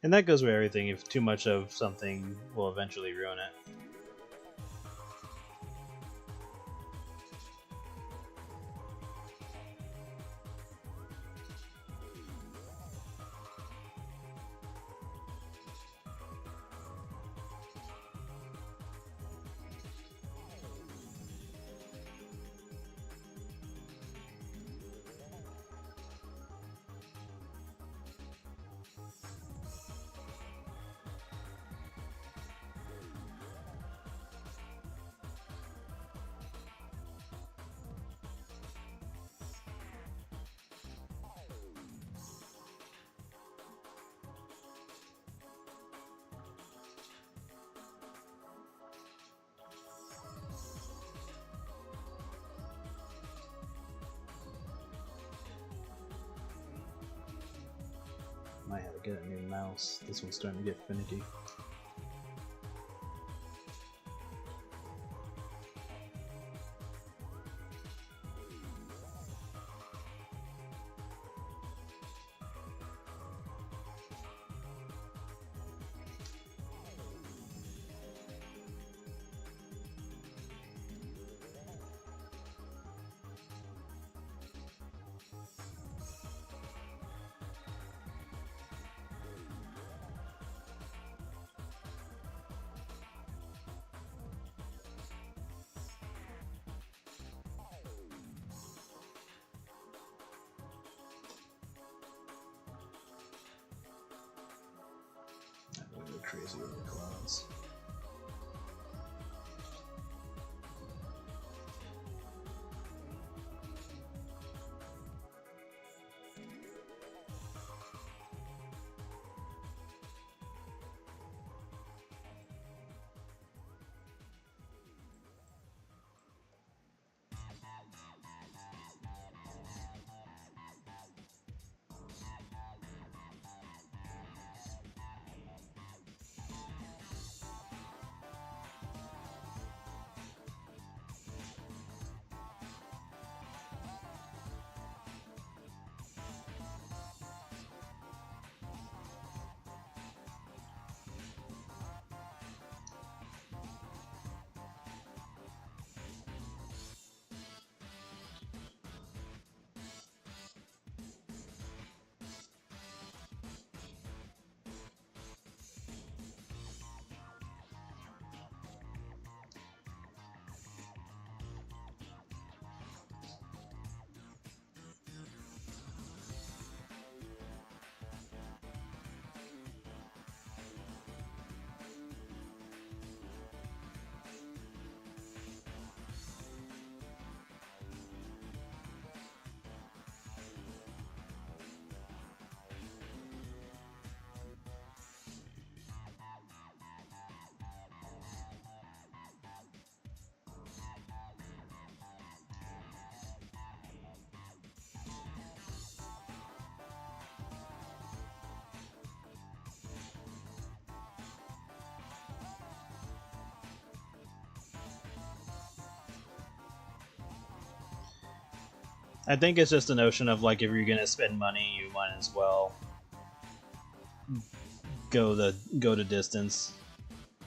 Speaker 1: And that goes with everything. If too much of something will eventually ruin it. Might have to get a new mouse. This one's starting to get finicky. Crazy over the clouds. I think it's just a notion of like if you're gonna spend money, you might as well go the distance.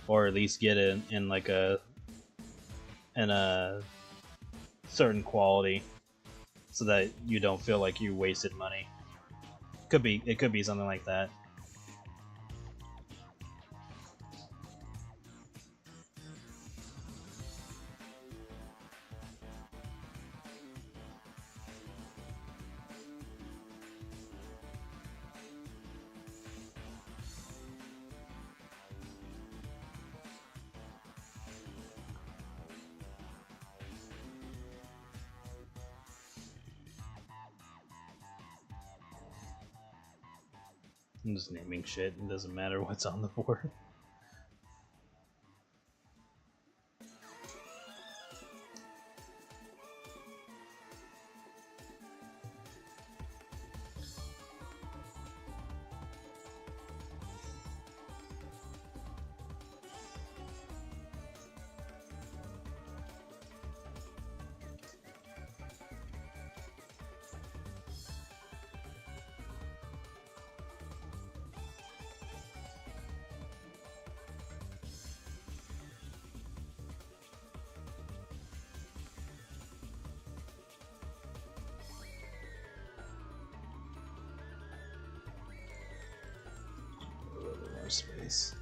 Speaker 1: or at least get it in like a certain quality, so that you don't feel like you wasted money. It could be something like that. I'm just naming shit. It doesn't matter what's on the board. Space.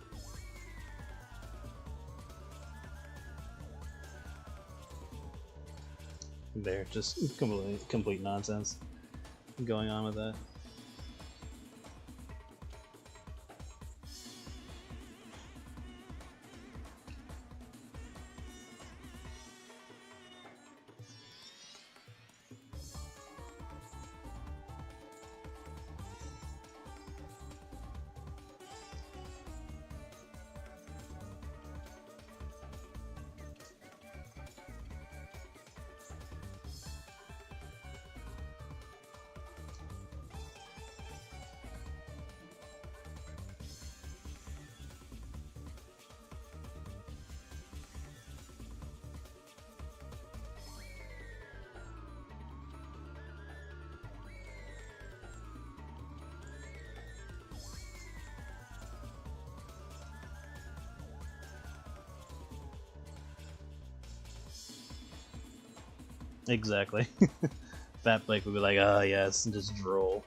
Speaker 1: There, just complete nonsense going on with that. Exactly. Fat Blake would be like, "Ah, yes," and just drool.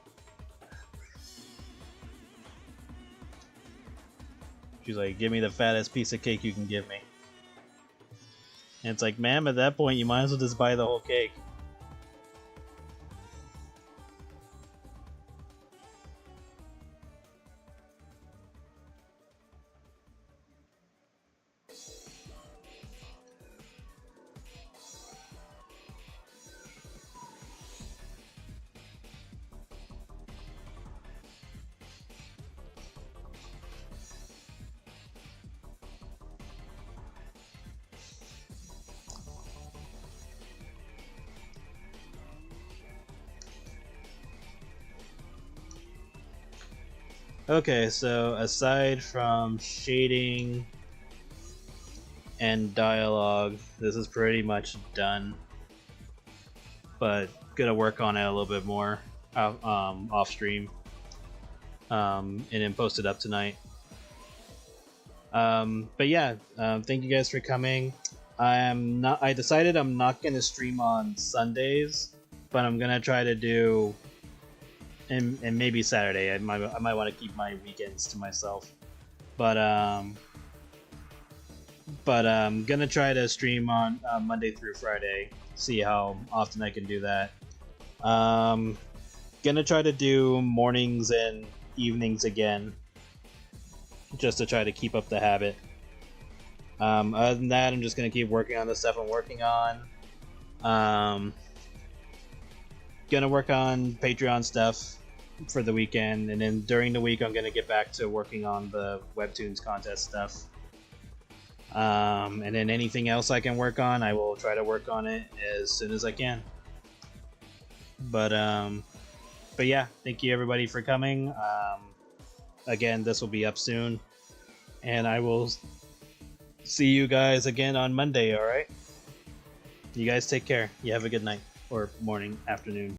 Speaker 1: She's like, "Give me the fattest piece of cake you can give me." And it's like, ma'am, at that point, you might as well just buy the whole cake. Okay, so aside from shading and dialogue, this is pretty much done. But gonna work on it a little bit more off stream, and then post it up tonight. But yeah, thank you guys for coming. I decided I'm not gonna stream on Sundays, but I'm gonna try to do. And maybe Saturday. I might want to keep my weekends to myself, but I'm gonna try to stream on Monday through Friday. See how often I can do that. Gonna try to do mornings and evenings again, just to try to keep up the habit. Other than that, I'm just gonna keep working on the stuff I'm working on. Gonna work on Patreon stuff for the weekend, and then during the week I'm gonna get back to working on the Webtoons contest stuff. And then anything else I can work on, I will try to work on it as soon as I can. But yeah, thank you everybody for coming. Again, this will be up soon, and I will see you guys again on Monday. All right, you guys take care. You have a good night or morning, afternoon.